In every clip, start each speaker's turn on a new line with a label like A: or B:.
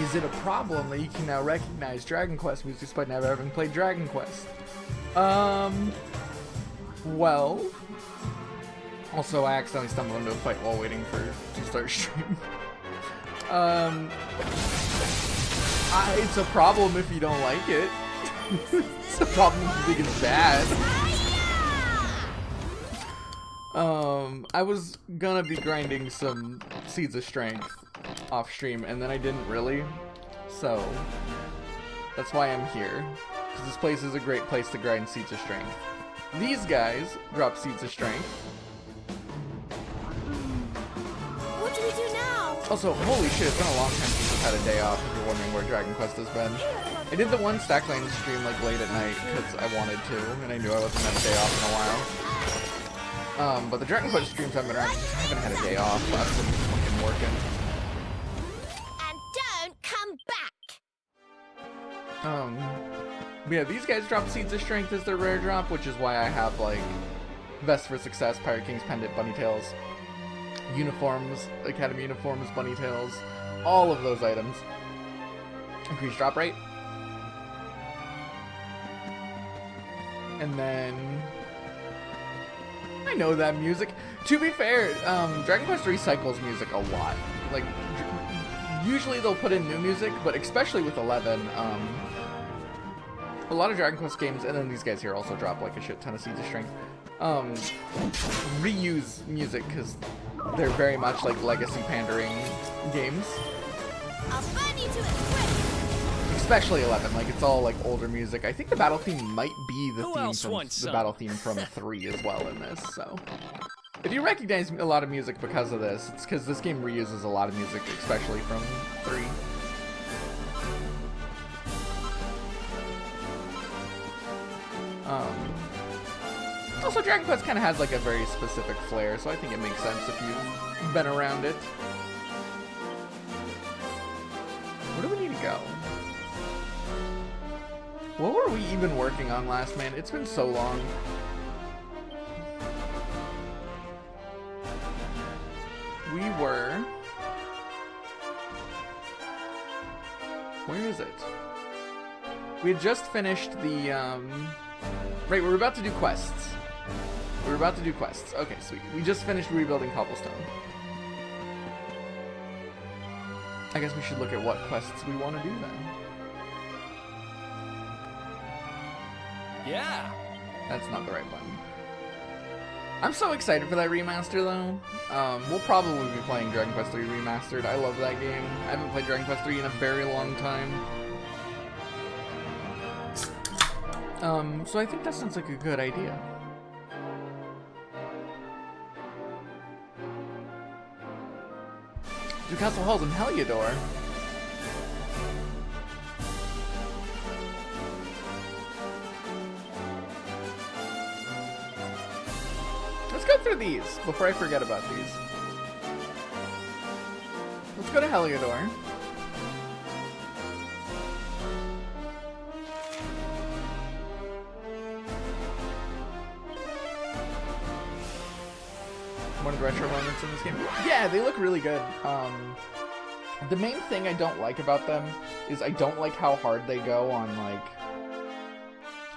A: Is it a problem that you can now recognize Dragon Quest music despite never having played Dragon Quest? Well... Also, I accidentally stumbled into a fight while waiting to start stream. It's a problem if you don't like it. It's a problem if you think it's bad. I was gonna be grinding some Seeds of Strength off stream, and then I didn't really. So, that's why I'm here. Because this place is a great place to grind Seeds of Strength. These guys drop Seeds of Strength.
B: What do we do now?
A: Also, holy shit, it's been a long time since I've had a day off, if you're wondering where Dragon Quest has been. I did the one Stack Lane stream like late at night because I wanted to, and I knew I wasn't gonna have a day off in a while. But the Dragon Quest streams I've been around, I just haven't had a day off. I've been fucking working.
B: And don't come back.
A: But yeah, these guys drop Seeds of Strength as their rare drop, which is why I have like Vest for Success, Pirate King's Pendant, Bunny Tails, uniforms, Academy uniforms, Bunny Tails, all of those items. Increased drop rate. And then I know that music. To be fair, Dragon Quest recycles music a lot. Like, usually they'll put in new music, but especially with 11, a lot of Dragon Quest games, and then these guys here also drop like a shit ton of Seeds of Strength, reuse music because they're very much like legacy pandering games.
B: I'll burn you to it quick.
A: Especially 11, like it's all like older music. I think the battle theme might be the theme from the battle theme from 3 as well in this. So, if you recognize a lot of music because of this, it's because this game reuses a lot of music, especially from 3. Also, Dragon Quest kind of has like a very specific flair, so I think it makes sense if you've been around it. Where do we need to go? What were we even working on last, man? It's been so long. We were... Where is it? We had just finished the, Right, we're about to do quests. We're about to do quests. Okay, sweet. We just finished rebuilding Cobblestone. I guess we should look at what quests we want to do then.
C: Yeah.
A: That's not the right button. I'm so excited for that remaster though. We'll probably be playing Dragon Quest 3 Remastered. I love that game. I haven't played Dragon Quest 3 in a very long time. So I think that sounds like a good idea. Do Castle Halls in Heliodor. Let's go through these before I forget about these. Let's go to Heliodor. One of the retro moments in this game. Yeah, they look really good. The main thing I don't like about them is I don't like how hard they go on like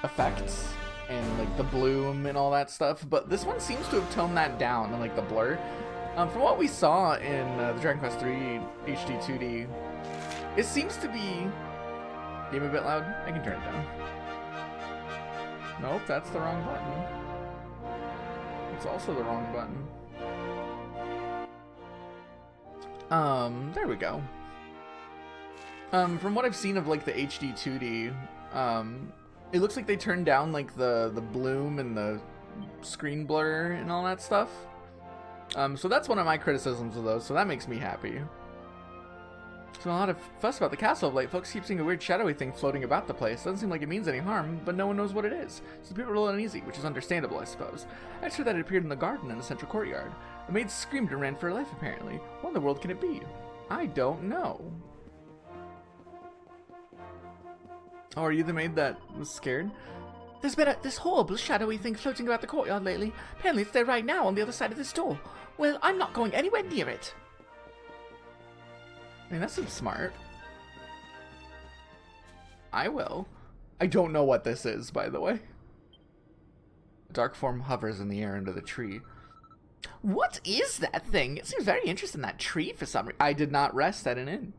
A: effects and like the bloom and all that stuff. But this one seems to have toned that down and like the blur. From what we saw in the Dragon Quest 3 HD 2D, it seems to be game a bit loud. I can turn it down. Nope, that's the wrong button. It's also the wrong button. There we go. From what I've seen of like the HD 2D, it looks like they turned down like the bloom and the screen blur and all that stuff. So that's one of my criticisms of those, so that makes me happy. So a lot of fuss about the castle of late. Folks keep seeing a weird shadowy thing floating about the place. Doesn't seem like it means any harm, but no one knows what it is. So people are a little uneasy, which is understandable, I suppose. I just heard that it appeared in the garden in the central courtyard. The maid screamed and ran for her life, apparently. What in the world can it be? I don't know. Oh, are you the maid that was scared? There's been this horrible shadowy thing floating about the courtyard lately. Apparently it's there right now on the other side of this door. Well, I'm not going anywhere near it. I mean, that seems smart. I will. I don't know what this is, by the way. A dark form hovers in the air under the tree. What is that thing? It seems very interested in that tree for some reason. I did not rest at an inn.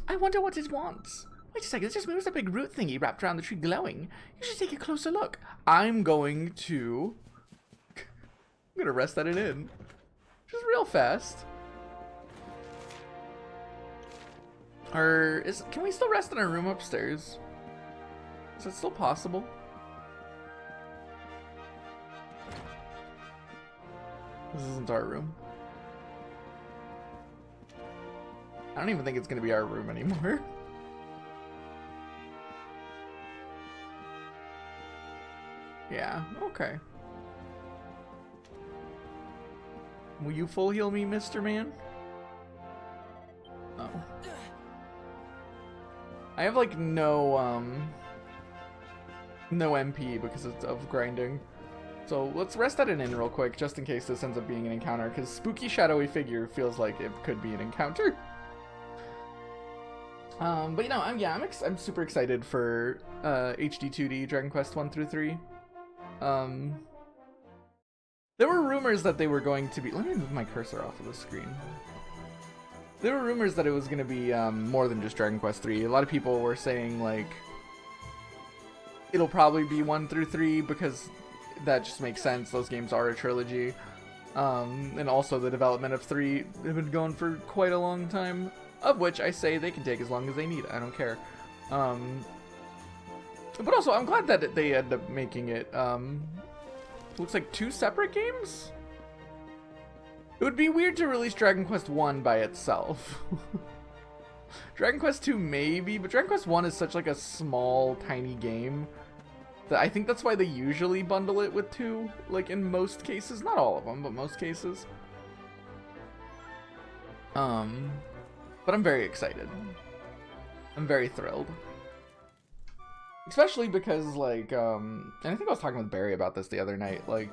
A: I wonder what it wants. Wait a second, it just moves a big root thingy wrapped around the tree glowing. You should take a closer look. I'm going to rest at an inn. Just real fast. Can we still rest in our room upstairs? Is that still possible? This isn't our room. I don't even think it's gonna be our room anymore. Yeah, okay. Will you full heal me, Mr. Man? Oh. I have like no MP because of grinding. So let's rest at an inn real quick, just in case this ends up being an encounter, because spooky shadowy figure feels like it could be an encounter. But you know, I'm super excited for HD 2D Dragon Quest 1 through 3. There were rumors that they were going to be. Let me move my cursor off of the screen. There were rumors that it was going to be more than just Dragon Quest 3. A lot of people were saying like it'll probably be 1 through 3 because that just makes sense. Those games are a trilogy. And also the development of 3 have been going for quite a long time, of which I say they can take as long as they need. I don't care. But also, I'm glad that they end up making it, looks like 2 separate games? It would be weird to release Dragon Quest 1 by itself. Dragon Quest 2 maybe, but Dragon Quest 1 is such like a small, tiny game that I think that's why they usually bundle it with 2, like in most cases. Not all of them, but most cases. But I'm very excited. I'm very thrilled. Especially because, like, and I think I was talking with Barry about this the other night, like,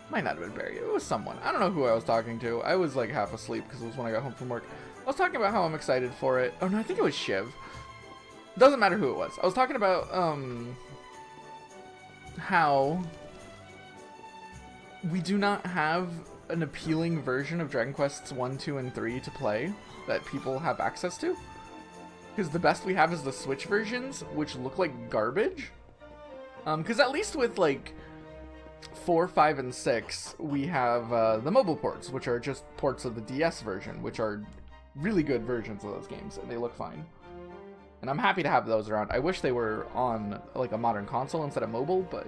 A: might not have been Barry, it was someone. I don't know who I was talking to. I was, like, half asleep because it was when I got home from work. I was talking about how I'm excited for it. Oh, no, I think it was Shiv. Doesn't matter who it was. I was talking about, how we do not have an appealing version of Dragon Quests 1, 2, and 3 to play that people have access to. Because the best we have is the Switch versions, which look like garbage. Because at least with, like, 4, 5, and 6, we have the mobile ports, which are just ports of the DS version, which are really good versions of those games, and they look fine. And I'm happy to have those around. I wish they were on, like, a modern console instead of mobile, but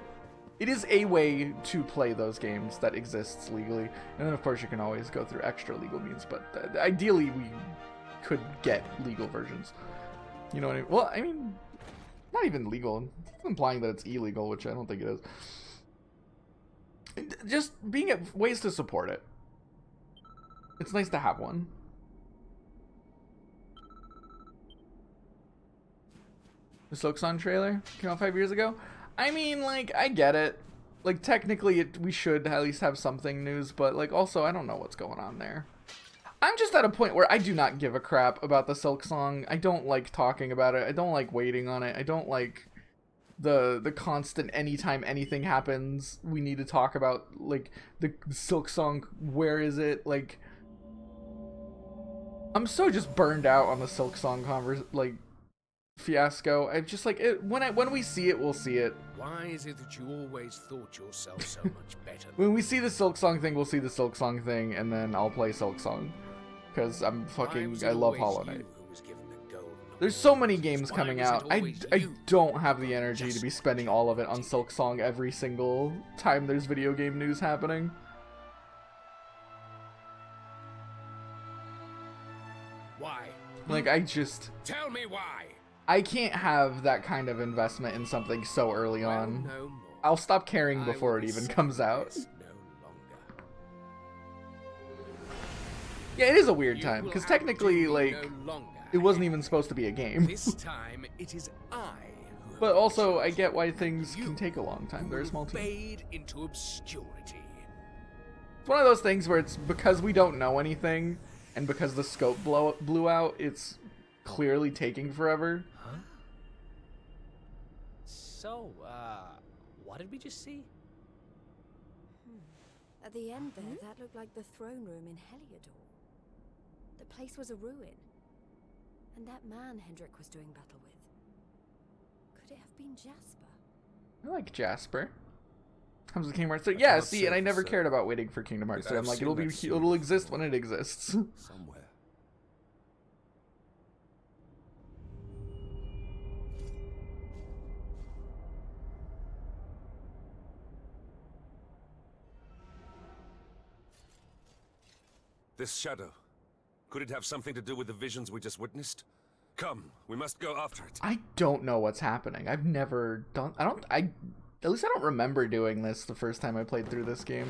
A: it is a way to play those games that exists legally. And then, of course, you can always go through extra legal means, but ideally we could get legal versions. You know what I mean? Well, I mean, not even legal. It's implying that it's illegal, which I don't think it is. Just being ways to support it. It's nice to have one. The Silksong trailer came out 5 years ago. I mean, like, I get it. Like, technically, we should at least have something news, but, like, also, I don't know what's going on there. I'm just at a point where I do not give a crap about the Silksong. I don't like talking about it. I don't like waiting on it. I don't like the constant anytime anything happens, we need to talk about, like, the Silksong, where is it? Like, I'm so just burned out on the Silksong fiasco. I'm just like, when we see it, we'll see it.
C: Why is it that you always thought yourself so much better?
A: When we see the Silksong thing, we'll see the Silksong thing, and then I'll play Silksong. Because I love Hollow Knight. There's so many games coming out. I don't have the energy to be spending all of it on Silksong every single time there's video game news happening.
C: Why?
A: Like,
C: Tell me why.
A: I can't have that kind of investment in something so early on.
C: No more.
A: I'll stop caring before it even comes out. Yeah, it is a weird time, because technically, like, it wasn't even supposed to be a game.
C: This time, it is I who
A: But also, I get why things can take a long time. They're a small team.
C: Fade into obscurity.
A: It's one of those things where it's because we don't know anything, and because the scope blew out, it's clearly taking forever.
C: Huh? So, what did we just see?
D: At the end there, that looked like the throne room in Heliodor. The place was a ruin. And that man Hendrik was doing battle with. Could it have been Jasper?
A: I like Jasper. Comes with Kingdom Hearts 3. Yeah,
E: cannot
A: see,
E: say
A: and I
E: for
A: never
E: certain.
A: cared about waiting for Kingdom Hearts 3. I'm
E: I've
A: like,
E: seen
A: it'll
E: that scene
A: it'll exist
E: before.
A: when it exists.
E: Somewhere. This shadow. Could it have something to do with the visions we just witnessed? Come, we must go after it.
A: I don't know what's happening. I've never done. At least I don't remember doing this the first time I played through this game.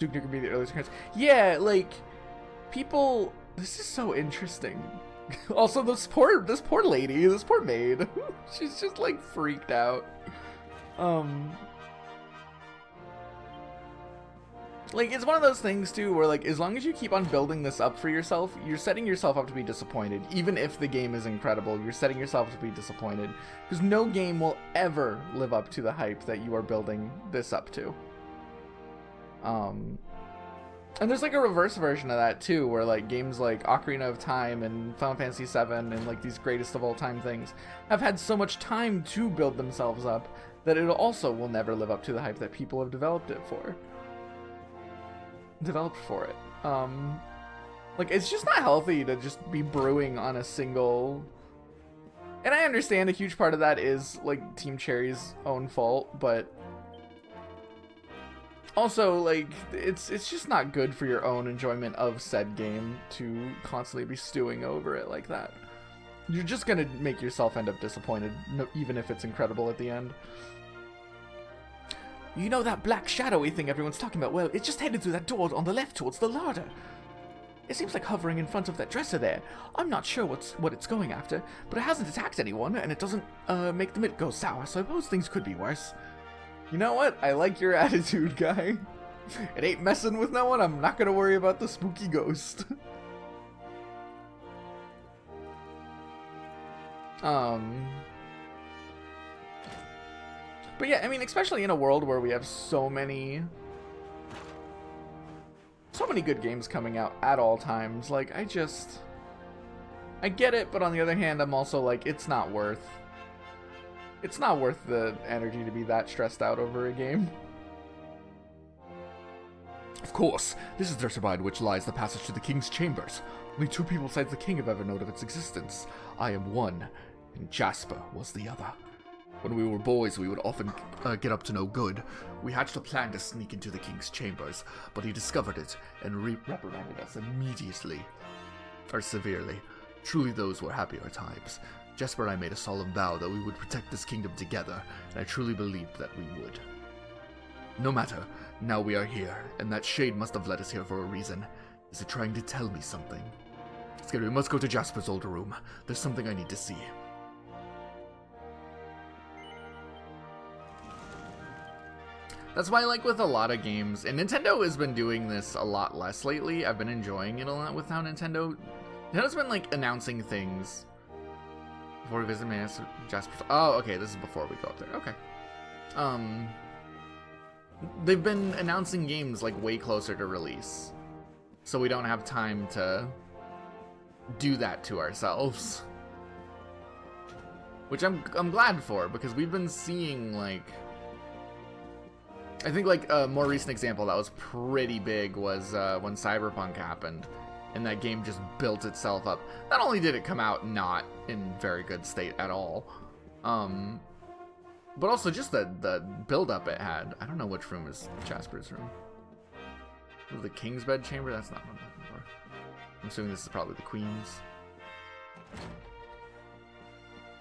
A: Duke Nukem be the earliest occurrence. Yeah, like people. This is so interesting. Also, this poor lady, this poor maid. She's just like freaked out. Like, it's one of those things, too, where, like, as long as you keep on building this up for yourself, you're setting yourself up to be disappointed. Even if the game is incredible, you're setting yourself up to be disappointed. Because no game will ever live up to the hype that you are building this up to. And there's, like, a reverse version of that, too, where, like, games like Ocarina of Time and Final Fantasy VII and, like, these greatest of all time things have had so much time to build themselves up that it also will never live up to the hype that people have developed for it. Like, it's just not healthy to just be brewing on a single. And I understand a huge part of that is like Team Cherry's own fault, but also like it's just not good for your own enjoyment of said game to constantly be stewing over it like that. You're just gonna make yourself end up disappointed, even if it's incredible at the end. You know that black shadowy thing everyone's talking about? Well, it's just headed through that door on the left towards the larder. It seems like hovering in front of that dresser there. I'm not sure what it's going after, but it hasn't attacked anyone, and it doesn't make the milk go sour, so I suppose things could be worse. You know what? I like your attitude, guy. It ain't messing with no one. I'm not gonna worry about the spooky ghost. But yeah, I mean, especially in a world where we have so many good games coming out at all times, like, I get it, but on the other hand, I'm also like, it's not worth the energy to be that stressed out over a game. Of course, this is the dresser behind which lies the passage to the king's chambers. Only two people besides the king have ever known of its existence. I am one, and Jasper was the other. When we were boys, we would often get up to no good. We hatched a plan to sneak into the king's chambers, but he discovered it and reprimanded us immediately. Or severely. Truly those were happier times. Jasper and I made a solemn vow that we would protect this kingdom together, and I truly believed that we would. No matter, now we are here, and that shade must have led us here for a reason. Is it trying to tell me something? Scary, we must go to Jasper's older room. There's something I need to see. That's why, like, with a lot of games, and Nintendo has been doing this a lot less lately. I've been enjoying it a lot with how Nintendo's been, like, announcing things. Before we visit Jasper's... Oh, okay, this is before we go up there. Okay. They've been announcing games, like, way closer to release. So we don't have time to do that to ourselves. Which I'm glad for, because we've been seeing, like... I think, like, a more recent example that was pretty big was when Cyberpunk happened, and that game just built itself up. Not only did it come out not in very good state at all, but also just the build-up it had. I don't know which room is Jasper's room. The king's bed chamber? That's not what I'm looking for. I'm assuming this is probably the queen's.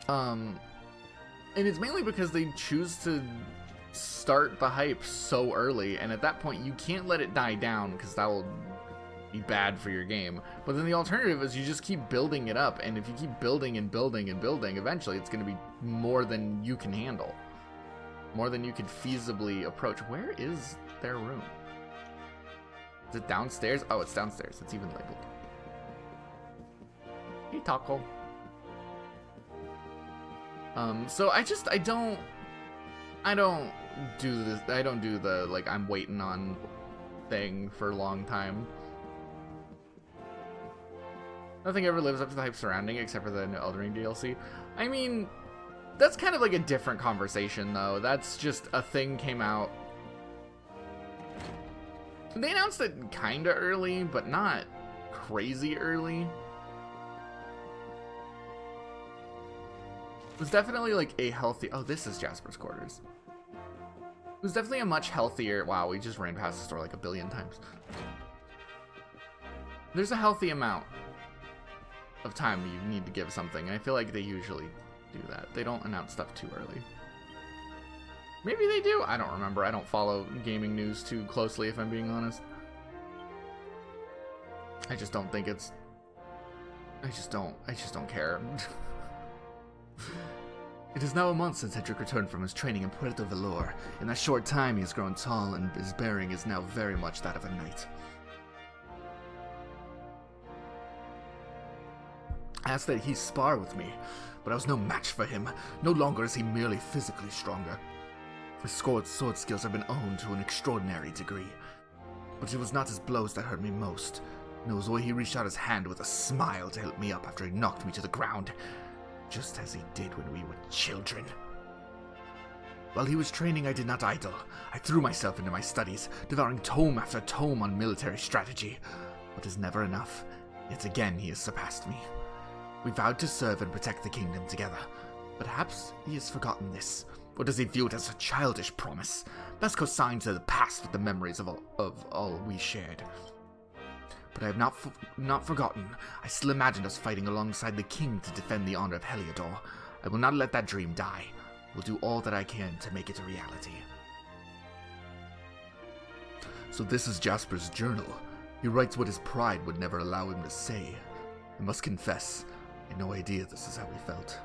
A: And it's mainly because they choose to start the hype so early, and at that point you can't let it die down because that will be bad for your game. But then the alternative is you just keep building it up, and if you keep building and building and building, eventually it's going to be more than you can handle, more than you could feasibly approach. Where is their room? Is it downstairs? Oh, it's downstairs. It's even labeled. Hey, Taco. So I don't do this. I don't do the like I'm waiting on thing for a long time. Nothing ever lives up to the hype surrounding it, except for the Elden Ring DLC. I mean, that's kind of like a different conversation, though. That's just a thing came out. They announced it kind of early, but not crazy early. It was definitely like a healthy... Oh, this is Jasper's quarters. It was definitely a much healthier... Wow, we just ran past the store like a billion times. There's a healthy amount of time you need to give something, and I feel like they usually do that. They don't announce stuff too early. Maybe they do? I don't remember. I don't follow gaming news too closely, if I'm being honest. I just don't think it's... I just don't care. It is now a month since Hedrick returned from his training in Puerto Valor. In that short time, he has grown tall, and his bearing is now very much that of a knight. I asked that he spar with me, but I was no match for him. No longer is he merely physically stronger. His sword skills have been honed to an extraordinary degree. But it was not his blows that hurt me most. No, it was the way he reached out his hand with a smile to help me up after he knocked me to the ground. Just as he did when we were children. While he was training, I did not idle. I threw myself into my studies, devouring tome after tome on military strategy. But is never enough. Yet again he has surpassed me. We vowed to serve and protect the kingdom together. Perhaps he has forgotten this. Or does he view it as a childish promise? Best consigned to the past with the memories of all we shared. But I have not forgotten. I still imagined us fighting alongside the king to defend the honor of Heliodor. I will not let that dream die. I will do all that I can to make it a reality. So this is Jasper's journal. He writes what his pride would never allow him to say. I must confess, I had no idea this is how he felt.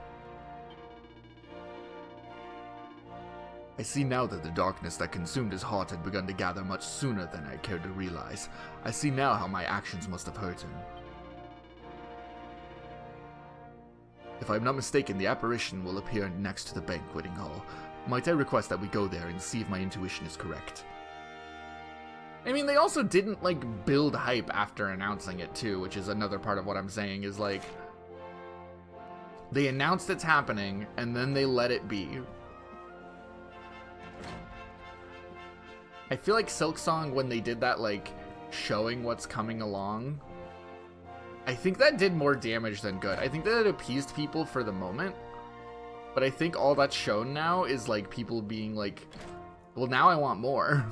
A: I see now that the darkness that consumed his heart had begun to gather much sooner than I cared to realize. I see now how my actions must have hurt him. If I am not mistaken, the apparition will appear next to the banqueting hall. Might I request that we go there and see if my intuition is correct? I mean, they also didn't, like, build hype after announcing it, too, which is another part of what I'm saying, is, like, they announced it's happening, and then they let it be. I feel like Silksong, when they did that, like, showing what's coming along, I think that did more damage than good. I think that it appeased people for the moment, but I think all that's shown now is, like, people being like, well, now I want more.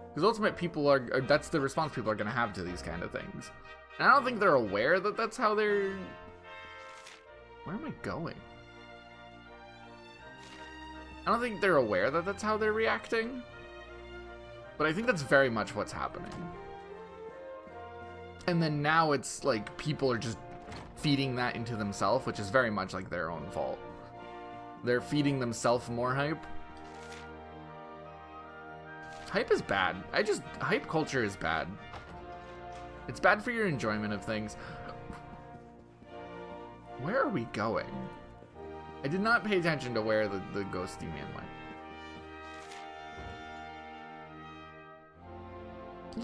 A: Because ultimately, people are, that's the response people are going to have to these kind of things. And I don't think they're aware that that's how they're... Where am I going? I don't think they're aware that that's how they're reacting. But I think that's very much what's happening. And then now it's like people are just feeding that into themselves, which is very much like their own fault. They're feeding themselves more hype. Hype is bad. Hype culture is bad. It's bad for your enjoyment of things. Where are we going? I did not pay attention to where the ghosty man went.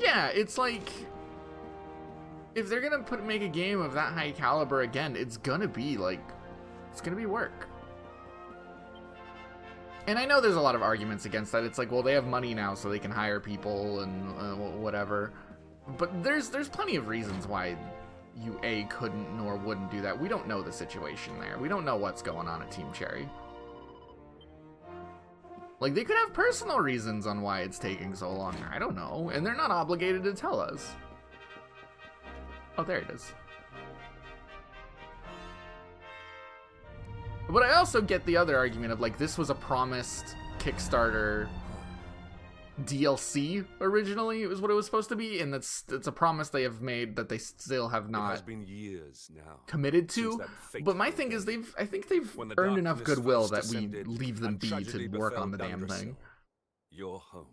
A: Yeah, it's like, if they're gonna make a game of that high caliber again, it's gonna be like, it's gonna be work. And I know there's a lot of arguments against that. It's like, well, they have money now, so they can hire people and whatever. But there's plenty of reasons why you couldn't nor wouldn't do that. We don't know the situation there. We don't know what's going on at Team Cherry. Like, they could have personal reasons on why it's taking so long. I don't know. And they're not obligated to tell us. Oh, there it is. But I also get the other argument of, like, this was a promised Kickstarter DLC originally. It was what it was supposed to be, and it's a promise they have made that they still have not
E: It has been years now
A: committed
E: since
A: to.
E: that
A: But my
E: fateful
A: thing is,
E: day,
A: I think they've
E: when the
A: earned enough
E: darkness
A: goodwill
E: first
A: that we
E: descended
A: leave them
E: and
A: be
E: tragedy
A: to work
E: befell
A: on the damn
E: Dundrasil,
A: thing.
E: your home.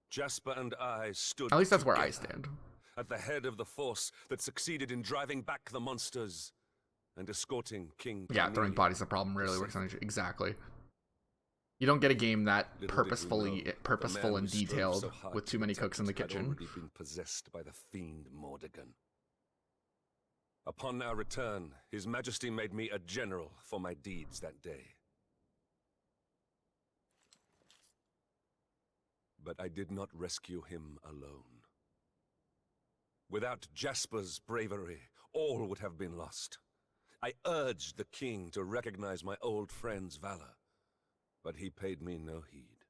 E: Jasper and I stood
A: At least that's where I
E: together
A: stand.
E: at the head of the force that succeeded in driving back the monsters and escorting King
A: Yeah, throwing
E: Carnelian
A: bodies a problem really
E: to
A: works on
E: safety.
A: exactly. You don't get a game that
E: Little did we
A: purposeful
E: know, the
A: and
E: man who strove
A: detailed
E: so hard
A: with
E: to
A: too many
E: protect
A: cooks in the
E: it had
A: kitchen.
E: already been possessed by the fiend Mordegon. Upon our return, His Majesty made me a general for my deeds that day. But I did not rescue him alone. Without Jasper's bravery, all would have been lost. I urged the king to recognize my old friend's valor, but he paid me no heed.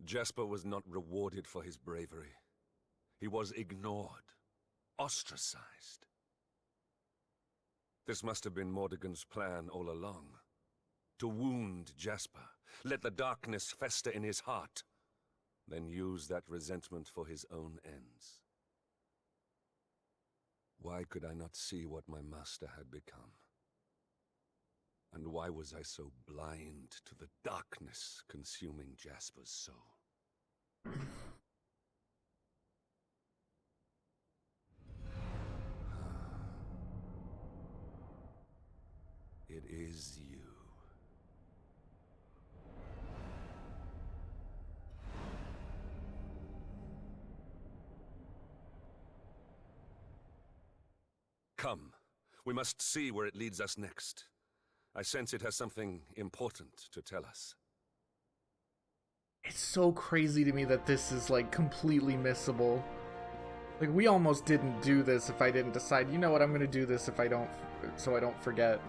E: Jasper was not rewarded for his bravery. He was ignored, ostracized. This must have been Mordegon's plan all along. To wound Jasper, let the darkness fester in his heart, then use that resentment for his own ends. Why could I not see what my master had become? And why was I so blind to the darkness consuming Jasper's soul? It is you. Come. We must see where it leads us next. I sense it has something important to tell us.
A: It's so crazy to me that this is like completely missable. Like, we almost didn't do this if I didn't decide, you know what, I'm gonna do this if I don't, so I don't forget.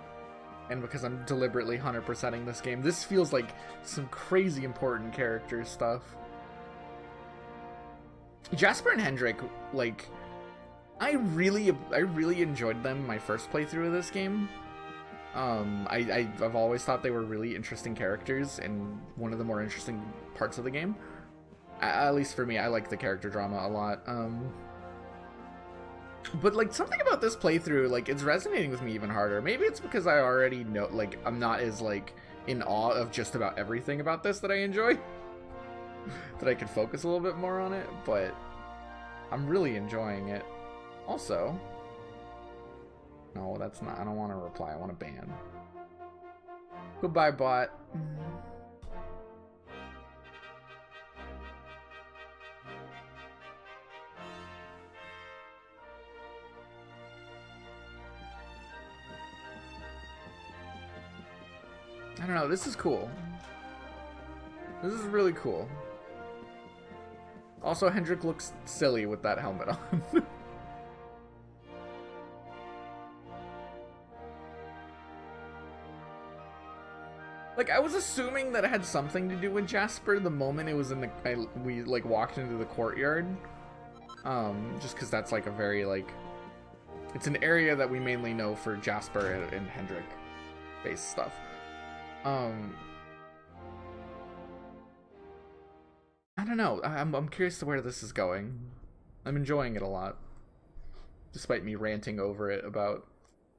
A: And because I'm deliberately 100%ing this game. This feels like some crazy important character stuff. Jasper and Hendrik, like, I really enjoyed them my first playthrough of this game. I've always thought they were really interesting characters and one of the more interesting parts of the game. At least for me, I like the character drama a lot. But like something about this playthrough, like it's resonating with me even harder. Maybe it's because I already know, like I'm not as like in awe of just about everything about this that I enjoy. That I can focus a little bit more on it, but I'm really enjoying it. Also, no, that's not, I don't want to reply, I want to ban. Goodbye, bot. I don't know, this is cool. This is really cool. Also, Hendrik looks silly with that helmet on. Like, I was assuming that it had something to do with Jasper the moment it was in the... we, like, walked into the courtyard. Just because that's, like, a very, like... It's an area that we mainly know for Jasper and Hendrik-based stuff. I don't know. I'm curious to where this is going. I'm enjoying it a lot. Despite me ranting over it about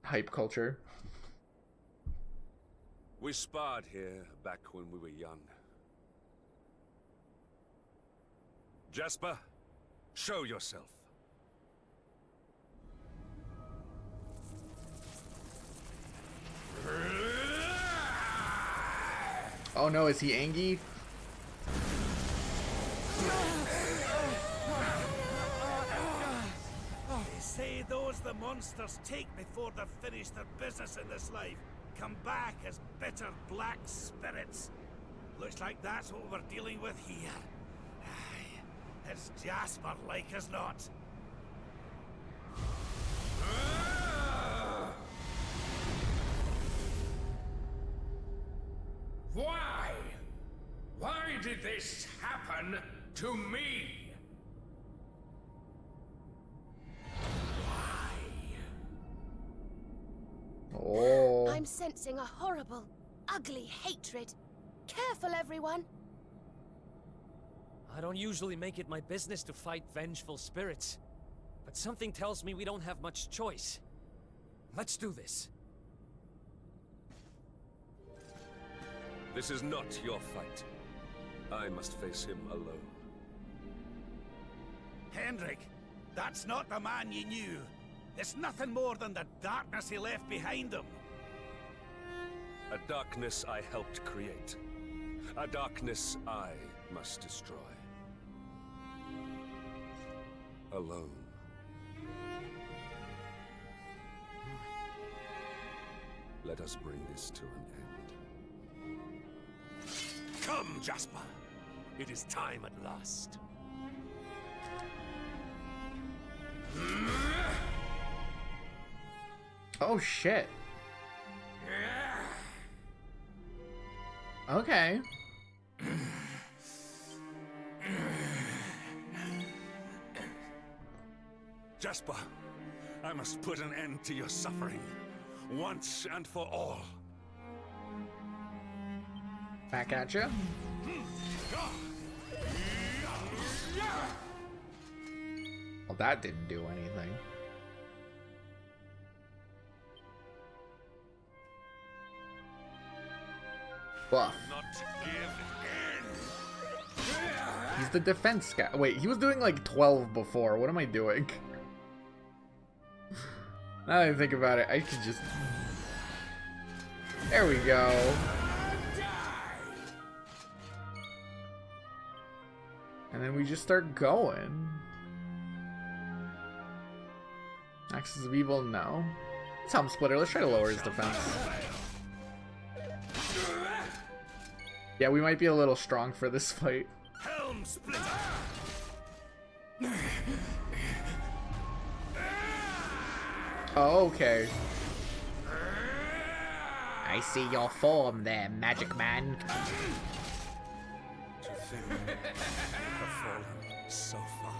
A: hype culture.
E: We sparred here back when we were young. Jasper, show yourself.
A: Oh no, is he Angie?
F: They say those the monsters take before they've finished their business in this life come back as bitter black spirits. Looks like that's what we're dealing with here. Aye, it's Jasper like as not.
C: Why? Why did this happen to me?
A: Oh.
B: I'm sensing a horrible, ugly hatred. Careful, everyone.
G: I don't usually make it my business to fight vengeful spirits, but something tells me we don't have much choice. Let's do this.
E: This is not your fight. I must face him alone.
F: Hendrik, that's not the man you knew. It's nothing more than the darkness he left behind him.
E: A darkness I helped create. A darkness I must destroy. Alone. Let us bring this to an end.
C: Come, Jasper. It is time at last.
A: Oh shit. Okay.
E: Jasper, I must put an end to your suffering, once and for all.
A: Back at you. Well, that didn't do anything. Buff.
E: Not give
A: He's the defense guy. Wait, he was doing like 12 before. What am I doing? Now that I think about it, I could just... There we go. And then we just start going. Axis of Evil, no. It's Helm Splitter. Let's try to lower his defense. Yeah, we might be a little strong for this fight.
F: Helm Splitter!
A: Oh, okay. I see your form there, Magic Man.
E: to think you have fallen so far.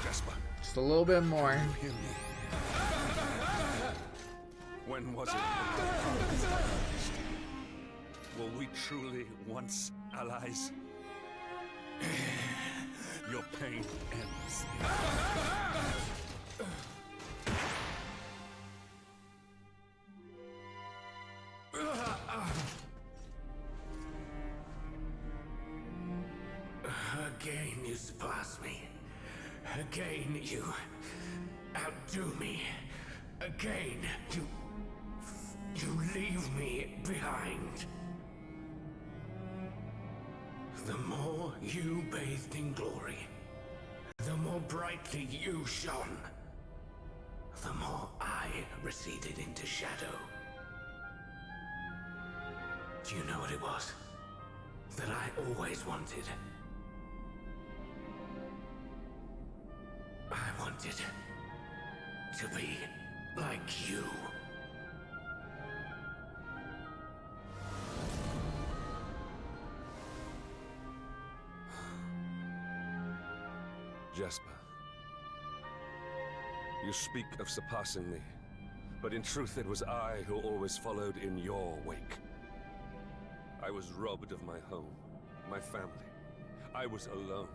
E: Jasper,
A: Just a little bit more.
E: hear me. When was it that the father established? Were we truly once allies? Your pain ends.
C: Again you surpass me. Again you outdo me. Again you leave me behind. The more you bathed in glory, the more brightly you shone, the more I receded into shadow. Do you know what it was that I always wanted? I wanted to be like you.
E: Jasper, you speak of surpassing me, but in truth it was I who always followed in your wake. I was robbed of my home, my family. I was alone.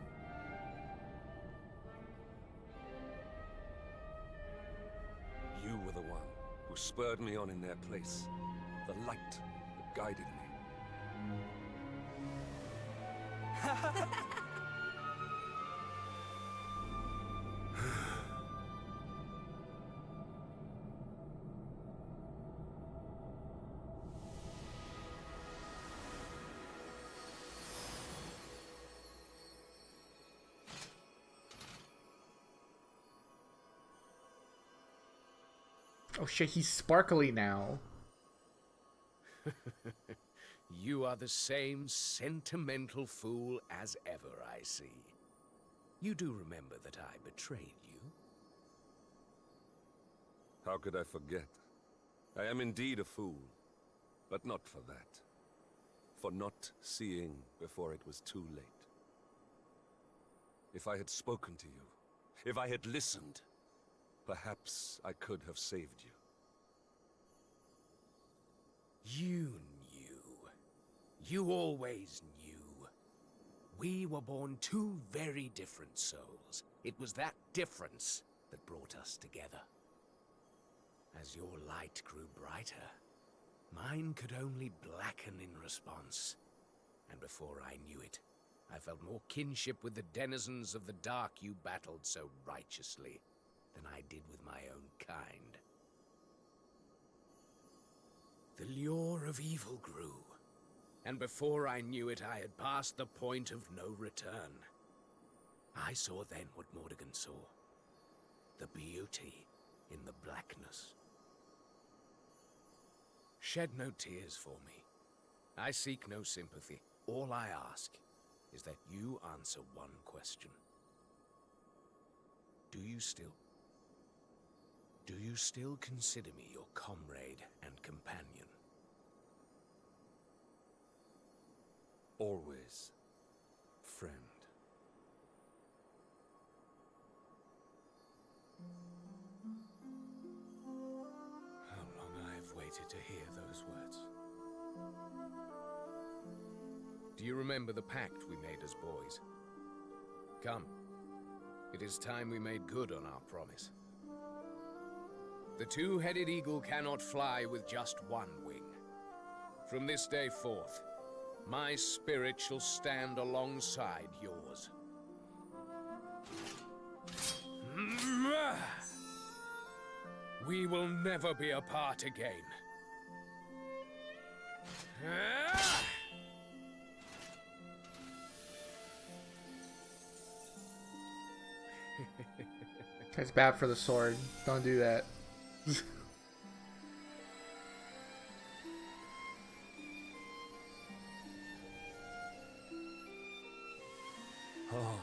E: You were the one who spurred me on in their place, the light that guided me.
A: Oh shit, he's sparkly now.
C: You are the same sentimental fool as ever, I see. You do remember that I betrayed you?
E: How could I forget? I am indeed a fool, but not for that. For not seeing before it was too late. If I had spoken to you, if I had listened, perhaps I could have saved you.
C: You knew. You always knew. We were born two very different souls. It was that difference that brought us together. As your light grew brighter, mine could only blacken in response. And before I knew it, I felt more kinship with the denizens of the dark you battled so righteously than I did with my own kind. The lure of evil grew, and before I knew it, I had passed the point of no return. I saw then what Mordegon saw. The beauty in the blackness. Shed no tears for me. I seek no sympathy. All I ask is that you answer one question. Do you still consider me your comrade and companion?
E: Always, friend.
C: How long I have waited to hear those words. Do you remember the pact we made as boys? Come. It is time we made good on our promise. The two-headed eagle cannot fly with just one wing. From this day forth, my spirit shall stand alongside yours. We will never be apart again.
A: It's bad for the sword. Don't do that.
E: Oh.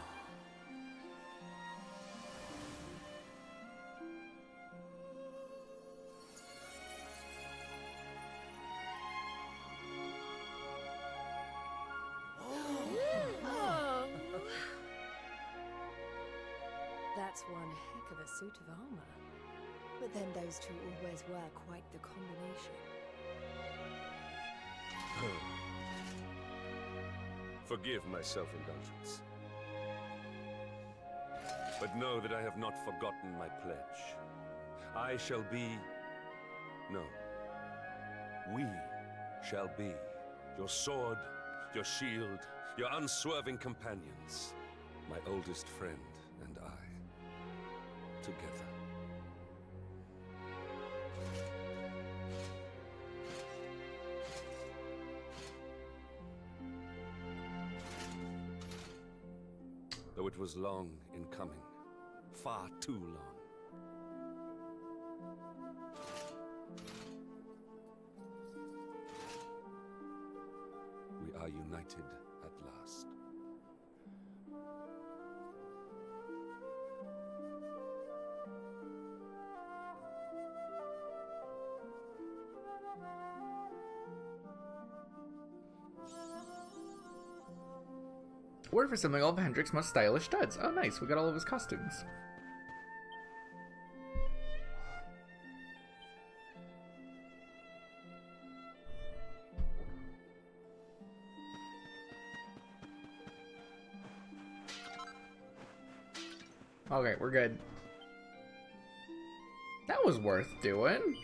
D: That's one heck of a suit of armor. But then those two always were quite the combination.
E: Forgive my self-indulgence. But know that I have not forgotten my pledge. I shall be... No. We shall be your sword, your shield, your unswerving companions, my oldest friend and I, together. Though it was long in coming, far too long. We are united at last.
A: Word for something, all of Hendrick's most stylish studs. Oh nice, we got all of his costumes. Okay, we're good. That was worth doing.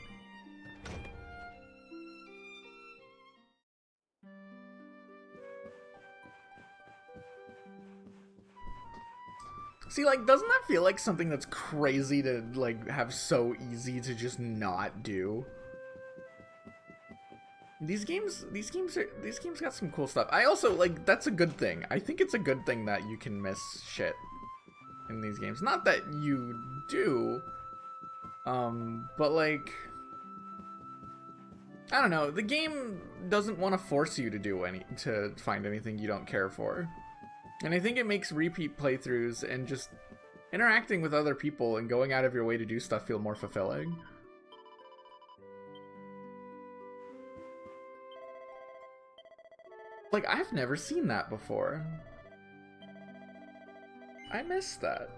A: See, like, doesn't that feel like something that's crazy to, like, have so easy to just not do? These games got some cool stuff. I also, like, that's a good thing. I think it's a good thing that you can miss shit in these games. Not that you do, but, like, I don't know. The game doesn't want to force you to find anything you don't care for. And I think it makes repeat playthroughs and just interacting with other people and going out of your way to do stuff feel more fulfilling. Like, I've never seen that before. I missed that.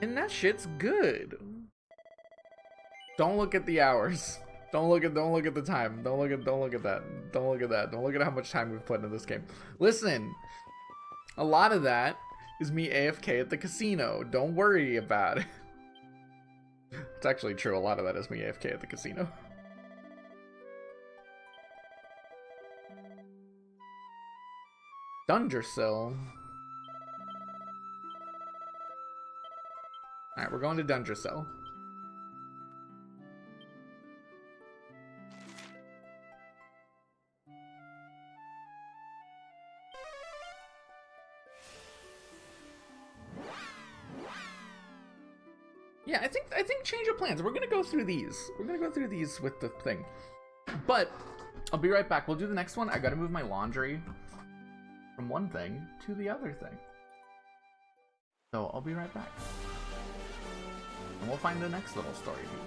A: And that shit's good. Don't look at the hours. Don't look at the time. Don't look at that. Don't look at that. Don't look at how much time we've put into this game. Listen, a lot of that is me AFK at the casino. Don't worry about it. It's actually true. A lot of that is me AFK at the casino. Dungersill. Alright, we're going to Dungersill. Yeah, I think change of plans. We're gonna go through these. We're gonna go through these with the thing. But I'll be right back. We'll do the next one. I gotta move my laundry from one thing to the other thing. So I'll be right back. And we'll find the next little story beat.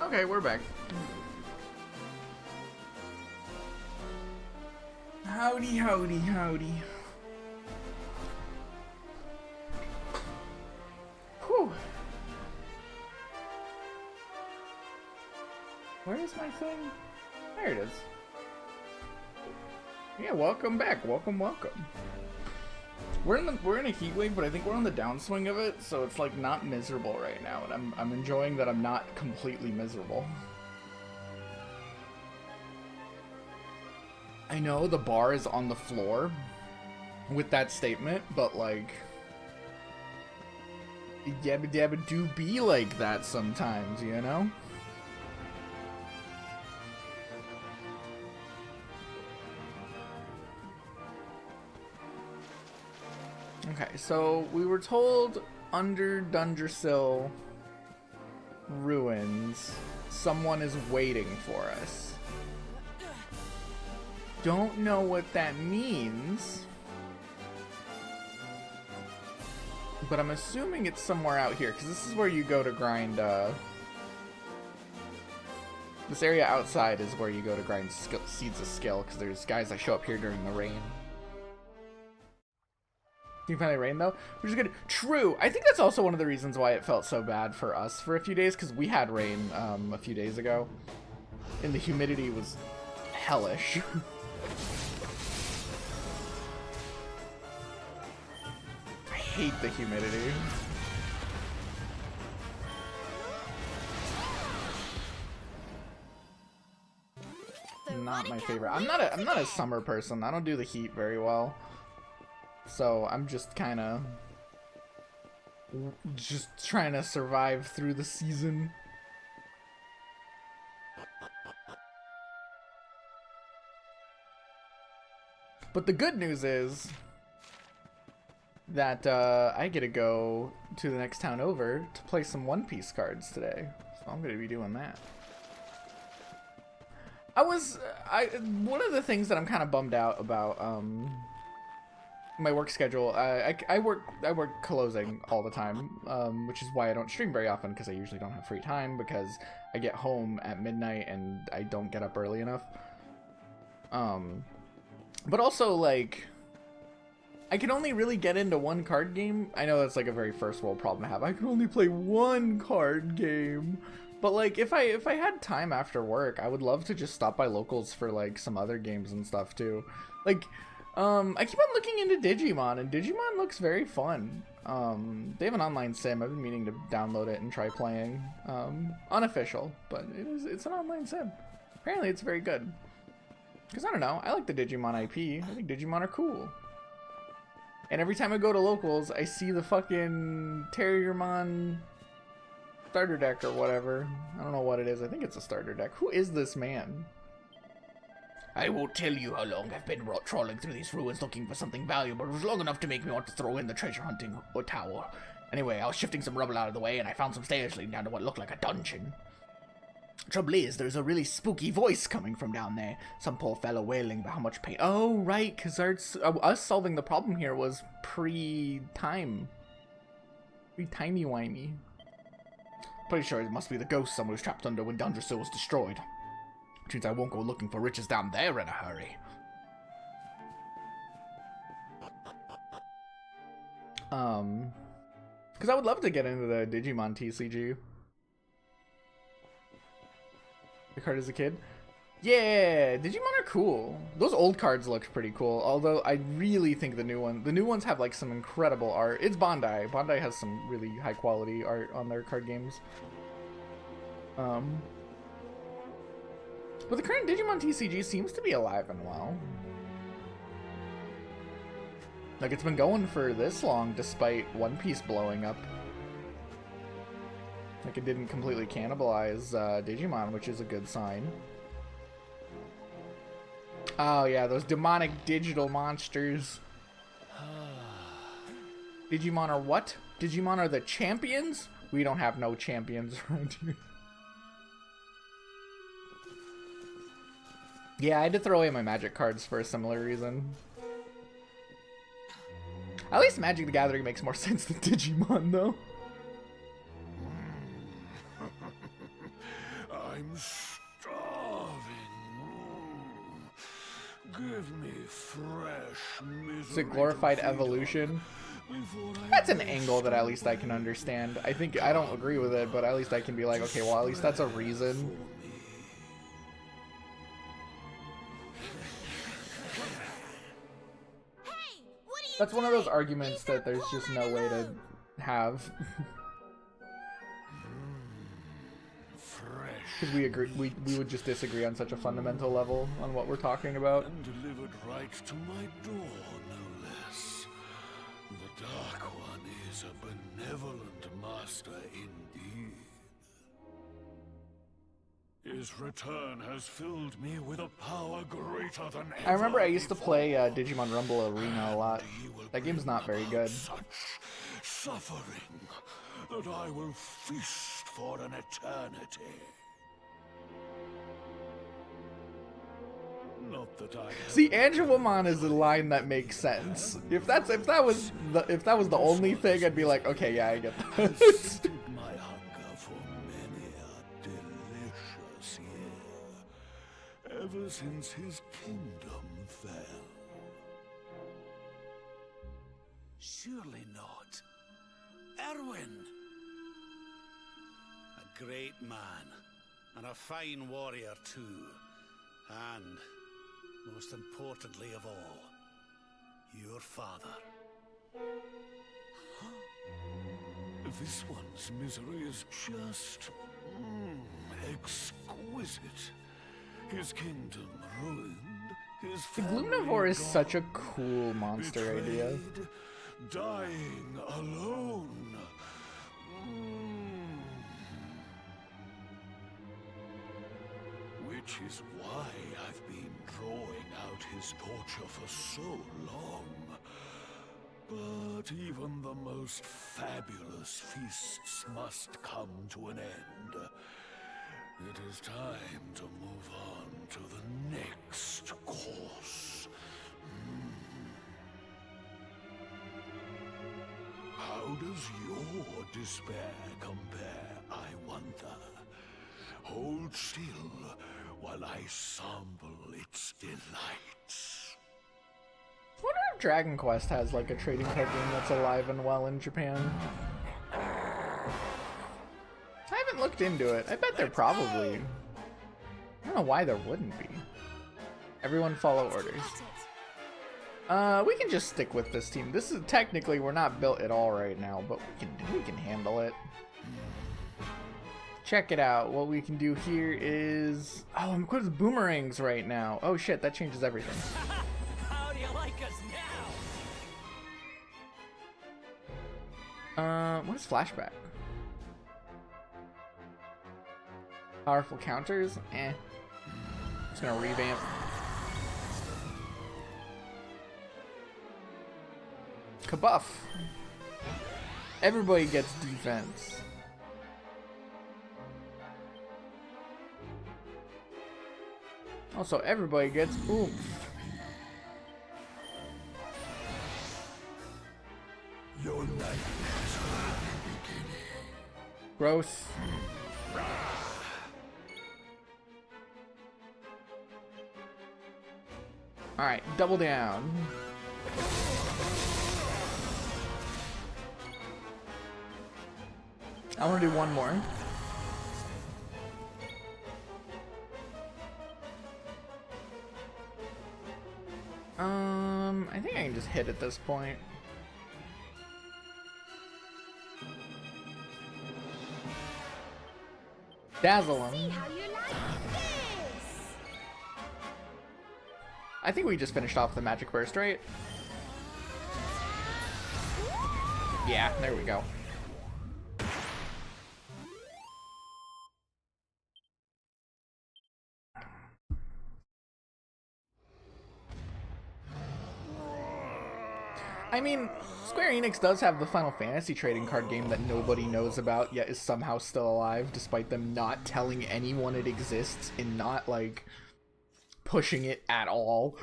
A: Okay, we're back. Howdy, howdy, howdy. Whew. Where is my thing? There it is. Yeah, welcome back. Welcome. We're in a heat wave, but I think we're on the downswing of it, so it's like not miserable right now, and I'm enjoying that I'm not completely miserable. I know the bar is on the floor with that statement, but like, yabba dabba do be like that sometimes, you know? Okay, so we were told under Dungersill ruins, someone is waiting for us. Don't know what that means, but I'm assuming it's somewhere out here, because this is where you go to grind, this area outside is where you go to grind Seeds of Skill, because there's guys that show up here during the rain. Can you finally rain though? Which is good. True. I think that's also one of the reasons why it felt so bad for us for a few days, because we had rain a few days ago, and the humidity was hellish. I hate the humidity. Not my favorite. I'm not a summer person. I don't do the heat very well. So I'm just kind of just trying to survive through the season. But the good news is that I get to go to the next town over to play some One Piece cards today. So I'm going to be doing that. One of the things that I'm kind of bummed out about my work schedule, I work closing all the time, which is why I don't stream very often, because I usually don't have free time, because I get home at midnight and I don't get up early enough. But also, like, I can only really get into one card game. I know that's like a very first world problem to have. I can only play one card game. But like, if I had time after work, I would love to just stop by locals for like some other games and stuff too. Like, I keep on looking into Digimon, and Digimon looks very fun. They have an online sim. I've been meaning to download it and try playing. Unofficial, but it's an online sim. Apparently it's very good. Because I don't know, I like the Digimon IP. I think Digimon are cool. And every time I go to locals, I see the fucking Terriermon starter deck or whatever. I don't know what it is. I think it's a starter deck. Who is this man? I won't tell you how long I've been trawling through these ruins looking for something valuable. It was long enough to make me want to throw in the treasure hunting tower. Anyway, I was shifting some rubble out of the way and I found some stairs leading down to what looked like a dungeon. Trouble is, there's a really spooky voice coming from down there. Some poor fellow wailing about how much pain. Oh, right, because us solving the problem here was pre-time. Pre-timey-wimey. Pretty sure it must be the ghost someone was trapped under when Dungersill was destroyed. Which means I won't go looking for riches down there in a hurry. Because I would love to get into the Digimon TCG. The card as a kid. Yeah, Digimon are cool. Those old cards looked pretty cool, although I really think the new ones have like some incredible art. It's Bandai. Bandai has some really high quality art on their card games. But the current Digimon TCG seems to be alive and well. Like, it's been going for this long despite One Piece blowing up. Like, it didn't completely cannibalize Digimon, which is a good sign. Oh yeah, those demonic digital monsters. Digimon are what? Digimon are the champions? We don't have no champions around here. Yeah, I had to throw away my magic cards for a similar reason. At least Magic the Gathering makes more sense than Digimon, though.
F: Give me fresh misery.
A: Is it glorified evolution? That's an angle that at least I can understand. I think I don't agree with it, but at least I can be like, okay, well, at least that's a reason.
B: Hey, what are you
A: That's one of those
B: doing?
A: arguments
B: Leave
A: that there's
B: poor
A: just
B: man
A: no way to
B: alone.
A: have.
F: Fresh
A: Because we agree, we would just disagree on such a fundamental level on what we're talking about.
F: and delivered right to my door, no less. The Dark One is a benevolent master indeed. His return has filled me with a power greater than ever.
A: I remember I used to play Digimon Rumble Arena a lot.
F: He will
A: That game's not
F: bring
A: very good.
F: about Such suffering that I will feast for an eternity. Not that I
A: See, Angelomon is a line that makes sense. If that was the only thing, I'd be like, okay, yeah, I get that.
F: sated my hunger for many a delicious year, ever since his kingdom fell. Surely not. Erwin! A great man, and a fine warrior too, and, most importantly of all, your father. This one's misery is just exquisite. His kingdom ruined, his
A: The
F: family
A: Gloomnivore is
F: gone,
A: such a cool monster idea.
F: betrayed, dying alone. Which is why I've been drawing out his torture for so long. But even the most fabulous feasts must come to an end. It is time to move on to the next course. How does your despair compare, I wonder? Hold still while I sample its delights.
A: I wonder if Dragon Quest has like a trading card game that's alive and well in Japan. I haven't looked into it. I bet there probably. I don't know why there wouldn't be. Everyone follow orders. We can just stick with this team. This is technically we're not built at all right now, but we can handle it. Check it out. What we can do here is I'm equipped with boomerangs right now. Oh shit, that changes everything.
G: How do you like us now?
A: What is flashback? Powerful counters? Eh. Just gonna revamp. Kabuff. Everybody gets defense. Also, everybody gets oomph.
F: Your nightmares are beginning.
A: Growth. Alright, double down. I want to do one more. I think I can just hit at this point. Dazzle him.
B: How you like this?
A: I think we just finished off the magic burst, right? Yeah, there we go. I mean, Square Enix does have the Final Fantasy trading card game that nobody knows about, yet is somehow still alive, despite them not telling anyone it exists and not, like, pushing it at all.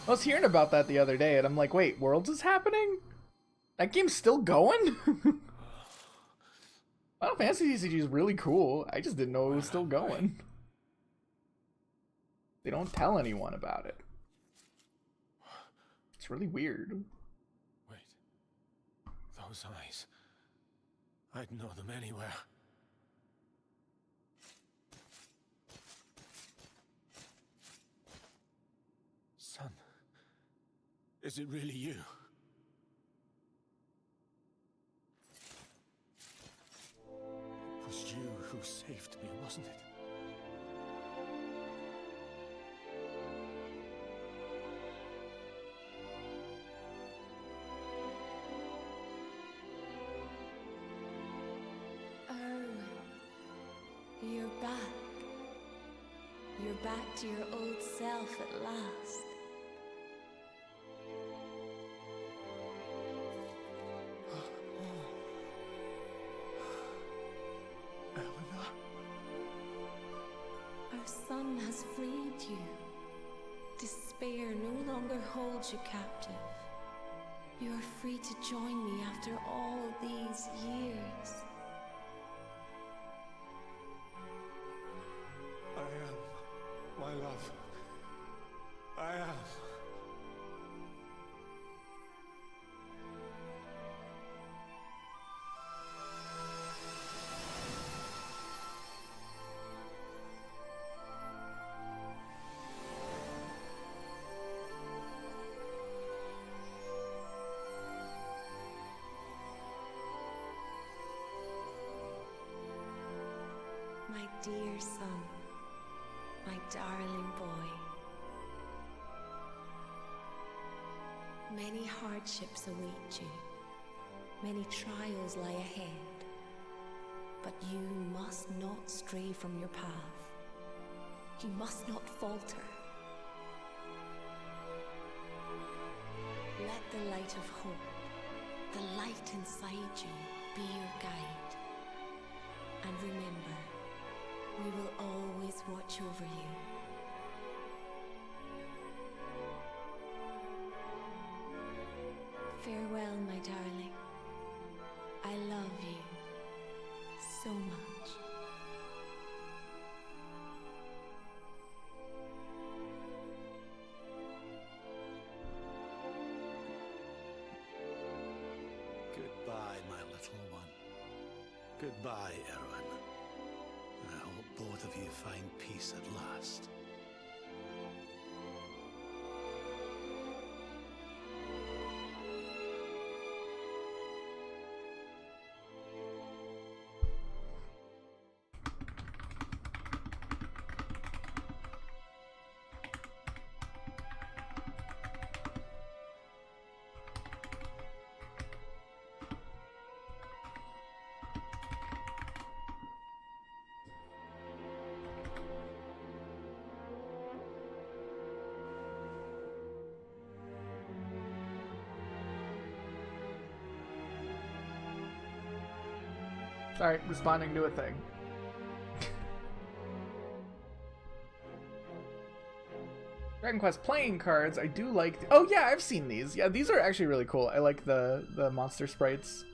A: I was hearing about that the other day, and I'm like, wait, Worlds is happening? That game's still going? Final Fantasy TCG is really cool. I just didn't know it was still going. They don't tell anyone about it. It's really weird.
H: Wait. Those eyes. I'd know them anywhere. Son. Is it really you? It was you who saved me, wasn't it?
I: You're back. You're back to your old self at last.
H: Eleanor?
I: Our son has freed you. Despair no longer holds you captive. You are free to join me after all these years.
H: I am, my love. I am.
I: My dear son, my darling boy. Many hardships await you. Many trials lie ahead. But you must not stray from your path. You must not falter. Let the light of hope, the light inside you, be your guide. And remember, we will always watch over you. Farewell, my darling. I love you so much.
F: Goodbye, my little one. Goodbye, Erwin. I hope both of you find peace at last.
A: Alright, responding to a thing. Dragon Quest playing cards, I do like... Oh yeah, I've seen these. Yeah, these are actually really cool. I like the monster sprites.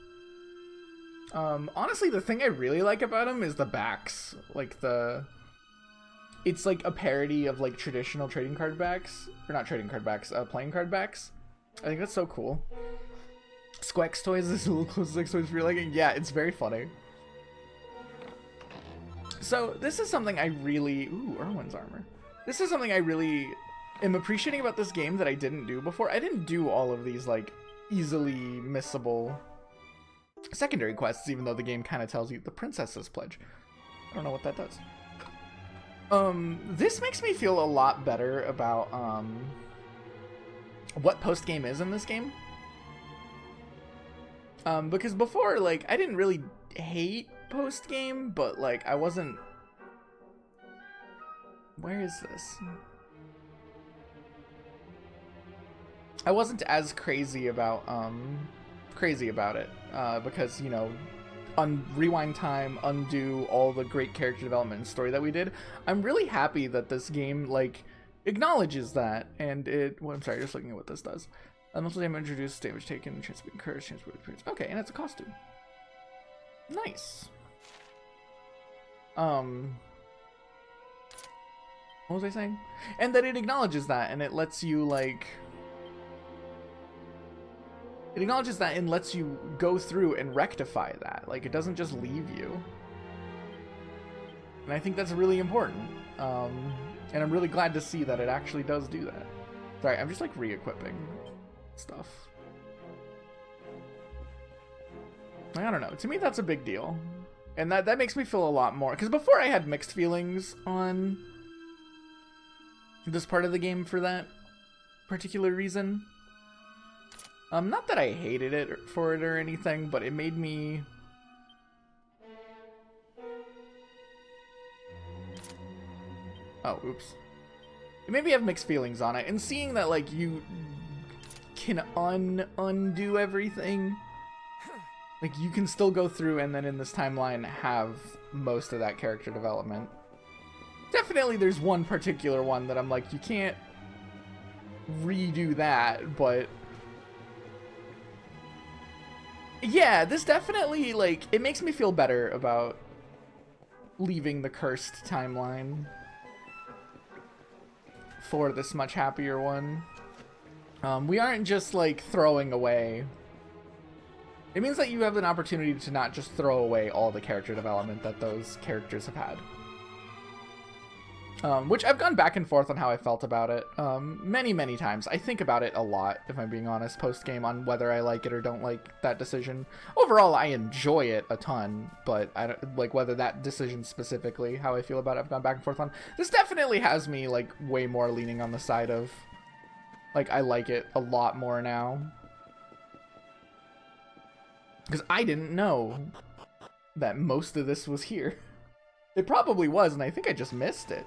A: Honestly, the thing I really like about them is the backs. Like the... It's like a parody of like traditional trading card backs. Or not trading card backs, playing card backs. I think that's so cool. Squex Toys is a little close to Squex Toys for your liking. Yeah, it's very funny. So this is something I really... Ooh, Erwin's armor. This is something I really am appreciating about this game that I didn't do before. I didn't do all of these like easily missable secondary quests, even though the game kind of tells you the Princess's Pledge. I don't know what that does. This makes me feel a lot better about what post-game is in this game. Because before, like, I didn't really hate post-game, but, like, I wasn't... Where is this? I wasn't as crazy about it, because, you know, rewind time, undo all the great character development and story that we did. I'm really happy that this game, like, acknowledges that, and it... Well, I'm sorry, just looking at what this does. Multiple damage introduced, damage taken, chance to be encouraged, chance to be experienced. Okay, and it's a costume. Nice. What was I saying? And that it acknowledges that, and it lets you, like... It acknowledges that and lets you go through and rectify that. Like, it doesn't just leave you. And I think that's really important. And I'm really glad to see that it actually does do that. Sorry, I'm just, like, re-equipping stuff. Like, I don't know. To me, that's a big deal. And that makes me feel a lot more... Because before I had mixed feelings on this part of the game for that particular reason. Not that I hated it for it or anything, but it made me... Oh, oops. It made me have mixed feelings on it. And seeing that, like, you can undo everything... Like, you can still go through and then in this timeline have most of that character development. Definitely there's one particular one that I'm like, you can't redo that, but... Yeah, this definitely, like, it makes me feel better about leaving the cursed timeline for this much happier one. We aren't just, like, throwing away... It means that you have an opportunity to not just throw away all the character development that those characters have had. Which I've gone back and forth on how I felt about it many, many times. I think about it a lot, if I'm being honest, post-game, on whether I like it or don't like that decision. Overall, I enjoy it a ton, but I don't like whether that decision specifically, how I feel about it, I've gone back and forth on. This definitely has me, like, way more leaning on the side of, like, I like it a lot more now. Because I didn't know that most of this was here. It probably was, and I think I just missed it.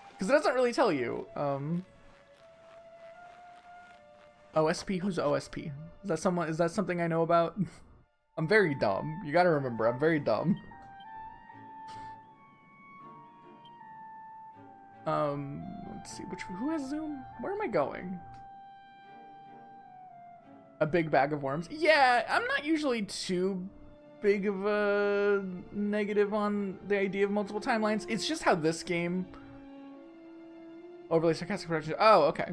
A: Because it doesn't really tell you. OSP? Who's OSP? Is that something I know about? I'm very dumb. You gotta remember, I'm very dumb. Let's see, who has Zoom? Where am I going? A big bag of worms. Yeah, I'm not usually too big of a negative on the idea of multiple timelines. It's just how this game... Overly sarcastic production. Oh, okay.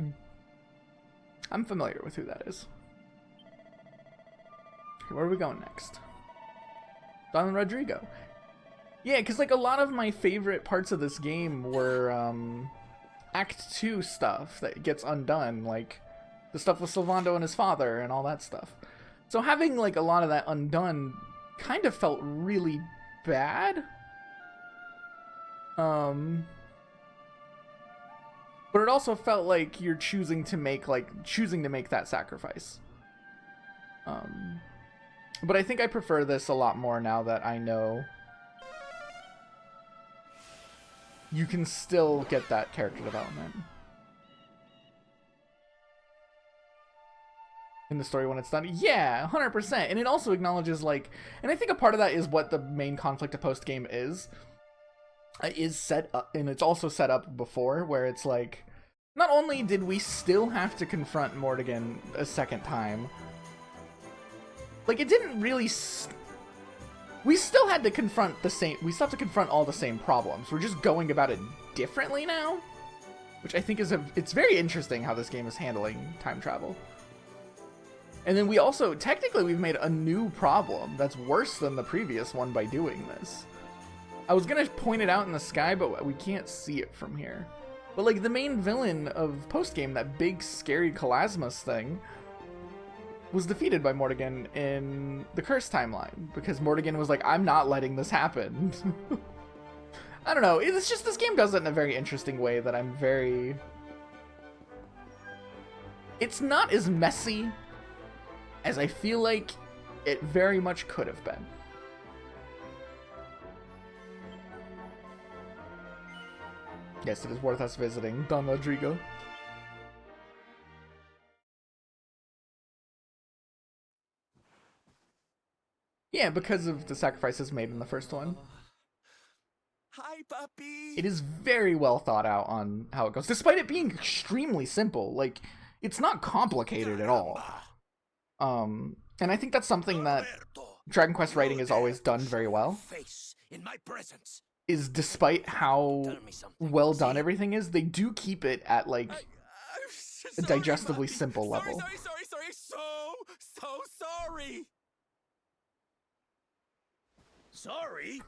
A: I'm familiar with who that is. Okay, where are we going next? Don Rodrigo. Yeah, because, like, a lot of my favorite parts of this game were Act 2 stuff that gets undone, like the stuff with Sylvando and his father and all that stuff. So having, like, a lot of that undone kind of felt really bad. But it also felt like you're choosing to make that sacrifice. But I think I prefer this a lot more now that I know you can still get that character development in the story when it's done. Yeah, 100%. And it also acknowledges, like, and I think a part of that is what the main conflict of post-game is set up, and it's also set up before, where it's like, not only did we still have to confront Mordegon a second time, like, it didn't really... we still had to confront all the same problems. We're just going about it differently now, which I think is it's very interesting how this game is handling time travel. And then we also, technically, we've made a new problem that's worse than the previous one by doing this. I was gonna point it out in the sky, but we can't see it from here. But, like, the main villain of postgame, that big, scary Kalasmus thing, was defeated by Mordegon in the Cursed timeline, because Mordegon was like, I'm not letting this happen. I don't know, it's just this game does it in a very interesting way that I'm very... It's not as messy as I feel like it very much could have been. Yes, it is worth us visiting Don Rodrigo. Yeah, because of the sacrifices made in the first one.
C: Hi, puppy!
A: It is very well thought out on how it goes, despite it being extremely simple. Like, it's not complicated at all. And I think that's something that Dragon Quest writing has always done very well.
F: Face in my presence.
A: is despite how
C: Tell me something.
A: well done
C: See?
A: everything is, they do keep it at like a digestively simple level.
J: Sorry. So sorry.
F: Sorry?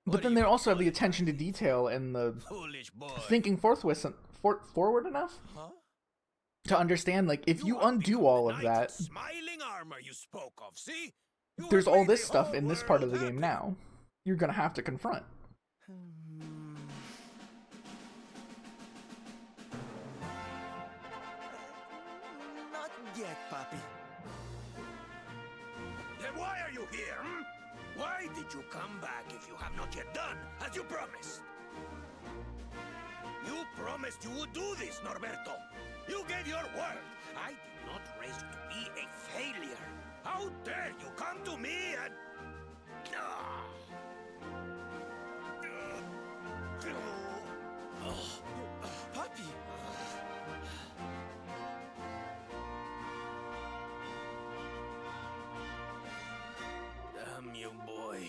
A: But then they also have the attention to detail and the
F: Foolish boy.
A: thinking forward enough
J: Huh?
A: to understand, like, if you undo all of that,
F: Smiling armor you spoke of, see? You
A: there's
F: have
A: all
F: made
A: this
F: the
A: stuff
F: whole
A: in this part of
F: world
A: the game
F: happy.
A: now you're gonna have to confront.
J: Not yet, Papi.
F: Then why are you here, hmm? Why did you come back if you have not yet done as you promised? You promised you would do this, Norberto. You gave your word. I did not raise you to be a failure. How dare you come to me and... Ah.
J: Papi.
F: Damn you, boy.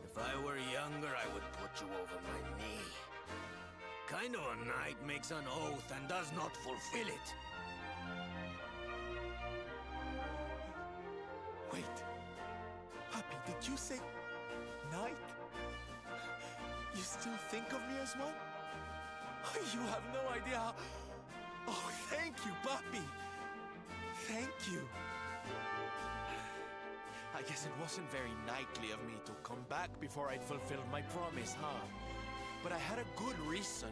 F: If I were younger, I would put you over my knee. Kind of a knight makes an oath and does not fulfill it.
J: Wait. Papi, did you say knight? You still think of me as one? You have no idea how... Oh, thank you, Papi. Thank you. I guess it wasn't very knightly of me to come back before I'd fulfilled my promise, huh? But I had a good reason.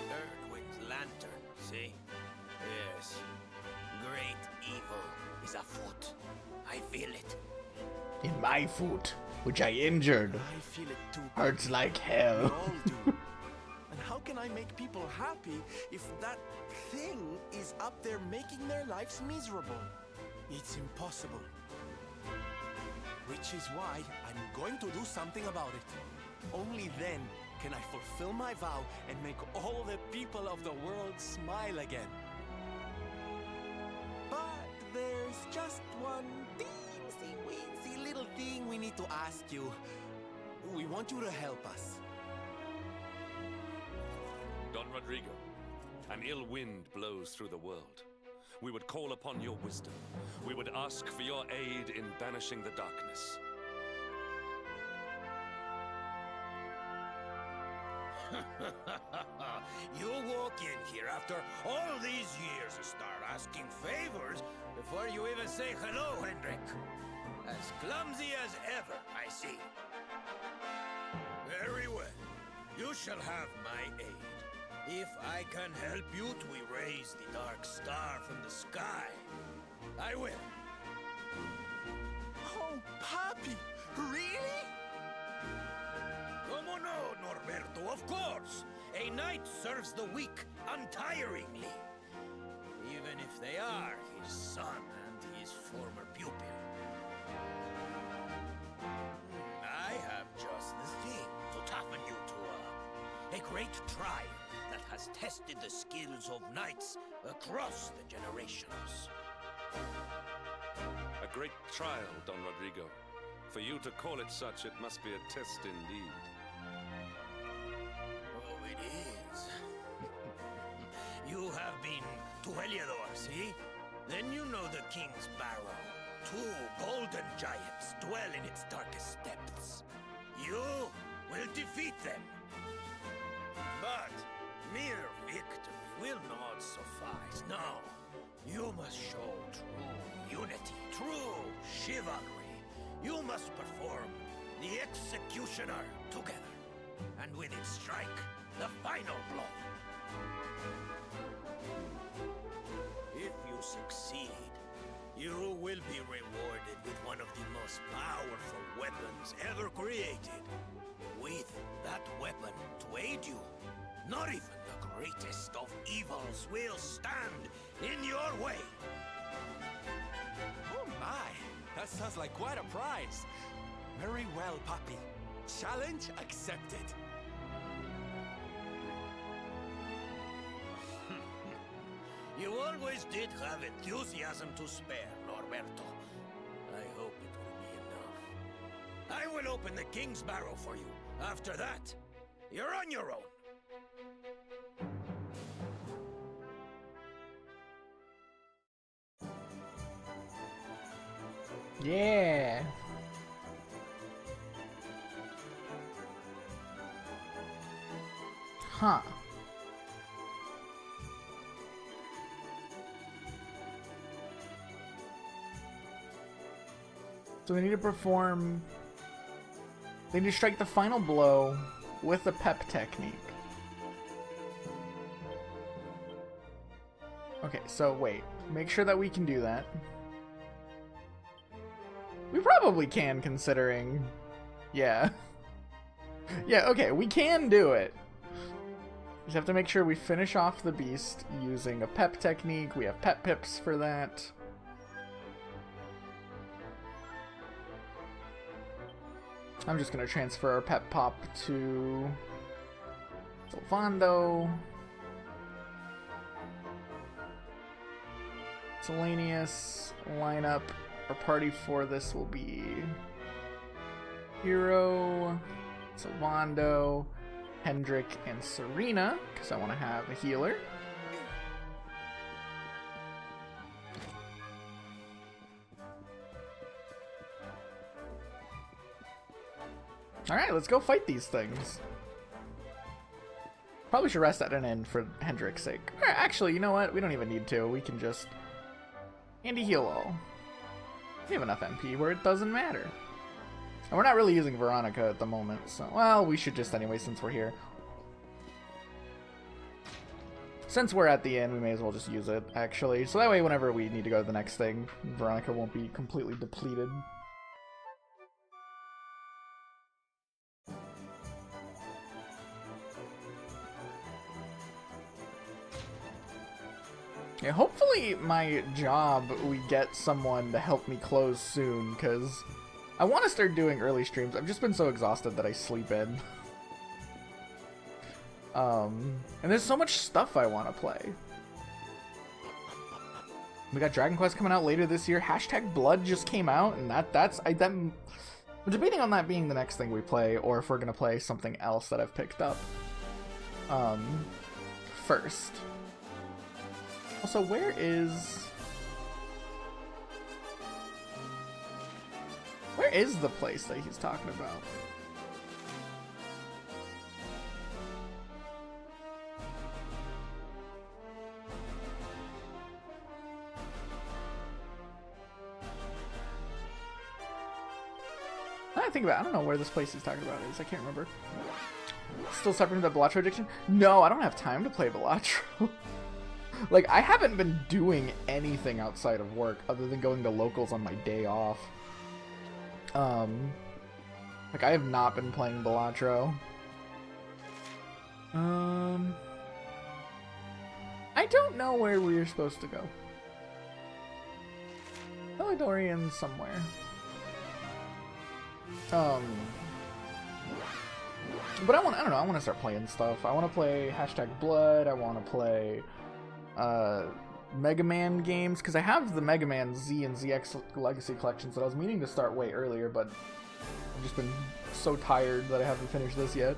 F: Erdwin's lantern, see? Yes. Great evil is afoot. I feel it.
A: In my foot, which I injured,
J: I feel it too.
A: hurts like
J: We
A: hell.
J: all do. And how can I make people happy if that thing is up there making their lives miserable? It's impossible. Which is why I'm going to do something about it. Only then can I fulfill my vow and make all the people of the world smile again. But there's just one teensy-weensy little thing we need to ask you. We want you to help us.
E: Don Rodrigo, an ill wind blows through the world. We would call upon your wisdom. We would ask for your aid in banishing the darkness.
F: You walk in here after all these years and start asking favors before you even say hello, Hendrik. As clumsy as ever, I see. Very well. You shall have my aid. If I can help you to erase the Dark Star from the sky, I will.
J: Oh, Papi! Really?
F: Como no, Norberto, of course. A knight serves the weak untiringly. Even if they are his son and his former pupil. I have just the thing to toughen you to a great trial that has tested the skills of knights across the generations.
E: A great trial, Don Rodrigo. For you to call it such, it must be a test indeed.
F: Oh, it is. You have been to Heliodor, see? Then you know the King's Barrow. 2 golden giants dwell in its darkest depths. You will defeat them. But mere victory will not suffice. No, you must show true unity, true chivalry. You must perform the executioner together, and with it strike the final blow. If you succeed, you will be rewarded with one of the most powerful weapons ever created. With that weapon to aid you, not even the greatest of evils will stand in your way.
J: Oh my! That sounds like quite a prize. Very well, Papi. Challenge accepted.
F: You always did have enthusiasm to spare, Norberto. I hope it will will open the King's Barrow for you. After that, you're on your own.
A: Yeah. Huh. So we need to perform... They need to strike the final blow with the pep technique. Okay, so wait. Make sure that we can do that. We probably can, considering... Yeah. Yeah, okay, we can do it. Just have to make sure we finish off the beast using a pep technique. We have pep pips for that. I'm just gonna transfer our pep pop to Sylvando. Selenius lineup. Our party for this will be Hero, Sylvando, Hendrik, and Serena, because I want to have a healer. Alright, let's go fight these things. Probably should rest at an end for Hendrik's sake. Alright, actually, you know what? We don't even need to. We can just anti-heal all. We have enough MP where it doesn't matter. And we're not really using Veronica at the moment, so... Well, we should just anyway, since we're here. Since we're at the end, we may as well just use it, actually. So that way, whenever we need to go to the next thing, Veronica won't be completely depleted. Yeah, hopefully my job, we get someone to help me close soon, because I want to start doing early streams. I've just been so exhausted that I sleep in. And there's so much stuff I want to play. We got Dragon Quest coming out later this year. Hashtag Blood just came out, and I'm debating on that being the next thing we play, or if we're going to play something else that I've picked up first. Also, where is the place that he's talking about? I think about it. I don't know where this place he's talking about is. I can't remember. Still suffering from the Balatro addiction? No, I don't have time to play Balatro. Like, I haven't been doing anything outside of work other than going to locals on my day off. Like, I have not been playing Balatro. I don't know where we're supposed to go. Elidorian somewhere. But I don't know, I want to start playing stuff. I want to play Hashtag Blood, I want to play Mega Man games, because I have the Mega Man Z and ZX Legacy collections that I was meaning to start way earlier, but I've just been so tired that I haven't finished this yet.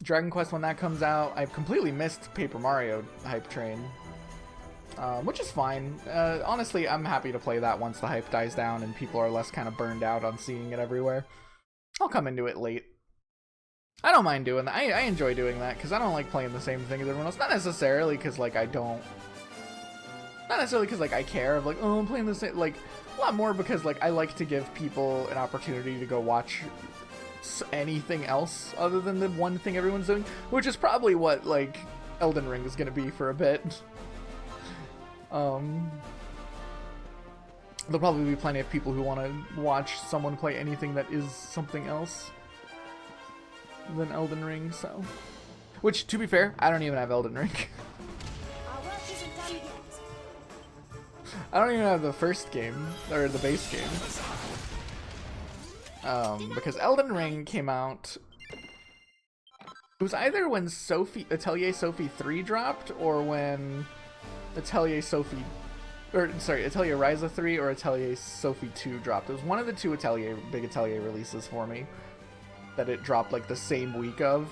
A: Dragon Quest, when that comes out, I've completely missed Paper Mario hype train, which is fine. Honestly, I'm happy to play that once the hype dies down and people are less kind of burned out on seeing it everywhere. I'll come into it late. I don't mind doing that. I enjoy doing that, because I don't like playing the same thing as everyone else. Not necessarily because, like, I don't... Not necessarily because, like, I care of, like, oh, I'm playing the same... Like, a lot more because, like, I like to give people an opportunity to go watch anything else other than the one thing everyone's doing, which is probably what, like, Elden Ring is going to be for a bit. There'll probably be plenty of people who want to watch someone play anything that is something else than Elden Ring, so... Which, to be fair, I don't even have Elden Ring.
B: Our work isn't done yet.
A: I don't even have the first game, or the base game. Because Elden Ring came out... It was either when Atelier Sophie 3 dropped, or when Atelier Sophie or sorry, Atelier Ryza 3 or Atelier Sophie 2 dropped. It was one of the two big Atelier releases for me that it dropped like the same week of.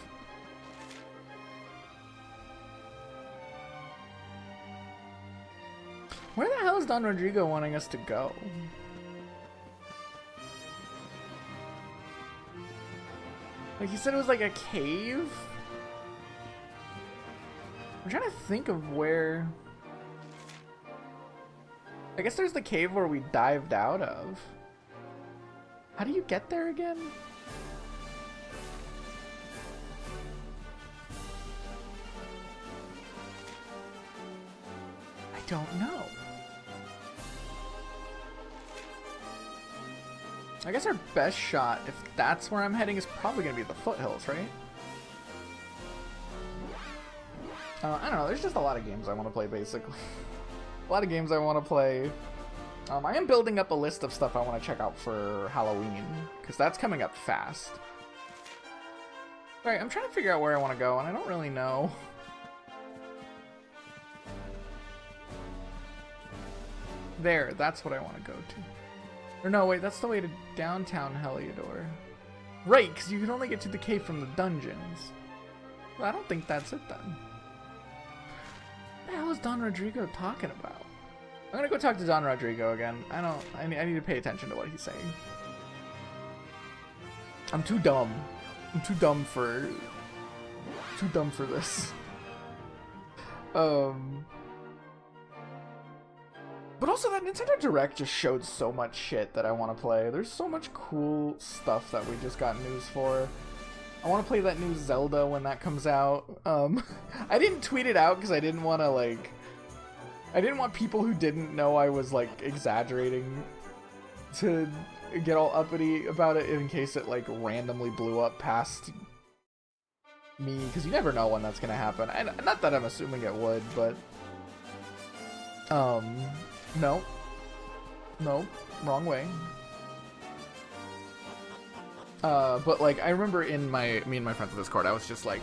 A: Where the hell is Don Rodrigo wanting us to go? Like, he said it was like a cave? I'm trying to think of where... I guess there's the cave where we dived out of. How do you get there again? I don't know. I guess our best shot, if that's where I'm heading, is probably going to be the foothills, right? I don't know, there's just a lot of games I want to play, basically. A lot of games I want to play. I am building up a list of stuff I want to check out for Halloween, because that's coming up fast. Alright, I'm trying to figure out where I want to go, and I don't really know. There, that's what I want to go to. Or no, wait, that's the way to downtown Heliodor. Right, because you can only get to the cave from the dungeons. Well, I don't think that's it then. What the hell is Don Rodrigo talking about? I'm gonna go talk to Don Rodrigo again. I need to pay attention to what he's saying. I'm too dumb. I'm too dumb for this. But also, that Nintendo Direct just showed so much shit that I want to play. There's so much cool stuff that we just got news for. I want to play that new Zelda when that comes out. I didn't tweet it out because I didn't want to, like... I didn't want people who didn't know I was, like, exaggerating to get all uppity about it in case it, like, randomly blew up past me. Because you never know when that's going to happen. Not that I'm assuming it would, but... No. No. Wrong way. But like, I remember in me and my friends on Discord, I was just like,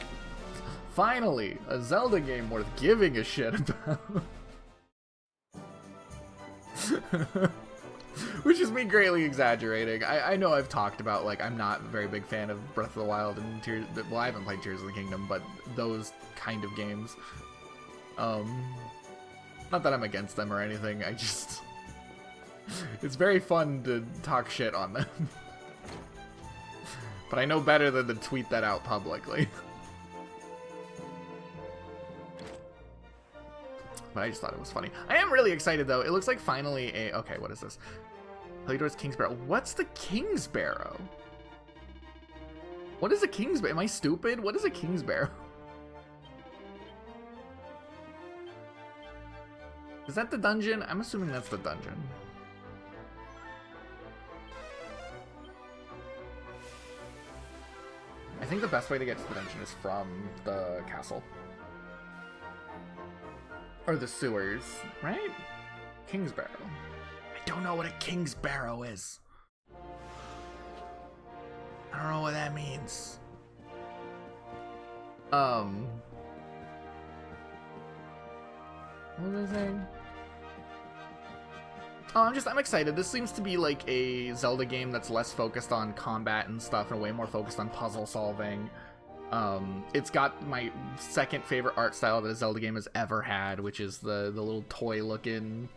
A: finally, a Zelda game worth giving a shit about. Which is me greatly exaggerating. I know I've talked about, like, I'm not a very big fan of Breath of the Wild and Tears... Well, I haven't played Tears of the Kingdom, but those kind of games. Not that I'm against them or anything, I just... It's very fun to talk shit on them. But I know better than to tweet that out publicly. But I just thought it was funny. I am really excited, though. It looks like finally a... Okay, what is this? Heliodor's King's Barrow. What's the King's Barrow? What is a King's Barrow? Am I stupid? What is a King's Barrow? Is that the dungeon? I'm assuming that's the dungeon. I think the best way to get to the dungeon is from the castle. Or the sewers, right? King's Barrow. I don't know what a King's Barrow is. I don't know what that means. What was I saying? Oh, I'm excited. This seems to be like a Zelda game that's less focused on combat and stuff and way more focused on puzzle solving. It's got my second favorite art style that a Zelda game has ever had, which is the little toy looking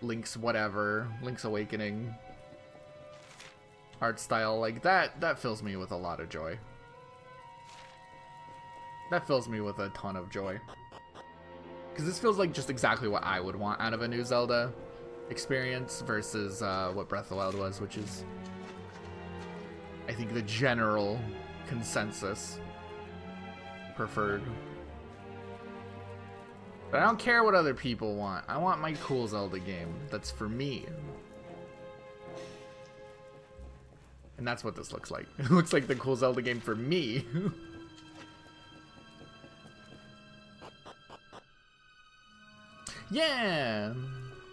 A: Link's Awakening art style. Like that fills me with a lot of joy. That fills me with a ton of joy. Because this feels like just exactly what I would want out of a new Zelda experience versus what Breath of the Wild was, which is, I think, the general consensus preferred. But I don't care what other people want. I want my cool Zelda game that's for me. And that's what this looks like. It looks like the cool Zelda game for me. Yeah!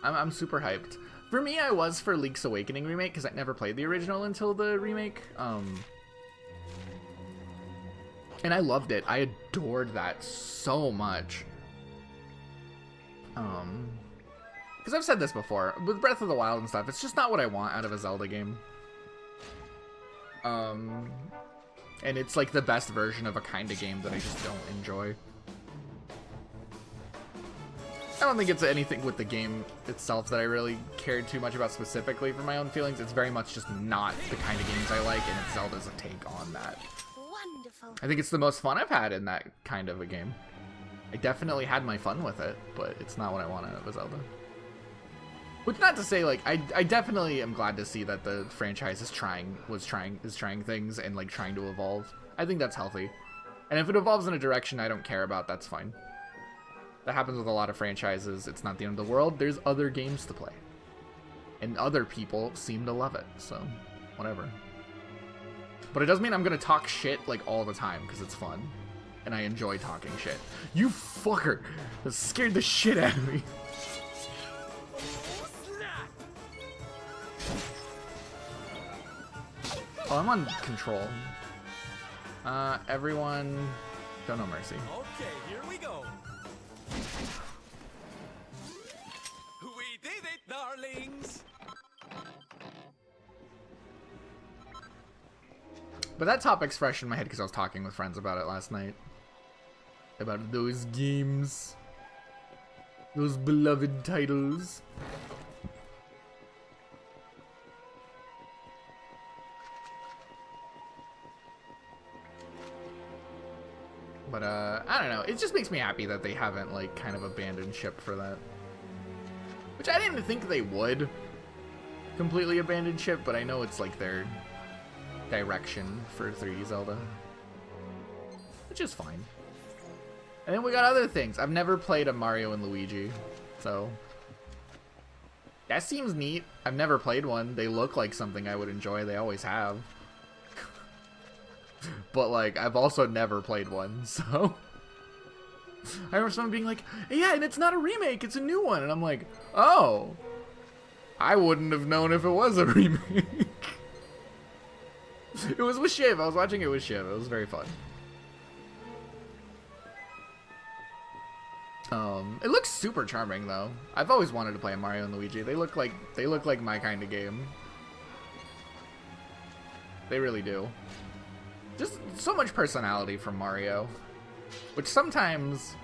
A: I'm super hyped. For me, I was for Link's Awakening remake, because I never played the original until the remake. And I loved it. I adored that so much. because I've said this before, with Breath of the Wild and stuff, it's just not what I want out of a Zelda game. And it's like the best version of a kind of game that I just don't enjoy. I don't think it's anything with the game itself that I really cared too much about specifically for my own feelings. It's very much just not the kind of games I like, and it's Zelda's a take on that.
B: Wonderful.
A: I think it's the most fun I've had in that kind of a game. I definitely had my fun with it, but it's not what I want out of a Zelda. Which, not to say, like, I definitely am glad to see that the franchise is trying things and, like, trying to evolve. I think that's healthy. And if it evolves in a direction I don't care about, that's fine. That happens with a lot of franchises. It's not the end of the world. There's other games to play. And other people seem to love it, so whatever. But it does mean I'm going to talk shit, like, all the time, because it's fun. And I enjoy talking shit. You fucker! That scared the shit out of me. Oh, I'm on control. Everyone, show no mercy.
J: Okay, here we go. We did it, darlings.
A: But that topic's fresh in my head because I was talking with friends about it last night. About those games. Those beloved titles. But, I don't know. It just makes me happy that they haven't, like, kind of abandoned ship for that. Which I didn't think they would completely abandon ship, but I know it's, like, their direction for 3D Zelda. Which is fine. And then we got other things. I've never played a Mario and Luigi, so... that seems neat. I've never played one. They look like something I would enjoy. They always have. But, like, I've also never played one, so... I remember someone being like, yeah, and it's not a remake, it's a new one. And I'm like, oh. I wouldn't have known if it was a remake. It was with Shiv. I was watching it with Shiv. It was very fun. It looks super charming, though. I've always wanted to play a Mario and Luigi. They look like my kind of game. They really do. Just so much personality from Mario, which sometimes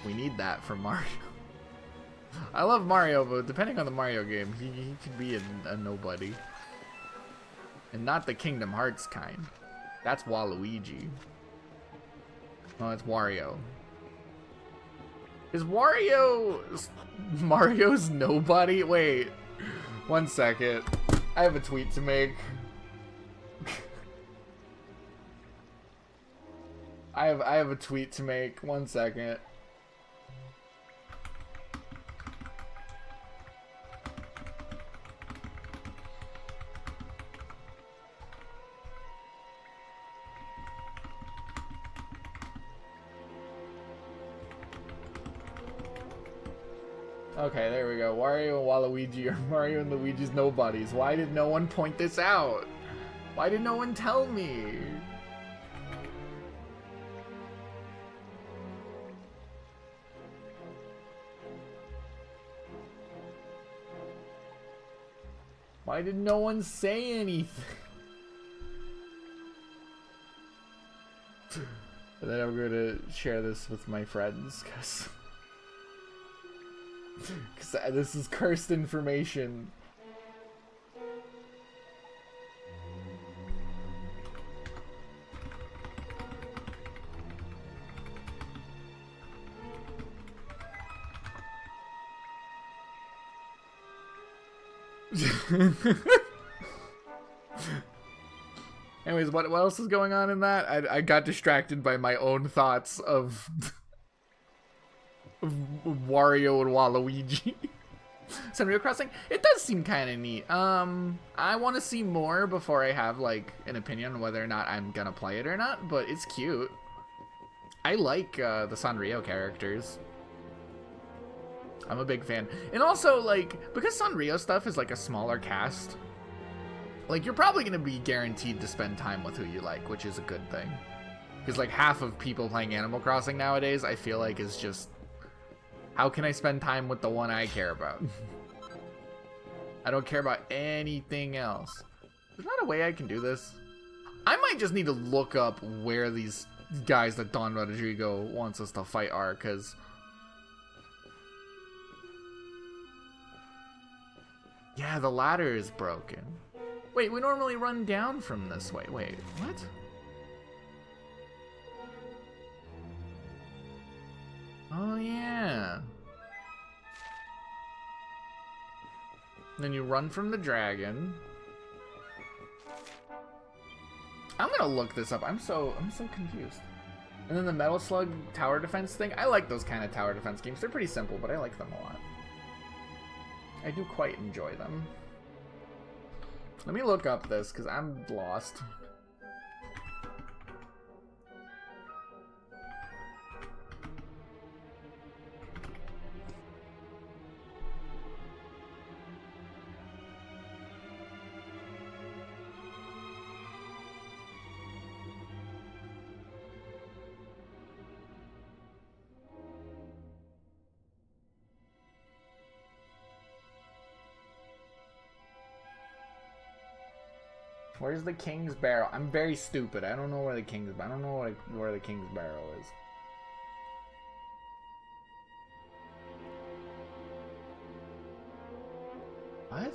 A: we need that from Mario. I love Mario, but depending on the Mario game, he could be a nobody. And not the Kingdom Hearts kind. That's Waluigi. Oh, it's Wario. Is Wario Mario's nobody? Wait, 1 second. I have a tweet to make. I have a tweet to make. 1 second. Okay, there we go. Wario and Waluigi are Mario and Luigi's nobodies. Why did no one point this out? Why did no one tell me? Why did no one say anything? And then I'm gonna share this with my friends, because this is cursed information. Anyways, what else is going on in that? I got distracted by my own thoughts of Wario and Waluigi. Sanrio Crossing, it does seem kind of neat. I want to see more before I have like an opinion on whether or not I'm gonna play it or not, but it's cute. I like the Sanrio characters. I'm a big fan. And also, like, because Sanrio stuff is like a smaller cast, like, you're probably gonna be guaranteed to spend time with who you like, which is a good thing. Because like half of people playing Animal Crossing nowadays, I feel like, is just How can I spend time with the one I care about? I don't care about anything else. There's not a way I can do this. I might just need to look up where these guys that Don Rodrigo wants us to fight are, because... yeah, the ladder is broken. Wait, we normally run down from this way. Wait, what? Oh, yeah. Then you run from the dragon. I'm gonna look this up. I'm so confused. And then the Metal Slug tower defense thing. I like those kind of tower defense games. They're pretty simple, but I like them a lot. I do quite enjoy them. Let me look up this, because I'm lost. Where's the King's Barrow? I'm very stupid. I don't know where the King's... I don't know where the King's Barrow is. What?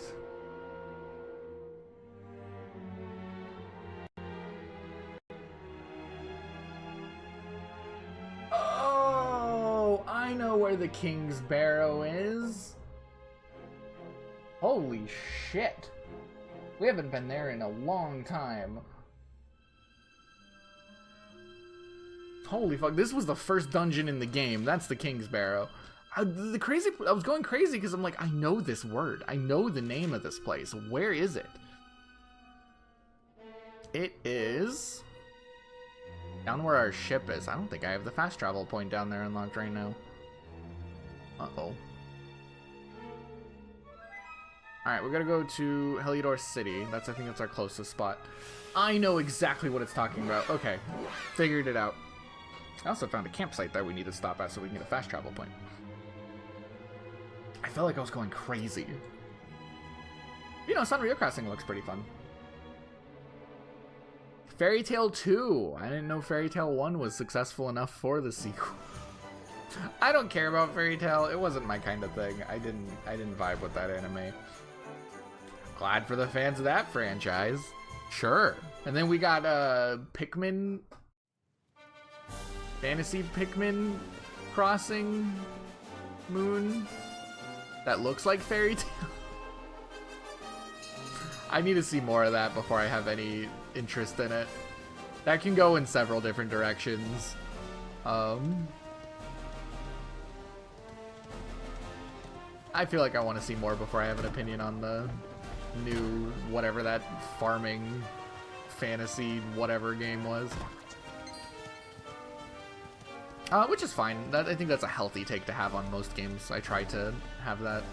A: Oh, I know where the King's Barrow is. Holy shit. We haven't been there in a long time. Holy fuck, this was the first dungeon in the game. That's the King's Barrow. I was going crazy because I'm like, I know this word. I know the name of this place. Where is it? It is down where our ship is. I don't think I have the fast travel point down there unlocked right now. Uh-oh. Alright, we're gonna go to Heliodor City. I think that's our closest spot. I know exactly what it's talking about. Okay, figured it out. I also found a campsite that we need to stop at so we can get a fast travel point. I felt like I was going crazy. You know, Sanrio Crossing looks pretty fun. Fairy Tail 2. I didn't know Fairy Tail 1 was successful enough for the sequel. I don't care about Fairy Tail. It wasn't my kind of thing. I didn't vibe with that anime. Glad for the fans of that franchise. Sure. And then we got Pikmin. Fantasy Pikmin Crossing Moon. That looks like Fairy Tail. I need to see more of that before I have any interest in it. That can go in several different directions. I feel like I want to see more before I have an opinion on the new whatever that farming fantasy whatever game was. Which is fine. I think that's a healthy take to have on most games. I try to have that.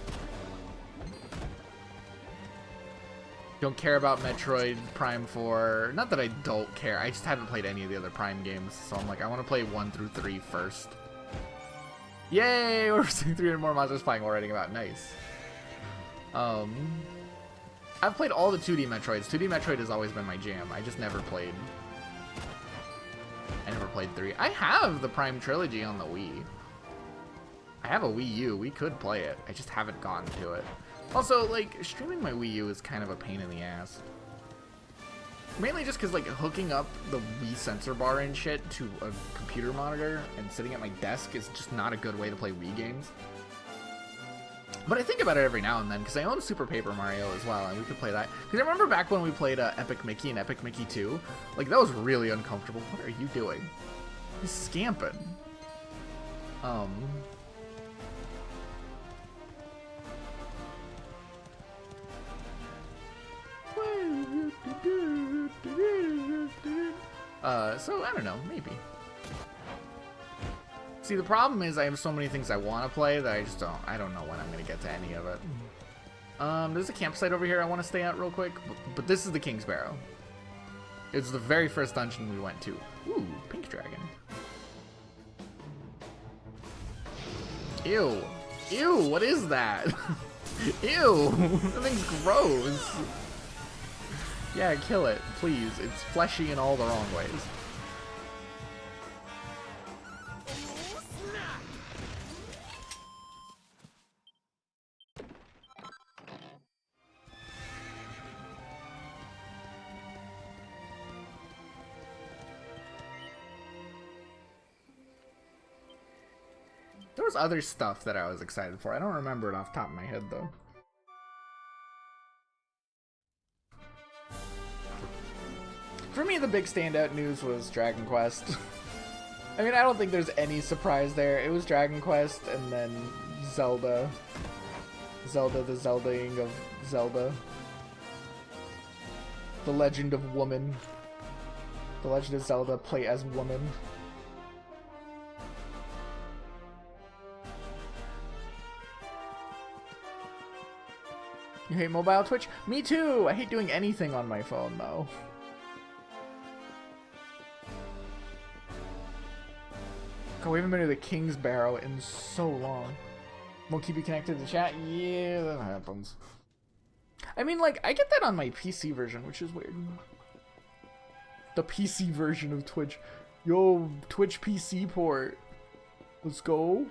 A: Don't care about Metroid Prime 4. Not that I don't care. I just haven't played any of the other Prime games. So I'm like, I want to play 1 through 3 first. Yay! We're seeing 300 more monsters fighting while writing about. Nice. I've played all the 2D Metroids. 2D Metroid has always been my jam. I just never played... I never played 3. I have the Prime Trilogy on the Wii. I have a Wii U. We could play it. I just haven't gotten to it. Also, like, streaming my Wii U is kind of a pain in the ass. Mainly just because, like, hooking up the Wii sensor bar and shit to a computer monitor and sitting at my desk is just not a good way to play Wii games. But I think about it every now and then, because I own Super Paper Mario as well, and we could play that. Because I remember back when we played Epic Mickey and Epic Mickey 2, like, that was really uncomfortable. What are you doing? He's scamping. So, I don't know, maybe. See, the problem is I have so many things I want to play that I don't know when I'm going to get to any of it. There's a campsite over here I want to stay at real quick, but this is the King's Barrow. It's the very first dungeon we went to. Ooh, Pink Dragon. Ew. Ew, what is that? Ew, that thing's gross. Yeah, kill it, please. It's fleshy in all the wrong ways. There was other stuff that I was excited for. I don't remember it off the top of my head, though. For me, the big standout news was Dragon Quest. I mean, I don't think there's any surprise there. It was Dragon Quest and then Zelda. Zelda, the Zeldaing of Zelda. The Legend of Woman. The Legend of Zelda, play as woman. You hate mobile Twitch? Me too! I hate doing anything on my phone, though. God, we haven't been to the King's Barrow in so long. Won't keep you connected to chat? Yeah, that happens. I mean, like, I get that on my PC version, which is weird. The PC version of Twitch. Yo, Twitch PC port. Let's go.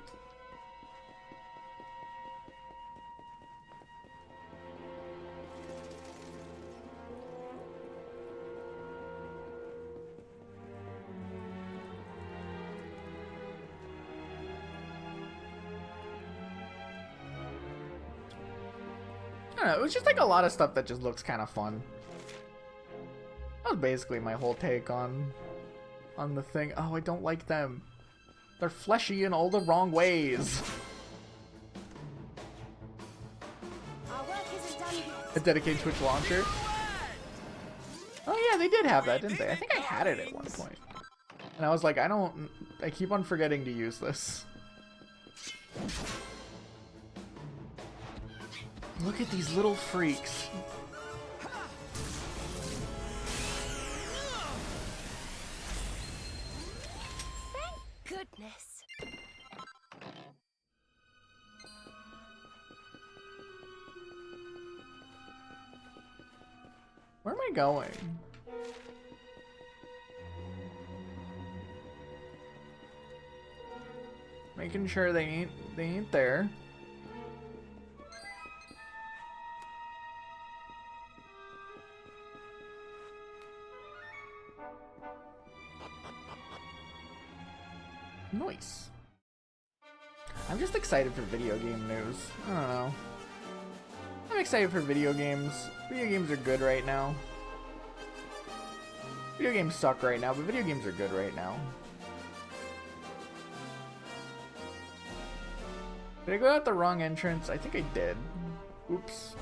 A: I don't know, it was just like a lot of stuff that just looks kind of fun. That was basically my whole take on the thing. Oh, I don't like them. They're fleshy in all the wrong ways.
B: Our work isn't done yet.
A: A dedicated Twitch launcher. Oh yeah, they did have that, didn't they? I think I had it at one point. And I was like, I keep on forgetting to use this. Look at these little freaks.
B: Thank goodness.
A: Where am I going? Making sure they ain't there. Nice. I'm just excited for video game news. I don't know. I'm excited for video games. Video games are good right now. Video games suck right now, but video games are good right now. Did I go out the wrong entrance? I think I did. Oops.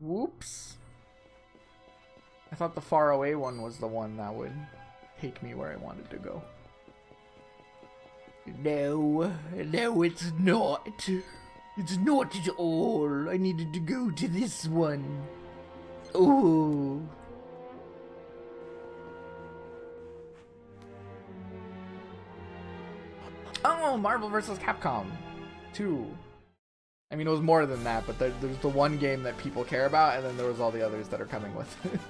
A: Whoops. I thought the far away one was the one that would take me where I wanted to go. No, it's not. It's not at all. I needed to go to this one. Oh. Oh, Marvel vs. Capcom 2. I mean, it was more than that, but there's the one game that people care about, and then there was all the others that are coming with it.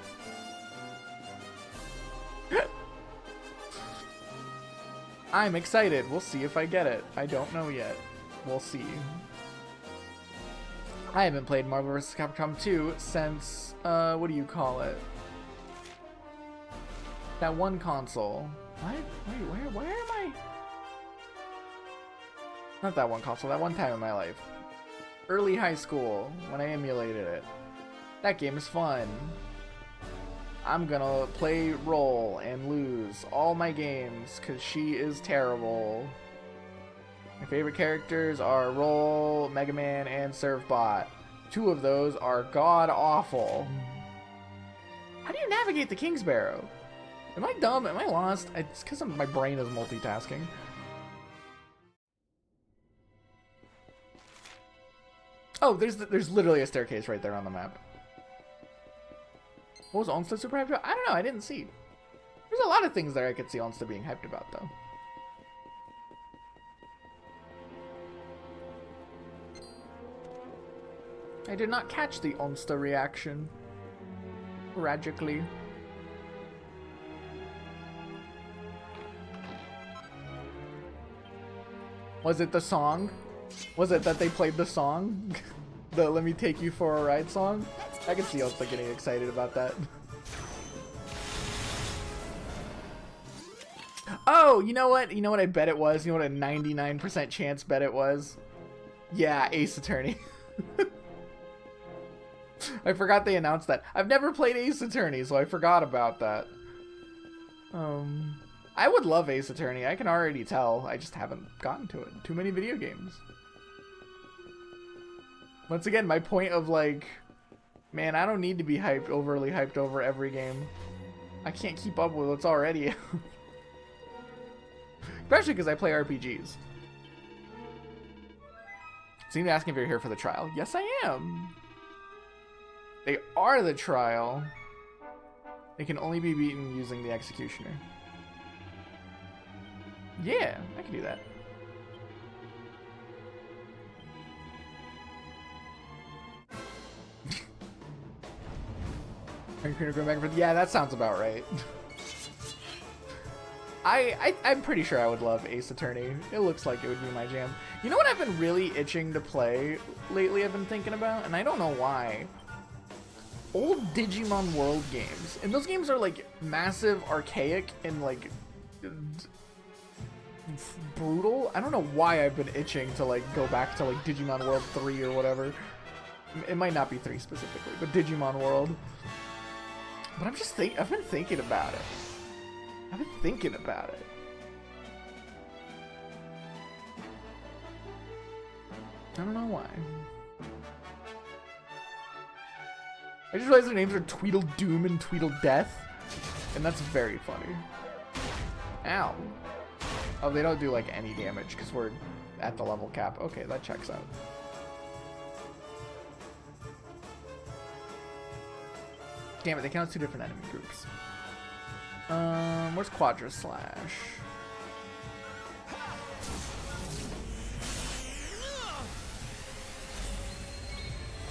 A: I'm excited. We'll see if I get it. I don't know yet. We'll see. I haven't played Marvel vs. Capcom 2 since, what do you call it? That one console. What? Wait, where am I? Not that one console, that one time in my life. Early high school, when I emulated it. That game is fun. I'm gonna play Roll and lose all my games because she is terrible. My favorite characters are Roll, Mega Man, and Servbot. 2 of those are god-awful. How do you navigate the King's Barrow? Am I dumb? Am I lost? It's because my brain is multitasking. Oh, there's literally a staircase right there on the map. What was Olmsted Super Hype? I don't know, I didn't see. There's a lot of things there I could see Onsta being hyped about, though. I did not catch the Onsta reaction. Tragically. Was it the song? Was it that they played the song? The "Let Me Take You for a Ride" song? I can see Onsta getting excited about that. Oh, you know what? You know what I bet it was? You know what a 99% chance bet it was? Yeah, Ace Attorney. I forgot they announced that. I've never played Ace Attorney, so I forgot about that. I would love Ace Attorney. I can already tell. I just haven't gotten to it. Too many video games. Once again, my point of like, man, I don't need to be overly hyped over every game. I can't keep up with what's already out. Especially because I play RPGs. Seem to ask if you're here for the trial. Yes, I am. They are the trial. They can only be beaten using the Executioner. Yeah, I can do that. Going back and forth. Yeah, that sounds about right. I'm pretty sure I would love Ace Attorney. It looks like it would be my jam. You know what I've been really itching to play lately, I've been thinking about, and I don't know why. Old Digimon World games. And those games are like massive, archaic, and like brutal. I don't know why I've been itching to like go back to like Digimon World 3 or whatever. It might not be 3 specifically, but Digimon World. But I've been thinking about it. I've been thinking about it. I don't know why. I just realized their names are Tweedledoom and Tweedledeath, and that's very funny. Ow. Oh, they don't do like any damage because we're at the level cap. Okay, that checks out. Damn it, they count as 2 different enemy groups. Where's Quadra Slash?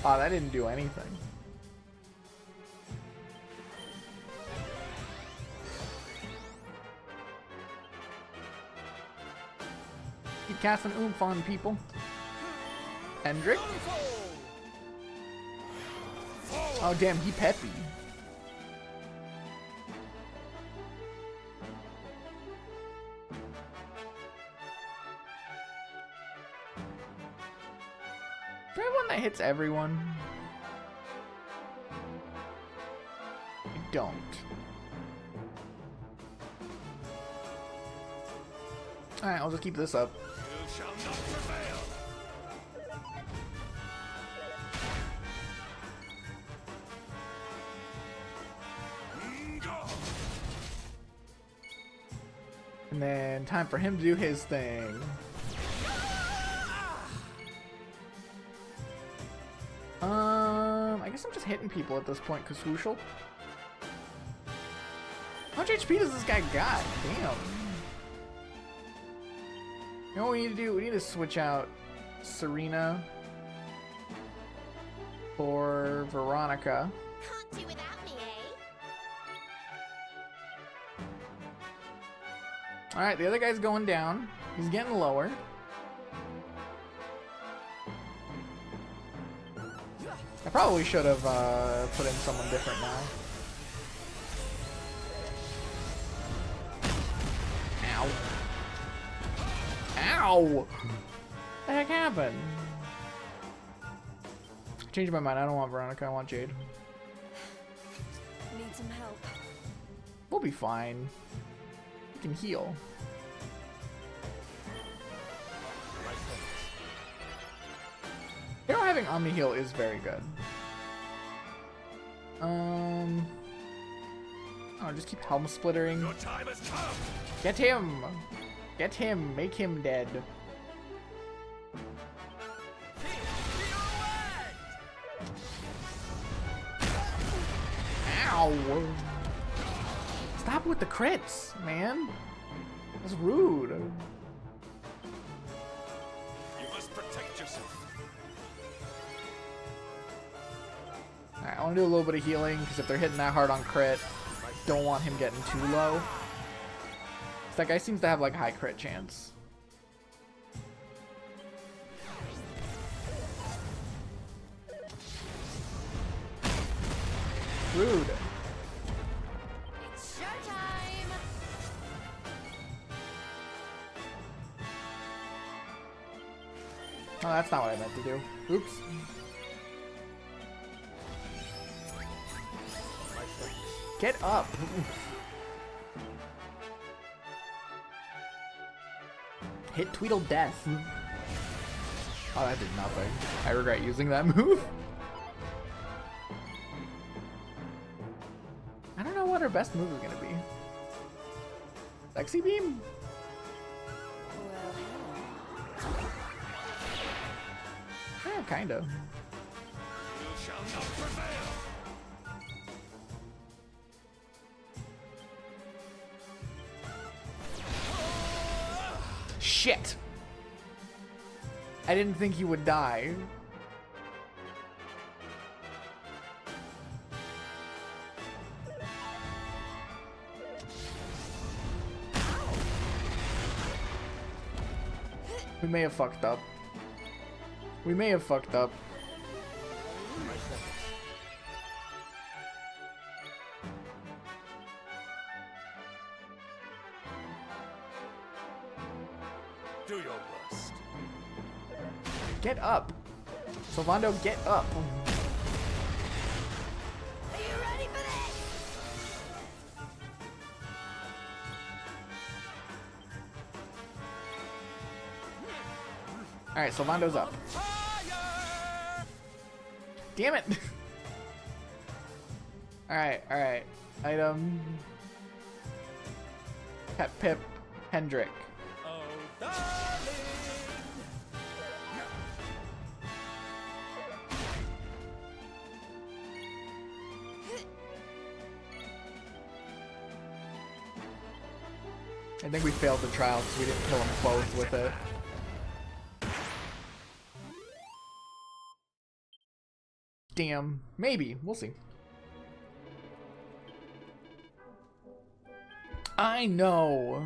A: Oh, that didn't do anything. Keep casting oomph on people. Hendrik? Oh damn, he peppy. Do I have one that hits everyone? I don't. Alright, I'll just keep this up.
F: You shall not prevail.
A: And then time for him to do his thing. I guess I'm just hitting people at this point, cause Swooshel. How much HP does this guy got? Damn. You know what we need to do? We need to switch out Serena for Veronica.
B: Can't do without me, eh?
A: Alright, the other guy's going down. He's getting lower. I probably should have put in someone different now. Ow. Ow! What the heck happened? Changed my mind. I don't want Veronica. I want Jade.
D: Need some help.
A: We'll be fine. We can heal. You know, having Omni Heal is very good. Oh, just keep helm splittering.
F: Your time has come.
A: Get him! Get him! Make him dead. Ow! Stop with the crits, man. That's rude.
E: You must protect yourself.
A: Alright, I want to do a little bit of healing, because if they're hitting that hard on crit, don't want him getting too low. That guy seems to have like high crit chance. Rude.
B: It's showtime!
A: Oh, that's not what I meant to do. Oops. Get up. Hit Tweedle Death. Oh, that did nothing. I regret using that move. I don't know what her best move is gonna be. Sexy Beam? Yeah, kinda.
F: You shall not prevail!
A: Shit! I didn't think he would die. We may have fucked up. We may have fucked up.
E: Do your worst.
A: Get up. Sylvando, get up.
B: Are you ready for this?
A: Alright, Sylvando's up. Damn it! Alright. Item. Pep Pip Hendrik.
J: Oh, darling.
A: I think we failed the trial because we didn't kill them both with it. Damn. Maybe. We'll see. I know.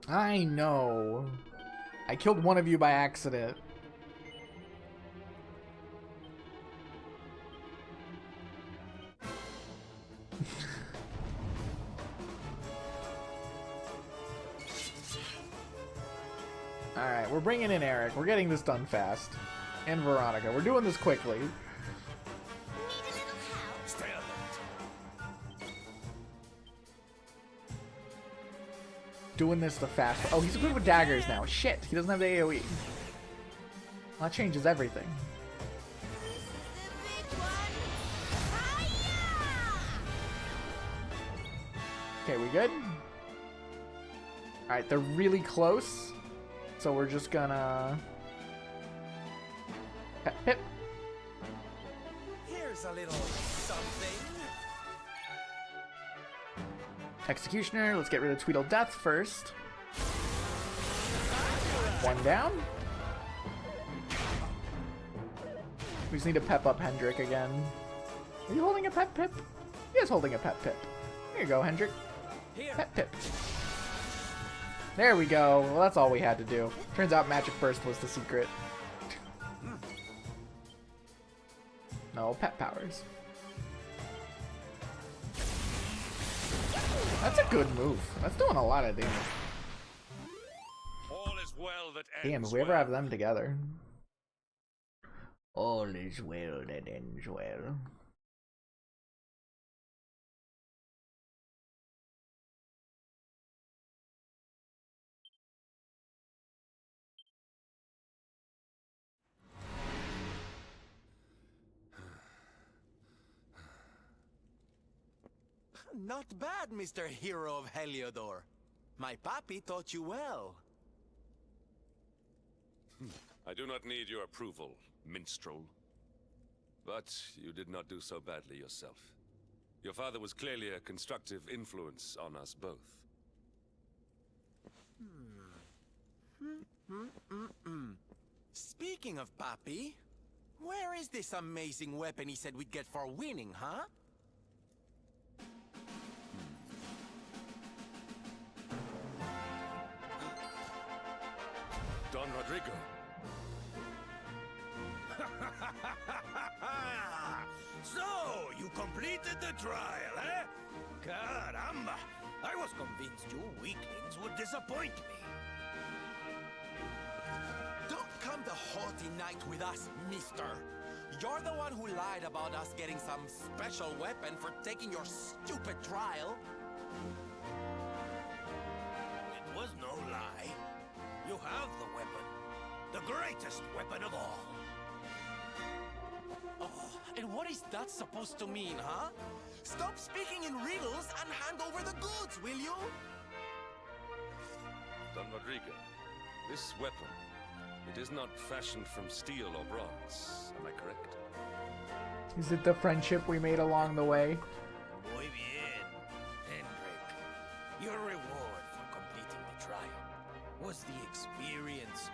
A: I know. I killed one of you by accident. Alright, we're bringing in Eric. We're getting this done fast. And Veronica. We're doing this quickly.
B: Need a little help?
F: Stay alert.
A: Doing this the fast. Oh, he's good with daggers now. Shit, he doesn't have the AoE. Well, that changes everything.
B: This is the big one. Hiya!
A: Okay, we good? Alright, they're really close. So we're just gonna... Hip.
J: Here's a little something.
A: Executioner, let's get rid of Tweedle Death first. One down. We just need to pep up Hendrik again. Are you holding a pep pip? He is holding a pep pip. Here you go, Hendrik. Pep pip. There we go. Well, that's all we had to do. Turns out Magic Burst was the secret. No, pet powers. That's a good move. That's doing a lot of damage.
E: All is well that
A: Damn,
E: ends
A: if we ever
E: well.
A: have them together. All is well that ends well.
J: Not bad, Mr. Hero of Heliodor. My papi taught you well.
E: I do not need your approval, minstrel. But you did not do so badly yourself. Your father was clearly a constructive influence on us both.
J: Speaking of Papi, where is this amazing weapon he said we'd get for winning, huh?
E: Don Rodrigo.
F: So, you completed the trial, eh? Caramba! I was convinced you weaklings would disappoint me.
J: Don't come the haughty knight with us, mister. You're the one who lied about us getting some special weapon for taking your stupid trial.
F: It was no lie. You have the weapon. The greatest weapon of all.
J: Oh, and what is that supposed to mean, huh? Stop speaking in riddles and hand over the goods, will you?
E: Don Rodrigo, this weapon, it is not fashioned from steel or bronze. Am I correct?
A: Is it the friendship we made along the way?
F: Muy bien, Hendrik. Your reward for completing the trial was the experience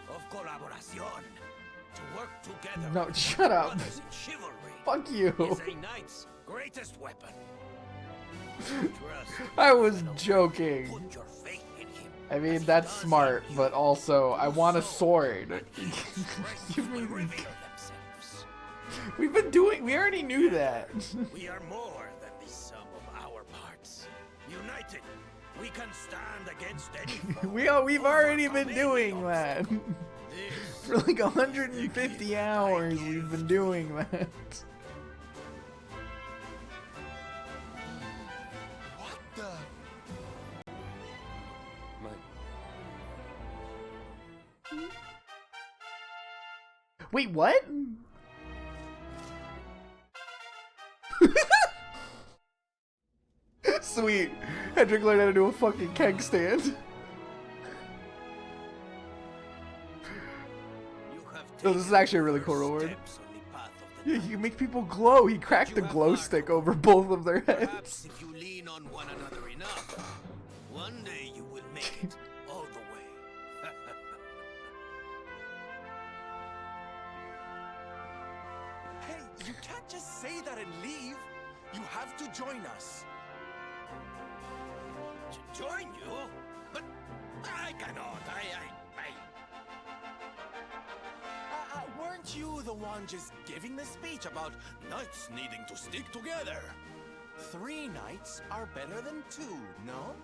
F: of colaboración. To work together.
A: No, shut up.
F: Brothers in chivalry.
A: Fuck you.
F: Is a knight's greatest weapon. Trust
A: I was
F: fellow.
A: joking.
F: Put your faith in him.
A: I mean,
F: as he
A: that's
F: does
A: smart,
F: in you.
A: but also, I want a sword.
F: And his strength
A: You
F: will
A: mean-
F: reveal themselves.
A: We've been doing, we already knew that.
F: We are more than the sum of our parts. United, we can stand against any foe.
A: We've already been
F: Overcome
A: doing
F: any
A: that.
F: obstacle.
A: For like 150 hours, we've been doing that.
J: What the?
E: My...
A: Wait, what? Sweet. Hendrik learned how to do a fucking keg stand.
F: You have
A: Oh, this is
F: taken
A: actually a
F: the
A: really cool
F: first
A: reward.
F: steps on the path of the
A: Yeah,
F: knight.
A: you make people glow. He cracked the glow stick over both of their
F: Perhaps
A: heads.
F: if you lean on one another enough, one day you will make it all the way.
J: Hey, you can't just say that and leave. You have to join us.
F: To join you? But I cannot.
J: Weren't you the one just giving the speech about knights needing to stick together? 3 knights are better than 2, no?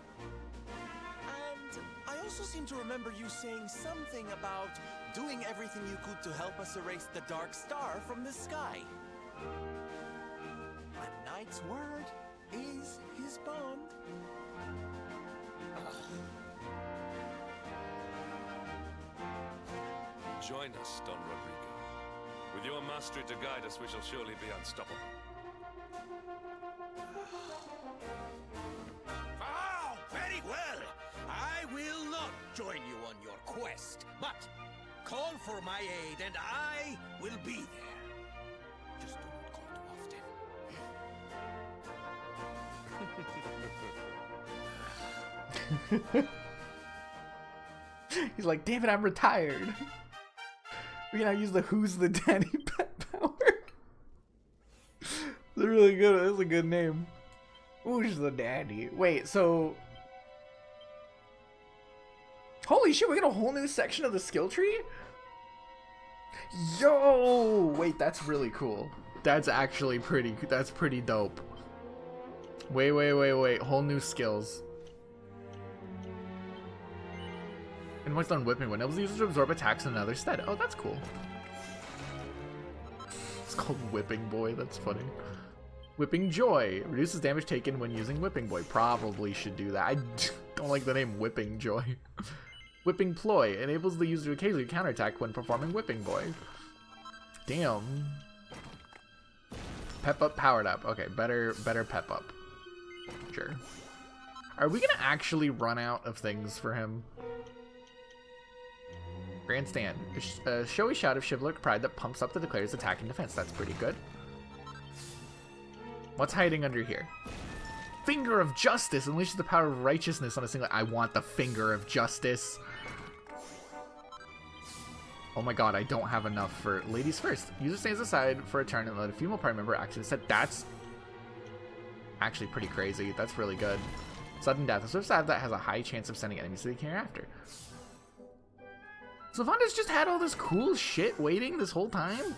J: And I also seem to remember you saying something about doing everything you could to help us erase the Dark Star from the sky. A knight's word is his bond.
E: Join us, Don Rodrigo. With your mastery to guide us, we shall surely be unstoppable.
F: Oh, very well. I will not join you on your quest, but call for my aid and I will be there. Just do not call too often.
A: He's like, damn it, I'm retired. We can now use the Who's the Daddy pet power. They're really good. That's a good name. Who's the daddy? Wait, so... Holy shit, we got a whole new section of the skill tree? Yo! Wait, that's really cool. That's actually that's pretty dope. Wait. Whole new skills. And once done whipping, when enables the user to absorb attacks in another stead. Oh, that's cool. It's called Whipping Boy. That's funny. Whipping Joy reduces damage taken when using Whipping Boy. Probably should do that. I don't like the name Whipping Joy. Whipping Ploy enables the user to occasionally counterattack when performing Whipping Boy. Damn. Pep up, powered up. Okay, better pep up. Sure. Are we gonna actually run out of things for him? Grandstand. A showy shout of chivalric pride that pumps up the declare's attack and defense. That's pretty good. What's hiding under here? Finger of Justice unleashes the power of righteousness on a single. I want the Finger of Justice. Oh my god, I don't have enough for ladies first. User stays aside for a turn and let a female party member actually set. That's actually pretty crazy. That's really good. Sudden death. A swift stab that has a high chance of sending enemies to the king hereafter. Sylvanda's just had all this cool shit waiting this whole time.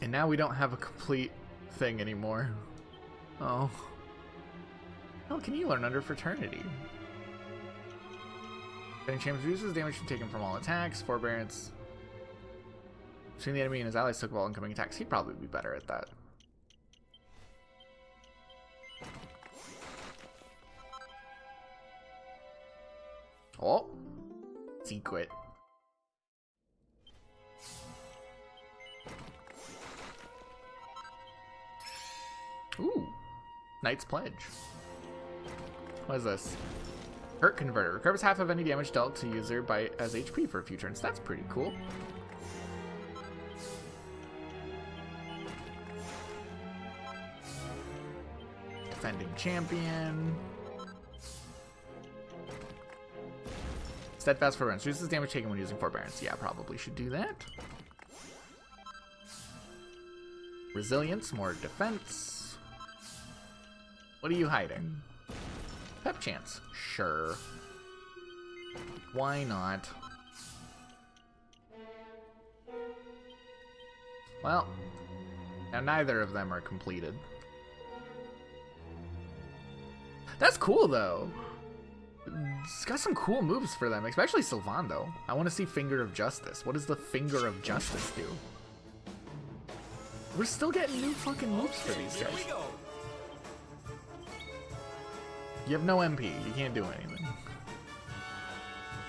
A: And now we don't have a complete thing anymore. Oh. How can you learn under Fraternity? Defending Champions reduces damage taken from all attacks. Forbearance. Between the enemy and his allies took all incoming attacks. He'd probably be better at that. Oh. Secret. Ooh. Knight's Pledge. What is this? Hurt Converter. Recovers half of any damage dealt to user by as HP for a few turns. That's pretty cool. Defending Champion. Steadfast Forbearance. Reduces damage taken when using Forbearance. Yeah, probably should do that. Resilience. More defense. What are you hiding? Pep Chance. Sure. Why not? Well, now neither of them are completed. That's cool, though. It's got some cool moves for them, especially Sylvando. I want to see Finger of Justice. What does the Finger of Justice do? We're still getting new fucking moves for these guys. You have no MP. You can't do anything.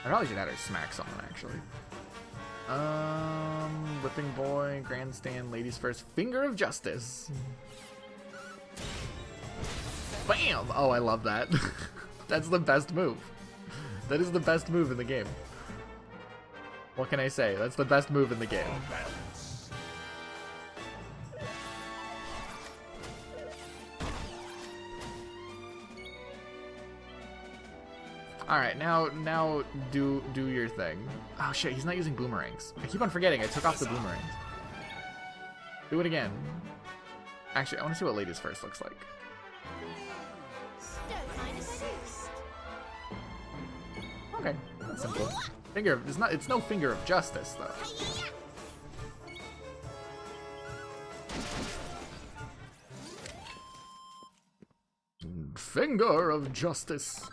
A: I probably should add her smack someone, actually. Whipping Boy, Grandstand, Ladies First, Finger of Justice. Bam! Oh, I love that. That's the best move. That is the best move in the game. What can I say? That's the best move in the game. Alright, now do your thing. Oh shit, he's not using boomerangs. I keep on forgetting, I took off the boomerangs. Do it again. Actually, I want to see what Ladies First looks like. Okay, that's simple. It's no Finger of Justice though. Finger of Justice.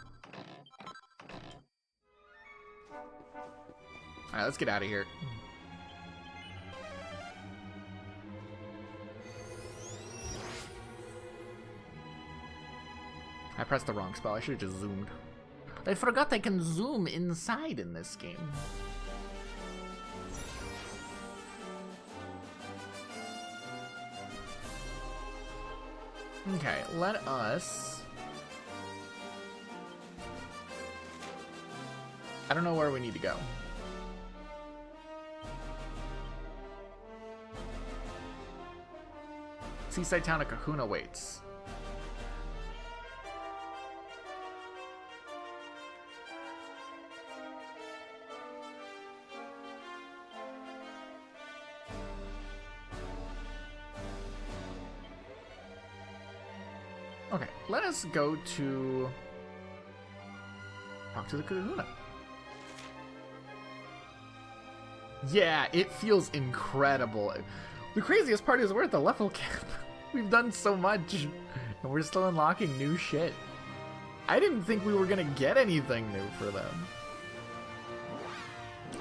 A: Alright, let's get out of here. I pressed the wrong spell. I should have just zoomed. I forgot I can zoom inside in this game. Okay, let us... I don't know where we need to go. Seaside town of Kahuna waits. Okay, let us go to talk to the Kahuna. Yeah, it feels incredible. The craziest part is we're at the level cap. We've done so much, and we're still unlocking new shit. I didn't think we were gonna get anything new for them.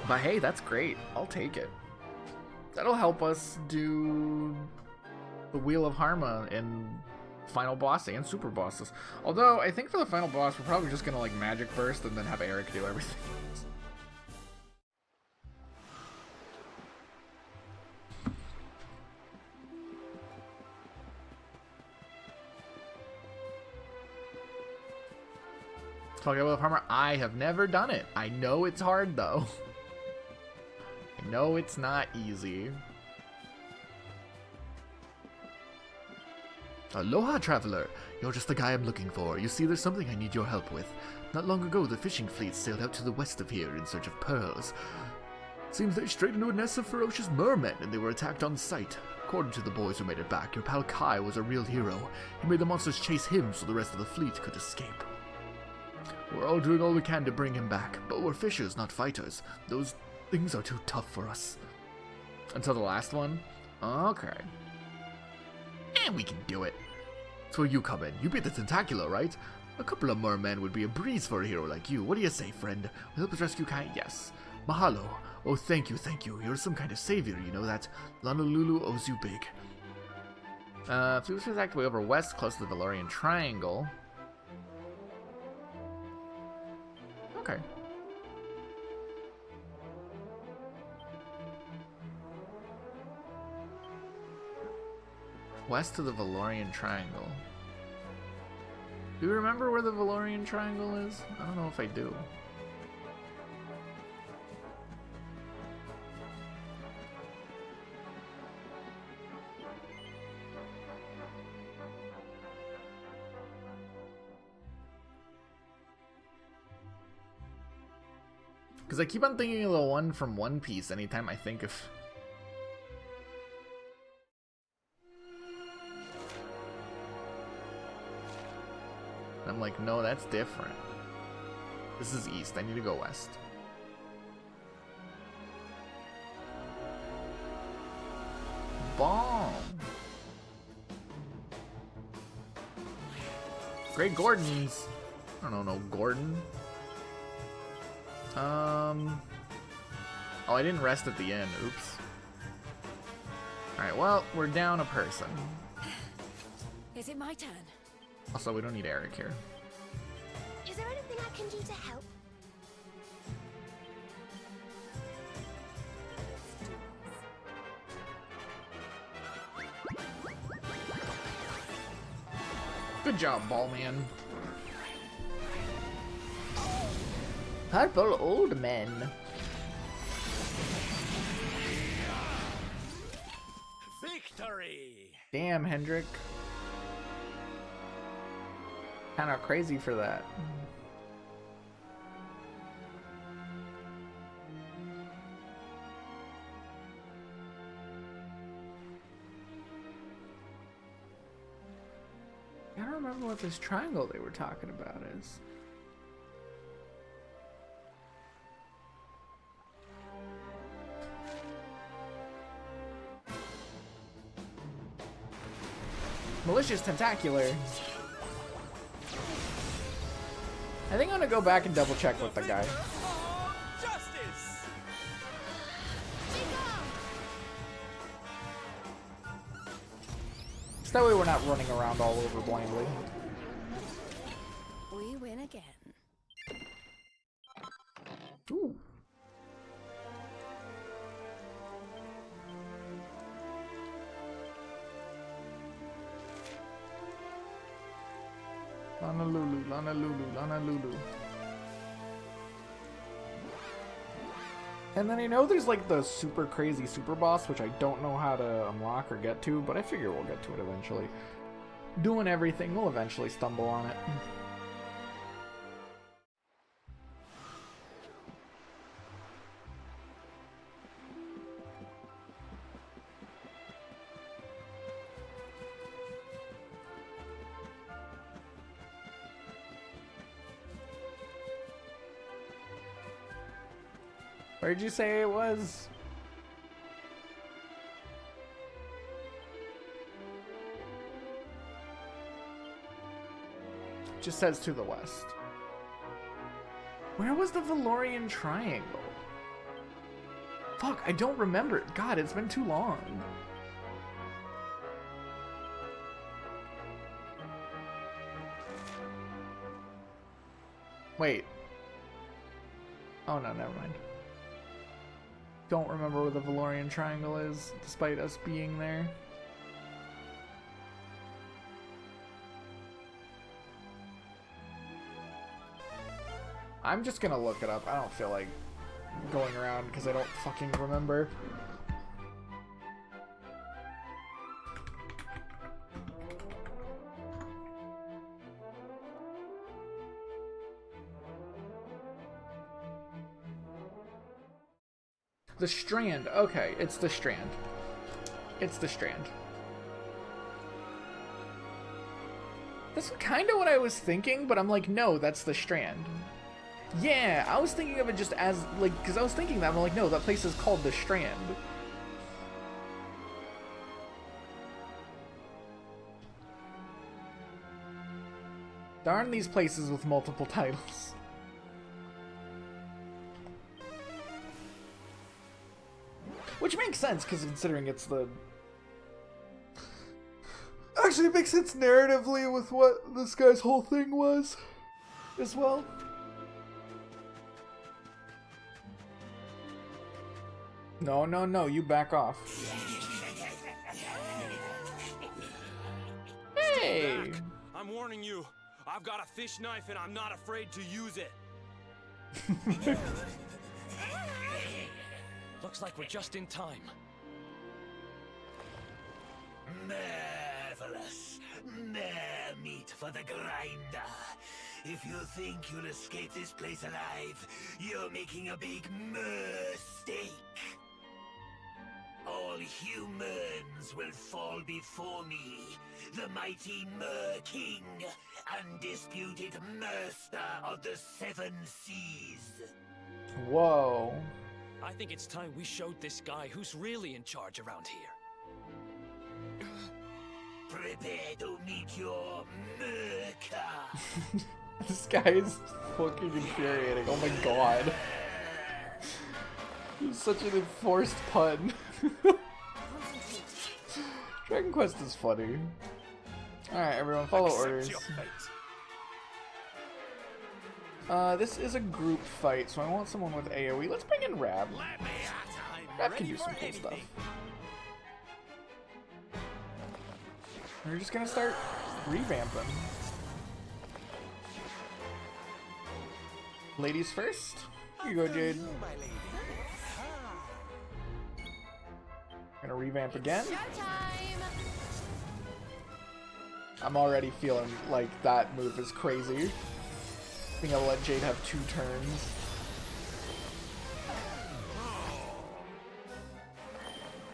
A: But hey, that's great. I'll take it. That'll help us do the Wheel of Harma and final boss and super bosses. Although, I think for the final boss, we're probably just gonna like Magic Burst and then have Eric do everything. Talking about Harma, I have never done it. I know it's hard though. I know it's not easy.
K: Aloha, traveler. You're just the guy I'm looking for. You see, there's something I need your help with. Not long ago, the fishing fleet sailed out to the west of here in search of pearls. Seems they strayed into a nest of ferocious mermen, and they were attacked on sight. According to the boys who made it back, your pal Kai was a real hero. He made the monsters chase him so the rest of the fleet could escape. We're all doing all we can to bring him back, but we're fishers, not fighters. Those things are too tough for us.
A: Until the last one? Okay.
K: And we can do it. That's where you come in. You beat the Tentacular, right? A couple of mermen would be a breeze for a hero like you. What do you say, friend? Will help us rescue Kai? Yes. Mahalo. Oh, thank you, thank you. You're some kind of savior, you know that. Honolulu owes you big.
A: Fleet was actively over west, close to the Valorian Triangle. Okay. West of the Valorian Triangle. Do you remember where the Valorian Triangle is? I don't know if I do. Because I keep on thinking of the one from One Piece anytime I think of... I'm like, no, that's different. This is east. I need to go west. Bomb! Great Gordons! I don't know, Gordon. Oh, I didn't rest at the end. Oops. Alright, well, we're down a person.
D: Is it my turn?
A: Also, we don't need Eric here.
B: Is there anything I can do to help?
A: Good job, Ballman. Purple old men.
F: Victory!
A: Damn, Hendrik. Kinda crazy for that. I don't remember what this triangle they were talking about is. Malicious Tentacular. I think I'm gonna go back and double check with the guy.
F: Justice!
A: So that way we're not running around all over blindly.
D: We win again.
A: Ooh. Honolulu, Honolulu, Honolulu. And then I know there's like the super crazy super boss, which I don't know how to unlock or get to, but I figure we'll get to it eventually. Doing everything, we'll eventually stumble on it. Where did you say it was? Just says to the west. Where was the Valorian Triangle? Fuck, I don't remember. God, it's been too long. Wait. Oh no, never mind. Don't remember where the Valorian Triangle is, despite us being there. I'm just gonna look it up. I don't feel like going around because I don't fucking remember. The Strand. Okay, it's the Strand. It's the Strand. That's kind of what I was thinking, but I'm like, no, that's the Strand. Yeah, I was thinking of it just as, like, because I was thinking that, I'm like, no, that place is called the Strand. Darn these places with multiple titles. Which makes sense, because considering it's the... Actually, it makes sense narratively with what this guy's whole thing was, as well. No, no, no, you back off. Hey!
L: I'm warning you. I've got a fish knife and I'm not afraid to use it.
G: Looks like we're just in time.
F: Marvelous. More meat for the grinder. If you think you'll escape this place alive, you're making a big mistake. All humans will fall before me, the mighty Mer King, undisputed master of the Seven Seas.
A: Whoa.
G: I think it's time we showed this guy who's really in charge around here.
F: Prepare to meet your Merca.
A: This guy is fucking infuriating. Oh my god. He's such an enforced pun. Dragon Quest is funny. Alright, everyone, follow orders. This is a group fight, so I want someone with AoE. Let's bring in Rab. Rab can do some cool stuff. We're just gonna start revamping. Ladies first. Here you go, Jade. Gonna revamp again. I'm already feeling like that move is crazy. Being able to let Jade have 2 turns.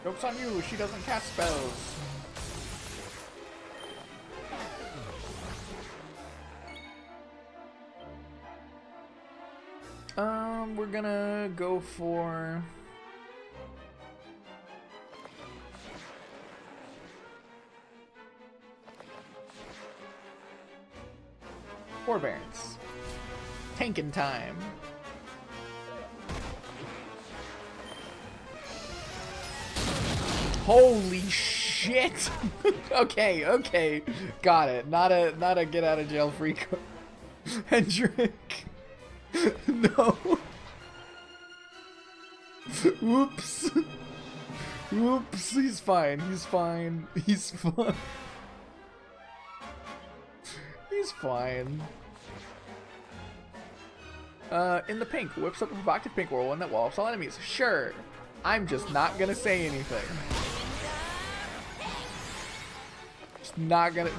A: Joke's on you, she doesn't cast spells. We're gonna go for... Forbearance. Tankin' time. Holy shit! Okay, okay. Got it. Not a get out of jail free card. Hendrik. No. Whoops. Whoops. He's fine. He's fine. He's fine. He's fine. In the pink, whips up a provocative pink whirlwind that wallops all enemies. Sure. I'm just not gonna say anything. Just not gonna.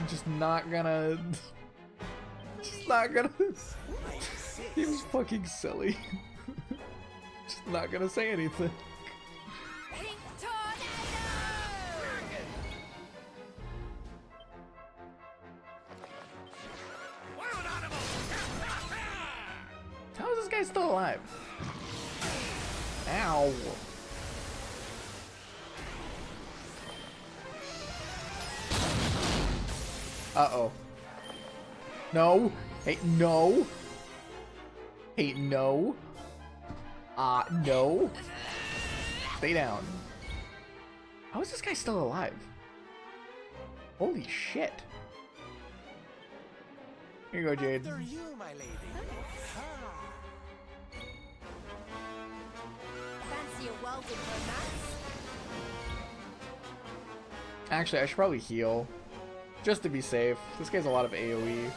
A: He was fucking silly. Just not gonna say anything. How is this guy still alive? Ow. Uh-oh. No. Hey, no. Hey, no. No. Stay down. How is this guy still alive? Holy shit. Here you go, Jade.
J: After you, my lady.
B: Fancy a welded romance?
A: Actually, I should probably heal. Just to be safe. This guy's a lot of AoE.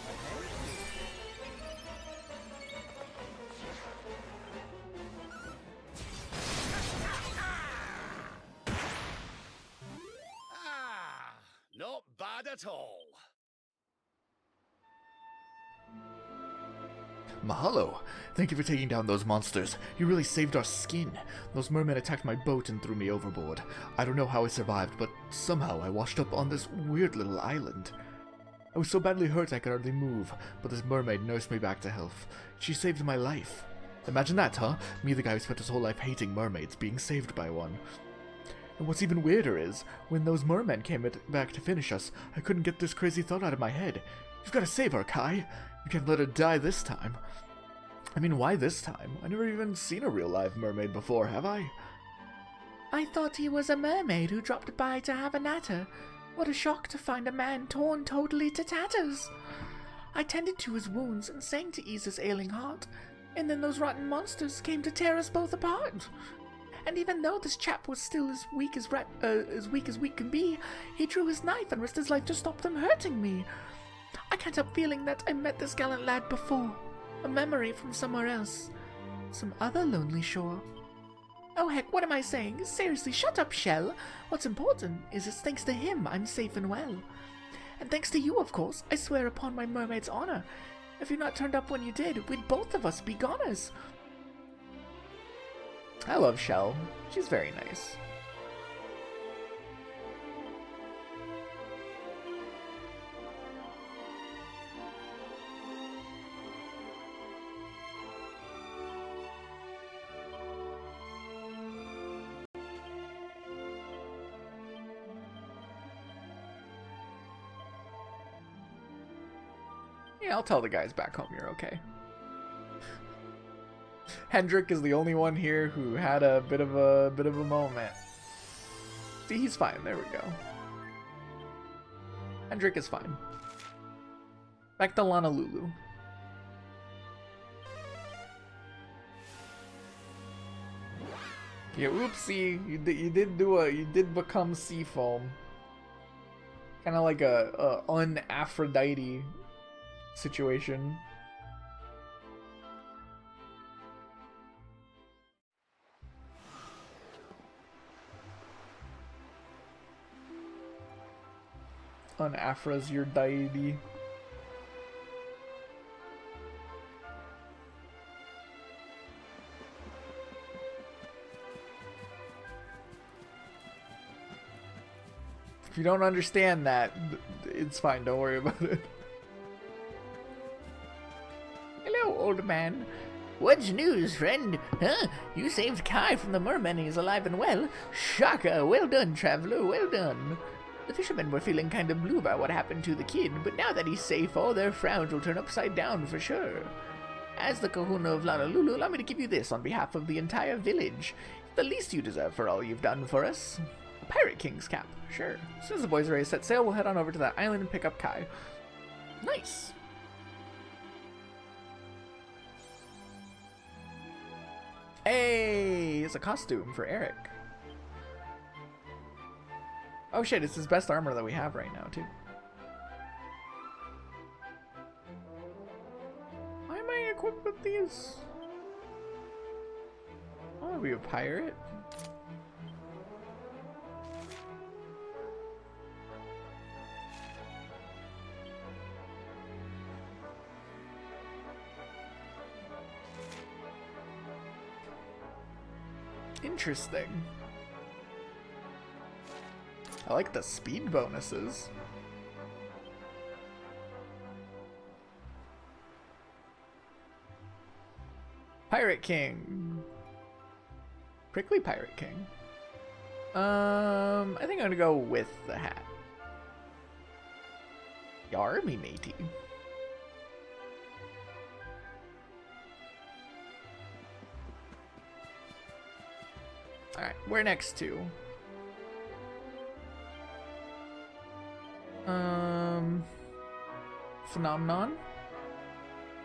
F: Not bad at all.
K: Mahalo! Thank you for taking down those monsters. You really saved our skin. Those mermen attacked my boat and threw me overboard. I don't know how I survived, but somehow I washed up on this weird little island. I was so badly hurt I could hardly move, but this mermaid nursed me back to health. She saved my life. Imagine that, huh? Me, the guy who spent his whole life hating mermaids, being saved by one. And what's even weirder is, when those mermen came back to finish us, I couldn't get this crazy thought out of my head. You've got to save her, Kai. You can't let her die this time. I mean, why this time? I never even seen a real live mermaid before, have I?
M: I thought he was a mermaid who dropped by to have a natter. What a shock to find a man torn totally to tatters. I tended to his wounds and sang to ease his ailing heart, and then those rotten monsters came to tear us both apart. And even though this chap was still as weak as weak can be, he drew his knife and risked his life to stop them hurting me. I can't help feeling that I met this gallant lad before. A memory from somewhere else. Some other lonely shore. Oh heck, what am I saying? Seriously, shut up, Shell. What's important is it's thanks to him I'm safe and well. And thanks to you, of course. I swear upon my mermaid's honor. If you'd not turned up when you did, we'd both of us be goners.
A: I love Shell. She's very nice. Yeah, I'll tell the guys back home you're okay. Hendrik is the only one here who had a bit of a moment. See, he's fine. There we go. Hendrik is fine. Back to Honolulu. Yeah, oopsie. You did become Seafoam. Kind of like a un-Aphrodite situation. Un-Aphra's your deity. If you don't understand that, it's fine, don't worry about it.
M: Hello, old man. What's news, friend? Huh? You saved Kai from the merman. He's alive and well. Shaka! Well done, traveler, well done. The fishermen were feeling kind of blue about what happened to the kid, but now that he's safe, all their frowns will turn upside down for sure. As the kahuna of Honolulu, allow me to give you this on behalf of the entire village. It's the least you deserve for all you've done for us. A Pirate King's cap, sure. As soon as the boys are ready to set sail, we'll head on over to that island and pick up Kai. Nice. Hey, it's a costume for Eric. Oh shit, it's his best armor that we have right now, too. Why am I equipped with these? I want to be a pirate. Interesting. I like the speed bonuses. Pirate King. Prickly Pirate King. I think I'm gonna go with the hat. Yar me matey. Alright, where next to? Phenomenon?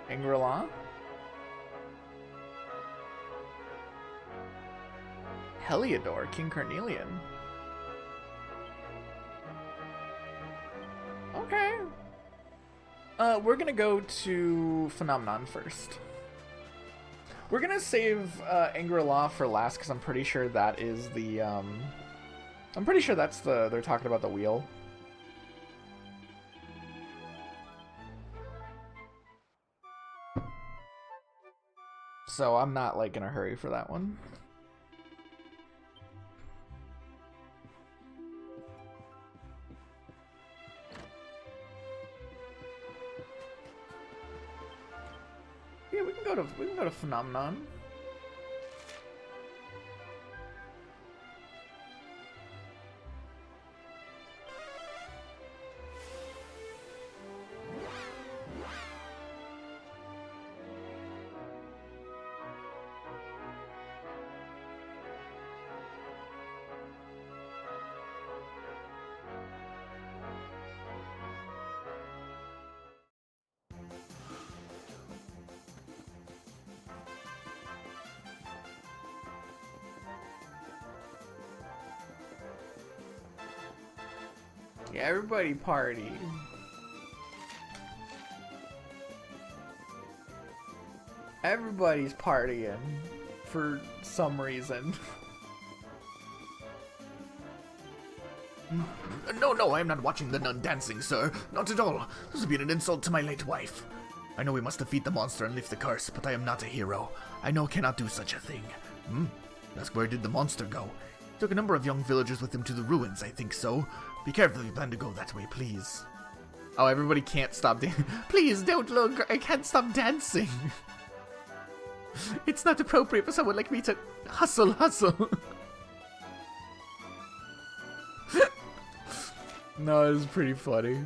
M: Angri-La? Heliodor, King Carnelian. Okay. We're gonna go to Phenomenon first. We're gonna save Angri-La for last because I'm pretty sure that is the I'm pretty sure that's they're talking about the wheel.
A: so I'm not like in a hurry for that one. Yeah, we can go to Phenomenon. Yeah, everybody party. Everybody's partying for some reason.
K: No, I am not watching the nun dancing, sir. Not at all. This would be an insult to my late wife. I know we must defeat the monster and lift the curse, but I am not a hero. I know I cannot do such a thing. Ask where did the monster go? He took a number of young villagers with him to the ruins, I think so. Be careful if you plan to go that way, please.
A: Oh, everybody can't stop dancing. Please don't look. I can't stop dancing. It's not appropriate for someone like me to hustle. No, it's pretty funny.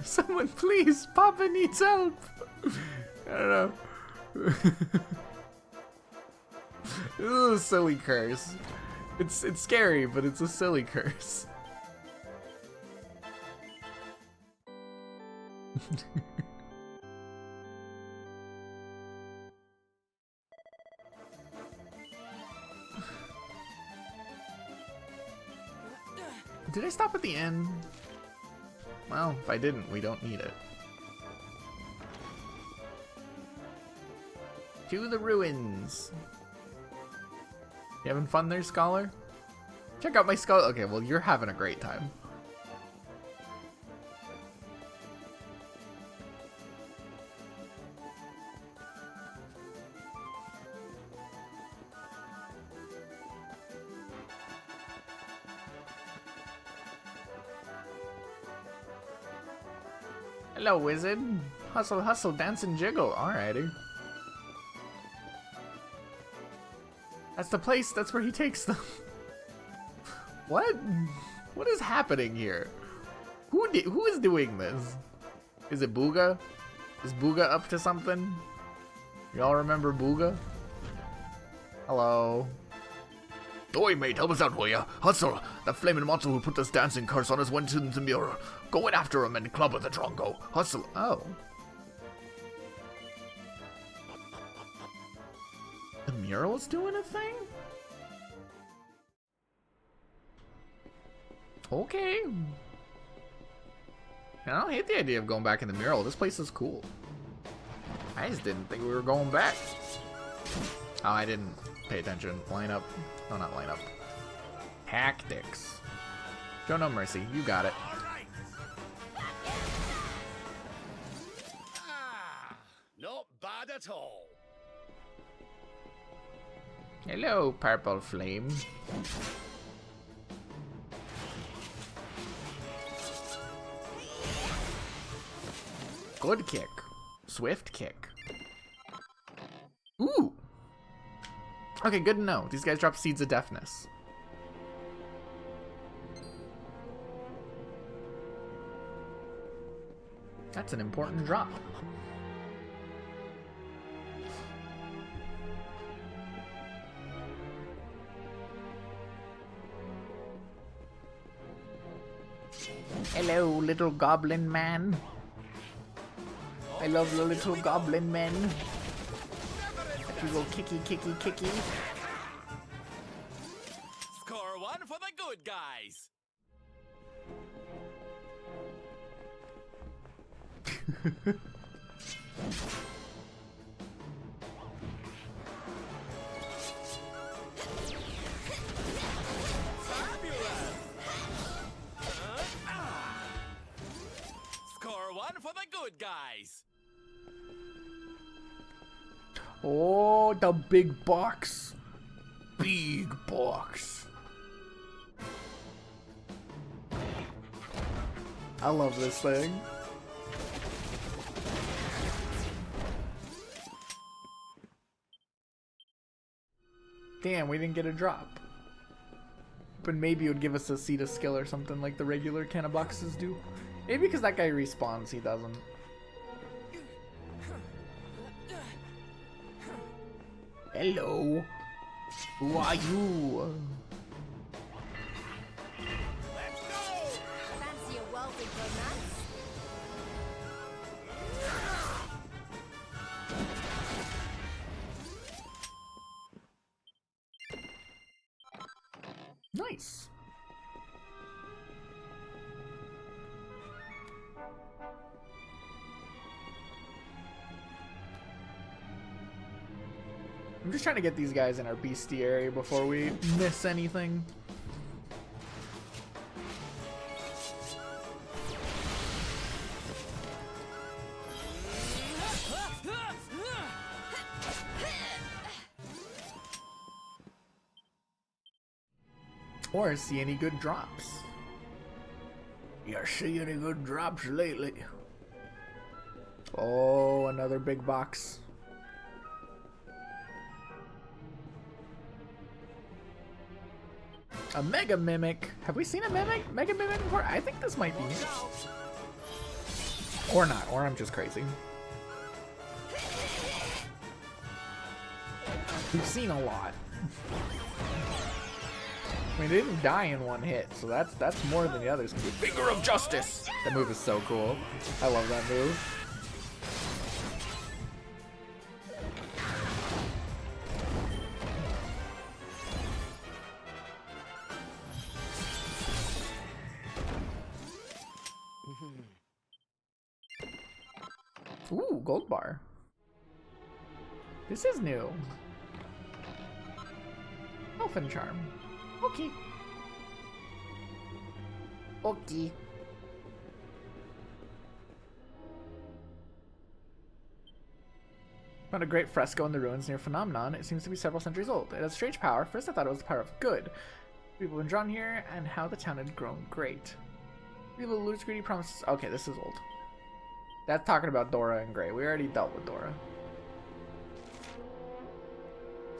A: Someone please, Papa needs help. I don't know. This is a silly curse. It's scary, but it's a silly curse. Did I stop at the end? Well, if I didn't, we don't need it. To the ruins. You having fun there, Scholar? Check out my Scholar. Okay, well, you're having a great time. Hello, wizard. Hustle, hustle, dance and jiggle. Alrighty. That's the place. That's where he takes them. What? What is happening here? Who is doing this? Is it Booga? Is Booga up to something? Y'all remember Booga? Hello.
K: Oi, mate, help us out, will ya? Hustle! That flaming monster who put this dancing curse on us went into the mirror. Go in after him and clubber the Drongo. Hustle!
A: Oh. The mural's doing a thing? Okay. I don't hate the idea of going back in the mural. This place is cool. I just didn't think we were going back. Oh, I didn't pay attention. Line up. No, not line up. Tactics. Show no mercy. You got it.
F: Not bad at all.
A: Hello, purple flame. Good kick. Swift kick. Ooh. Okay, good to know. These guys drop seeds of deafness. That's an important drop. Hello, little goblin man. I love the little goblin men. You go kicky, kicky, kicky.
L: Score one for the good guys. Score one for the good guys.
A: Oh, the big box. Big box. I love this thing. Damn, we didn't get a drop. But maybe it would give us a seed of skill or something like the regular can of boxes do. Maybe because that guy respawns, he doesn't. Hello. Who are you?
D: Fancy a welding romance?
A: Nice. I'm just trying to get these guys in our bestiary before we miss anything. Or see any good drops. You see any good drops lately? Oh, another big box. A Mega Mimic. Have we seen a Mega Mimic before? I think this might be new. Or not, or I'm just crazy. We've seen a lot. I mean, they didn't die in one hit, so that's more than the others can do. Finger of Justice! That move is so cool. I love that move. Ooh, gold bar. This is new. Elfin Charm. Okay. Okay. Found a great fresco in the ruins near Phenomenon. It seems to be several centuries old. It has strange power. First I thought it was the power of good. People have been drawn here, and how the town had grown great. People lose greedy promises. Okay, this is old. That's talking about Dora and Gray. We already dealt with Dora.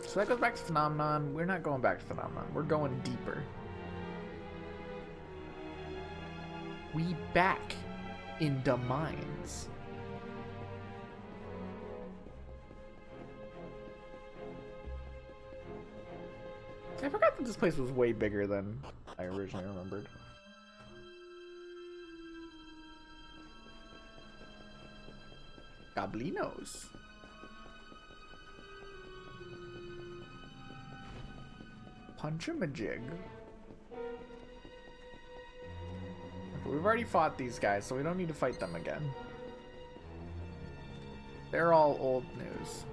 A: So that goes back to Phenomenon. We're not going back to Phenomenon. We're going deeper. We back in the mines. I forgot that this place was way bigger than I originally remembered. Goblinos. Punch-a-majig. We've already fought these guys, so we don't need to fight them again. They're all old news.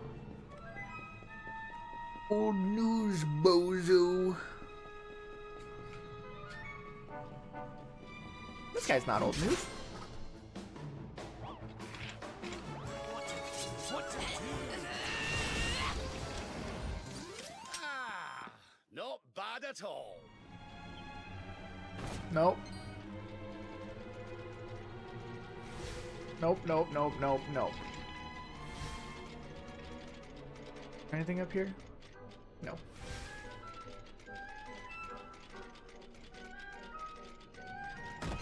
A: Old news, bozo. This guy's not old news.
F: Not bad at all.
A: Nope. Nope, nope, nope, nope, nope. Anything up here? No.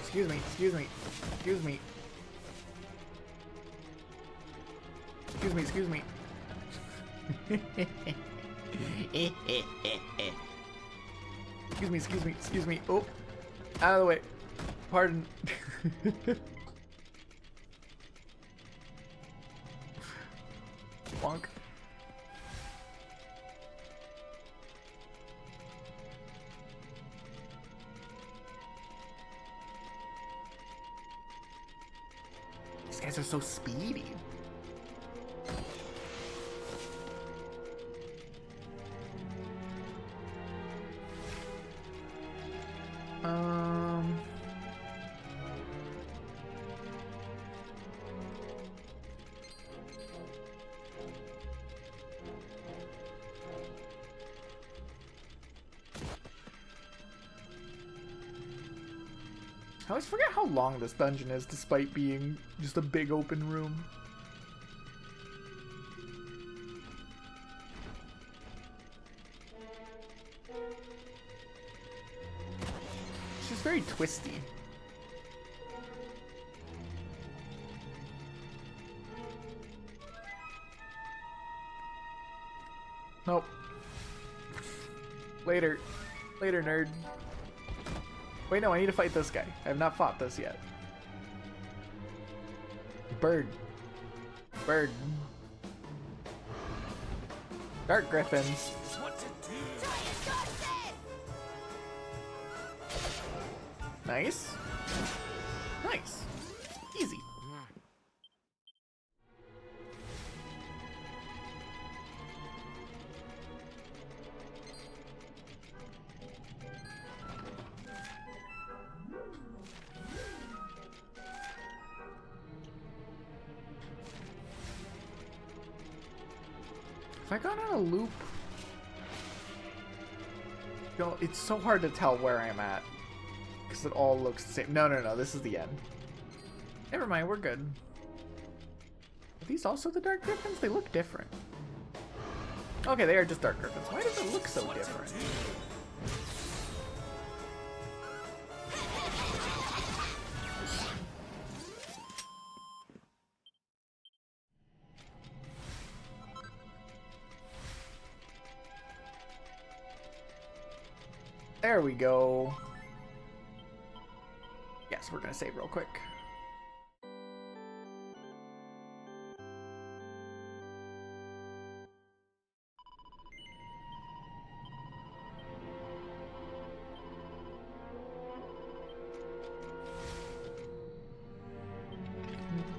A: Excuse me, excuse me, excuse me. Excuse me, excuse me. Excuse me, excuse me, excuse me. Oh, out of the way. Pardon. Bonk. These guys are so speedy. I always forget how long this dungeon is, despite being just a big open room. It's just very twisty. Nope. Later. Later, nerd. Wait, no, I need to fight this guy. I have not fought this yet. Bird. Bird. Dark Griffins. Nice. Nice. Easy. If I got on a loop... Yo, it's so hard to tell where I'm at. Because it all looks the same. No, no, no, this is the end. Never mind, we're good. Are these also the Dark Griffins? They look different. Okay, they are just Dark Griffins. Why does it look so different? There we go. Yes, we're gonna save real quick.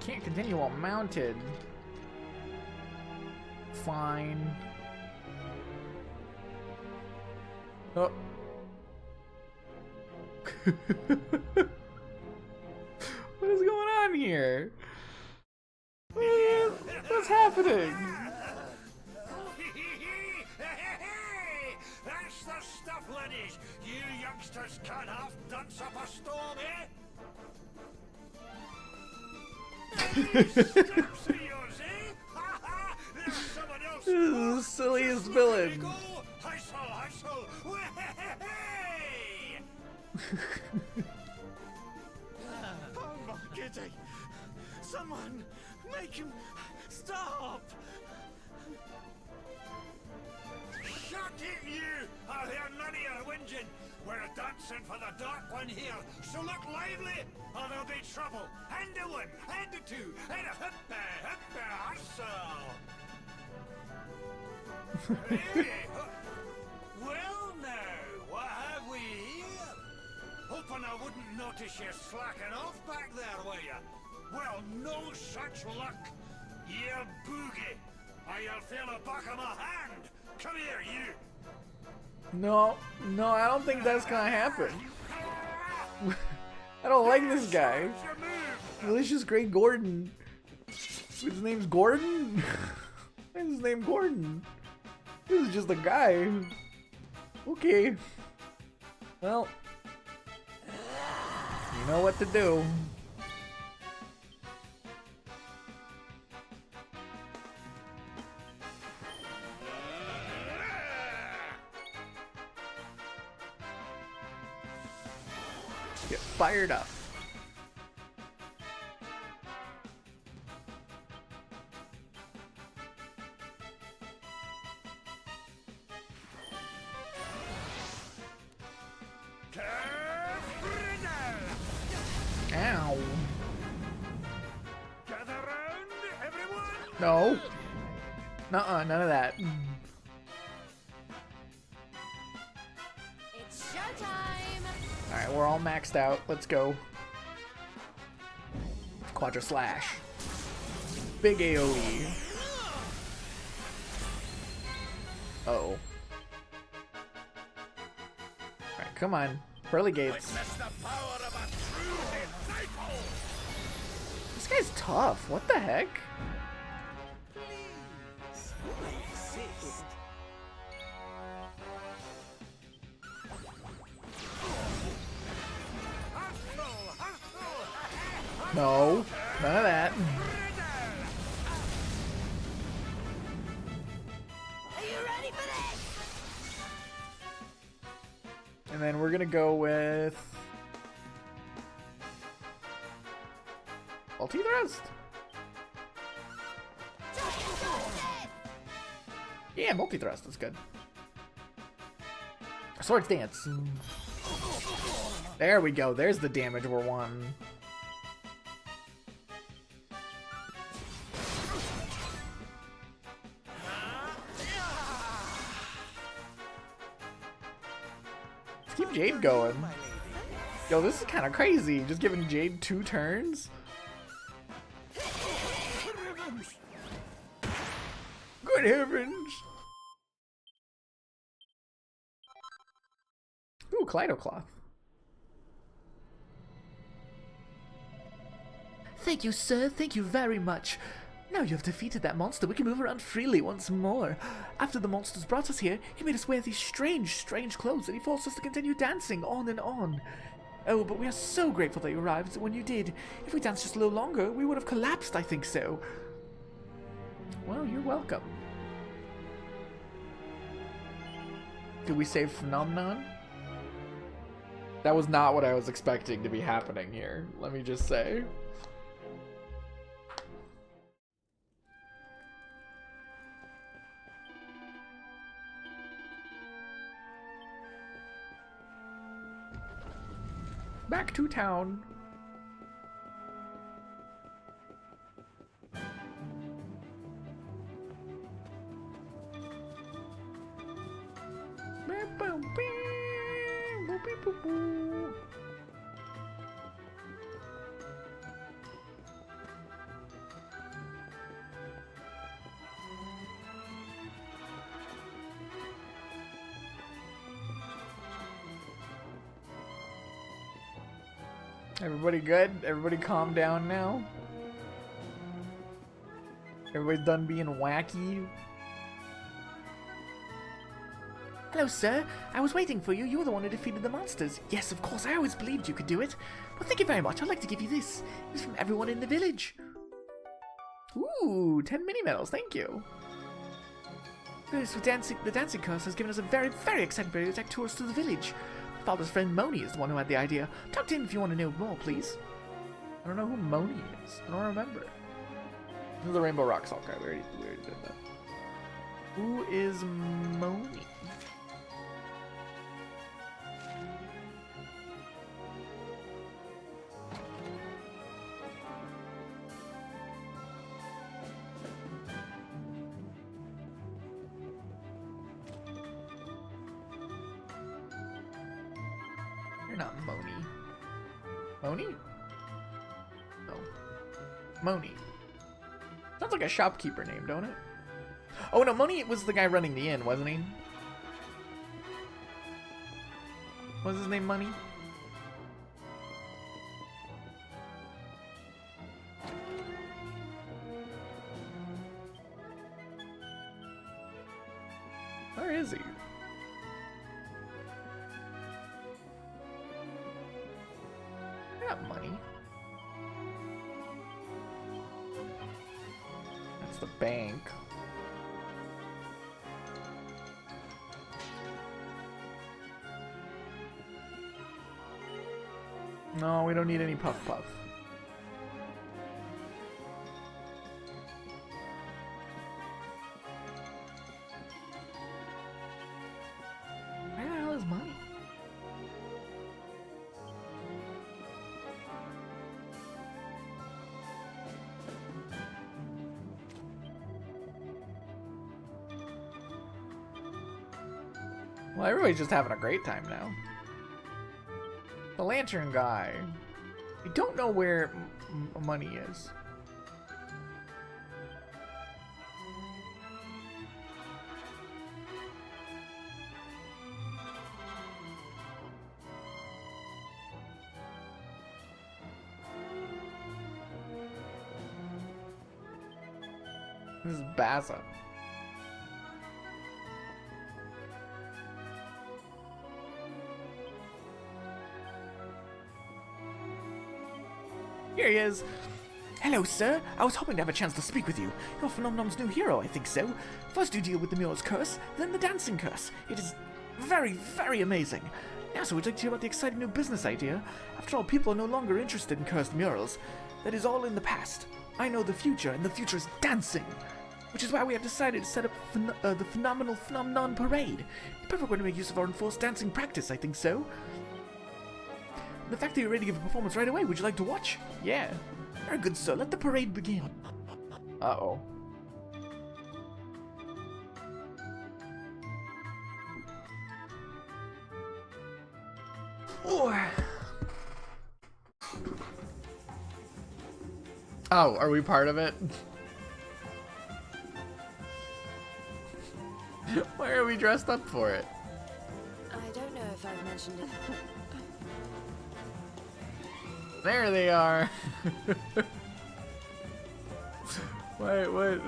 A: Can't continue while mounted. Fine. Oh. What is going on here? What's happening?
F: That's the stuff, laddies. You youngsters can't half dance up a storm, eh? Steps of yours, eh? There's someone else.
A: This is the silliest villain.
F: Hustle, hustle. Oh my giddy! Someone make him stop! Shut it, you! I'll hear none of your whinging. We're dancing for the Dark One here, so look lively, or there'll be trouble. And a one, and a two, and a hippa, hustle! Hey, well now, what have we here? Hoping I wouldn't notice you slacking off back there, were you? Well, no such luck. You boogie, or you'll feel the back of my hand. Come here, you.
A: No, no, I don't think that's gonna happen. I don't like this guy. Delicious Great Gordon. His name's Gordon? Why is his name Gordon? This is just a guy. Okay. Well, you know what to do. Get fired up. Ow.
F: Gather round, everyone.
A: No. Nuh-uh, none of that.
B: It's showtime!
A: Alright, we're all maxed out. Let's go. Quadra Slash. Big AoE. Uh-oh. Alright, come on. Pearly Gates. This guy's tough. What the heck? No, none of that.
B: Are you ready for this?
A: And then we're gonna go with multi-thrust. Yeah, multi-thrust is good. Swords dance. There we go. There's the damage we're wanting. Let's keep Jade going. Yo, this is kind of crazy. Just giving Jade 2 turns. Good heavens. Ooh, Kaleido Cloth.
M: Thank you, sir. Thank you very much. Now you have defeated that monster, we can move around freely once more. After the monsters brought us here, he made us wear these strange clothes, and he forced us to continue dancing on and on. Oh, but we are so grateful that you arrived when you did. If we danced just a little longer, we would have collapsed, I think so.
A: Well, you're welcome. Did we save Phenomenon? That was not what I was expecting to be happening here, let me just say. Back to town. Everybody good? Everybody calm down now? Everybody's done being wacky?
M: Hello, sir. I was waiting for you. You were the one who defeated the monsters. Yes, of course. I always believed you could do it. Well, thank you very much. I'd like to give you this. It's from everyone in the village.
A: Ooh, 10 mini medals. Thank you.
M: This the dancing curse has given us a very, very exciting way to take tours to the village. My father's friend Moni is the one who had the idea. Talk to him if you want to know more, please.
A: I don't know who Moni is. I don't remember. This is the Rainbow Rock Salt guy. We already did that. Who is Moni? You're not Moni. Moni? No. Moni. Sounds like a shopkeeper name, don't it? Oh no, Moni was the guy running the inn, wasn't he? Was his name Money? Where is he? Not Money. That's the bank. No, we don't need any Puff Puff. Where the hell is Money? Well, everybody's just having a great time now. The lantern guy. I don't know where Money is. This is Baza.
M: Here he is. Hello, sir. I was hoping to have a chance to speak with you. You're Phenomenon's new hero, I think so. First you deal with the Muir's curse, then the dancing curse. It is very, very amazing. Now, so we'd like to hear about the exciting new business idea. After all, people are no longer interested in cursed murals. That is all in the past. I know the future, and the future is dancing. Which is why we have decided to set up the Phenomenal Phenomenon Parade. The perfect way to make use of our enforced dancing practice, I think so. The fact that you're ready to give a performance right away, would you like to watch? Yeah. Very good, sir. Let the parade begin.
A: Uh-oh. Oh, are we part of it? Why are we dressed up for it?
D: I don't know if I've mentioned it.
A: There they are. Wait, what?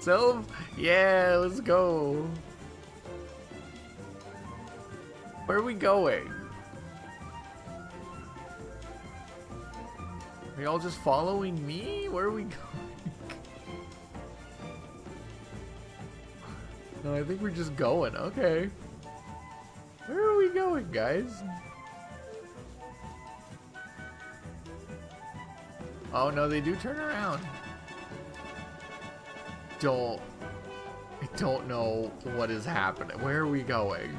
A: Sylve? Yeah, let's go. Where are we going? Are y'all just following me? Where are we going? No, I think we're just going. Okay. Where are we going, guys? Oh no, they do turn around. I don't know what is happening. Where are we going?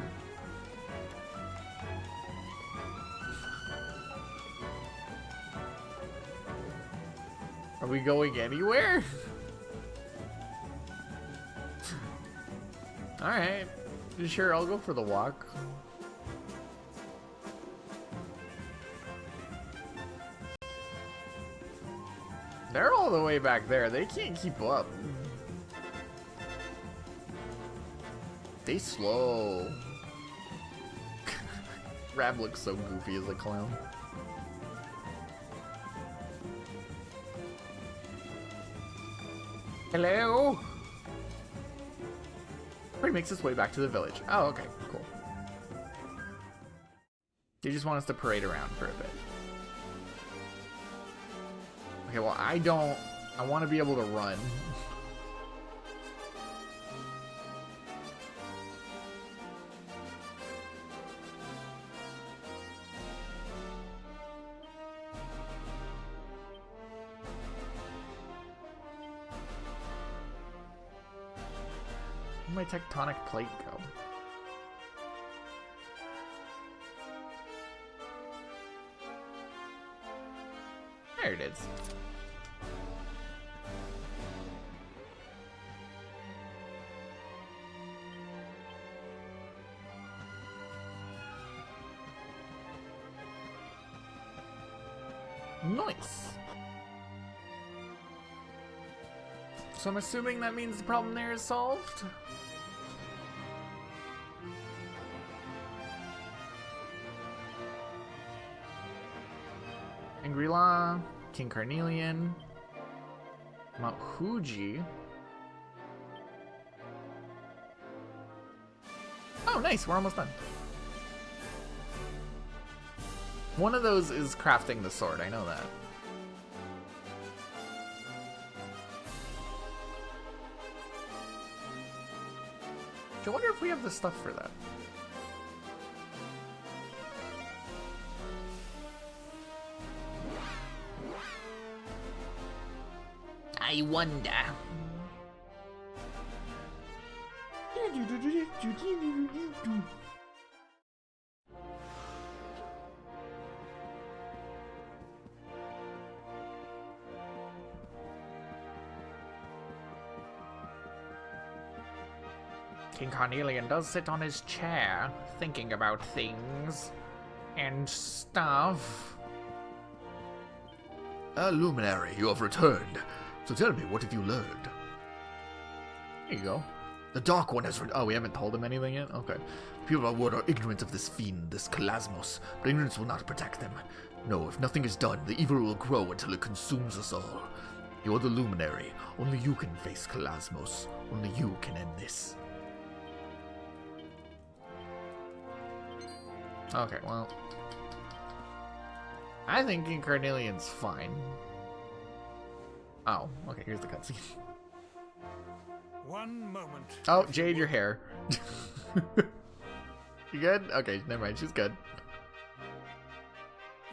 A: Are we going anywhere? Alright. Sure, I'll go for the walk. They're all the way back there. They can't keep up. They slow. Rab looks so goofy as a clown. Hello? He makes his way back to the village. Oh, okay, cool. They just want us to parade around for a bit. Okay, well, I want to be able to run. Where'd my tectonic plate go? There it is. Nice. So I'm assuming that means the problem there is solved? Angri-La, King Carnelian, Mount Fuji. Oh, nice, we're almost done. One of those is crafting the sword, I know that. I wonder if we have the stuff for that. I wonder. King Carnelian does sit on his chair, thinking about things and stuff.
K: Luminary, you have returned. So tell me, what have you learned?
A: There you go.
K: The Dark One has returned.
A: Oh, we haven't told him anything yet? Okay.
K: People of our world are ignorant of this fiend, this Kalasmos, but ignorance will not protect them. No, if nothing is done, the evil will grow until it consumes us all. You are the Luminary. Only you can face Kalasmos. Only you can end this.
A: Okay, well. I think King Carnelian's fine. Oh, okay, here's the cutscene.
F: One moment.
A: Oh, Jade, your hair. You good? Okay, never mind, she's good.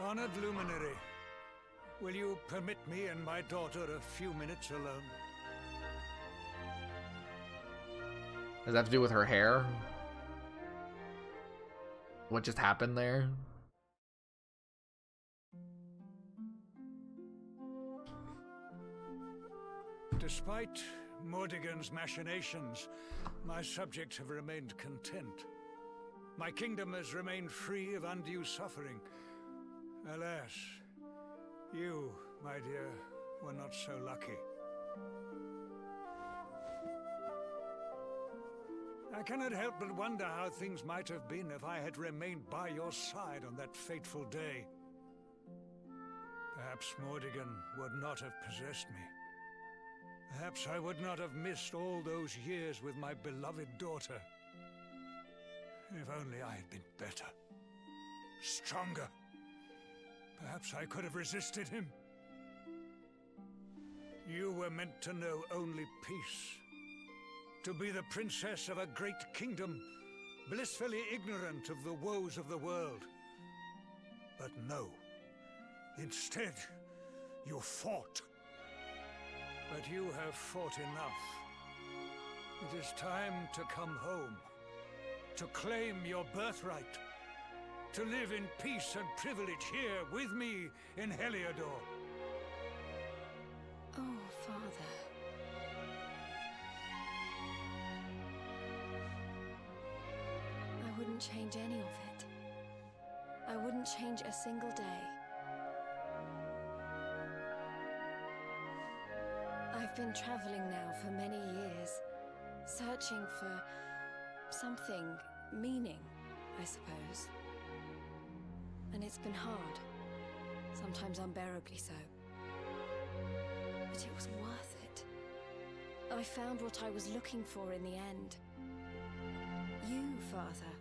F: Honored luminary, will you permit me and my daughter a few minutes alone?
A: Does that have to do with her hair? What just happened there?
F: Despite Mordigan's machinations, my subjects have remained content. My kingdom has remained free of undue suffering. Alas, you, my dear, were not so lucky. I cannot help but wonder how things might have been if I had remained by your side on that fateful day. Perhaps Mordigan would not have possessed me. Perhaps I would not have missed all those years with my beloved daughter. If only I had been better, stronger. Perhaps I could have resisted him. You were meant to know only peace. To be the princess of a great kingdom, blissfully ignorant of the woes of the world. But no. Instead, you fought. But you have fought enough. It is time to come home. To claim your birthright. To live in peace and privilege here with me in Heliodor.
D: Oh, Father. I wouldn't change any of it. I wouldn't change a single day. I've been traveling now for many years, searching for something, meaning, I suppose. And it's been hard, sometimes unbearably so. But it was worth it. I found what I was looking for in the end. You, Father.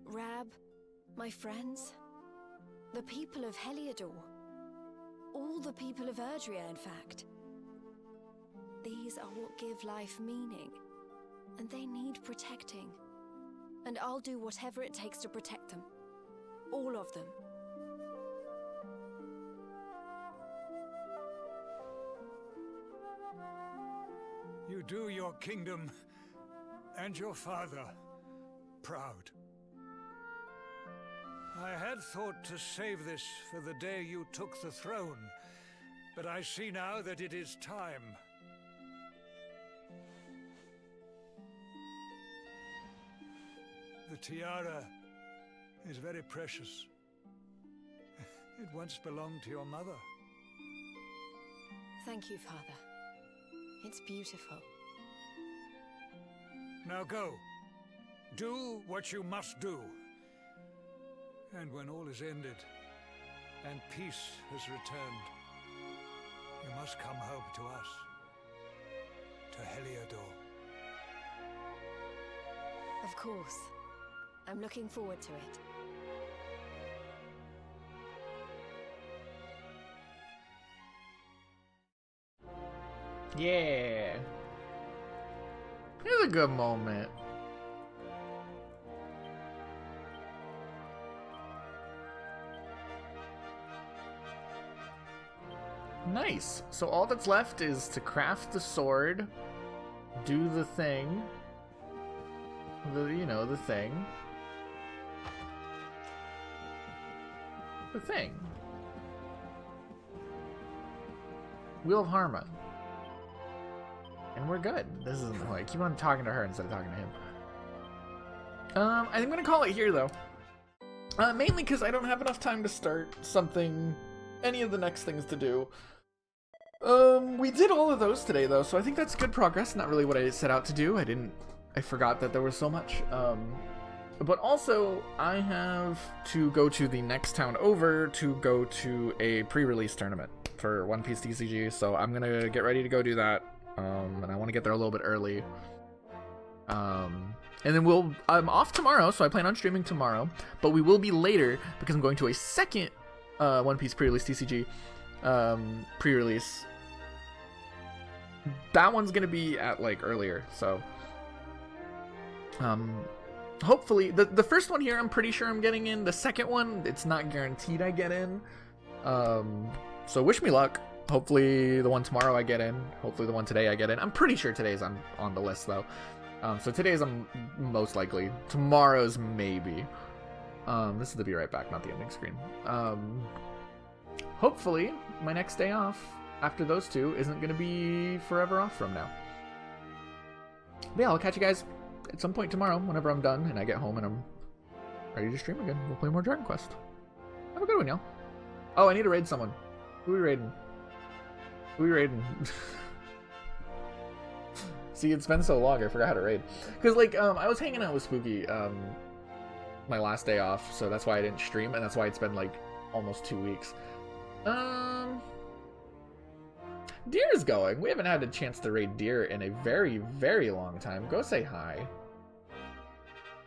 D: Rab, my friends. The people of Heliodor. All the people of Erdrea, in fact. These are what give life meaning. And they need protecting. And I'll do whatever it takes to protect them. All of them.
F: You do your kingdom and your father proud. I had thought to save this for the day you took the throne, but I see now that it is time. The tiara is very precious. It once belonged to your mother.
D: Thank you, Father. It's beautiful.
F: Now go. Do what you must do. And when all is ended, and peace has returned, you must come home to us. To Heliodor.
D: Of course. I'm looking forward to it.
A: Yeah. Here's a good moment. Nice. So all that's left is to craft the sword, do the thing. The thing. The thing. Wheel of Harma. And we're good. This isn't like, keep on talking to her instead of talking to him. I think I'm gonna call it here though. Mainly because I don't have enough time to start any of the next things to do. We did all of those today though, so I think that's good progress. Not really what I set out to do. I forgot that there was so much. But also, I have to go to the next town over to go to a pre-release tournament for One Piece TCG, so I'm gonna get ready to go do that. And I want to get there a little bit early. And then I'm off tomorrow, so I plan on streaming tomorrow. But we will be later because I'm going to a second One Piece pre-release TCG pre-release. That one's gonna be at like earlier, so hopefully the first one here I'm pretty sure I'm getting in. The second one, it's not guaranteed I get in. So wish me luck. Hopefully the one tomorrow I get in. Hopefully the one today I get in. I'm pretty sure today's on the list though. So today's I'm most likely. Tomorrow's maybe. This is the Be Right Back, not the ending screen. Hopefully my next day off after those two isn't going to be forever off from now. But yeah, I'll catch you guys at some point tomorrow whenever I'm done and I get home and I'm ready to stream again. We'll play more Dragon Quest. Have a good one, y'all. Oh, I need to raid someone. Who are we raiding? See, it's been so long, I forgot how to raid. Because, like, I was hanging out with Spooky my last day off, so that's why I didn't stream, and that's why it's been, like, almost 2 weeks. Deer is going. We haven't had a chance to raid Deer in a very, very long time. Go say hi.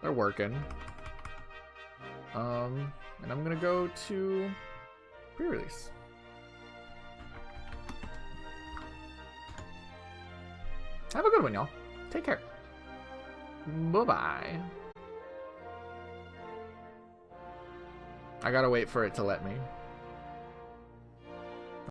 A: They're working. And I'm gonna go to pre-release. Have a good one, y'all. Take care. Bye-bye. I gotta wait for it to let me.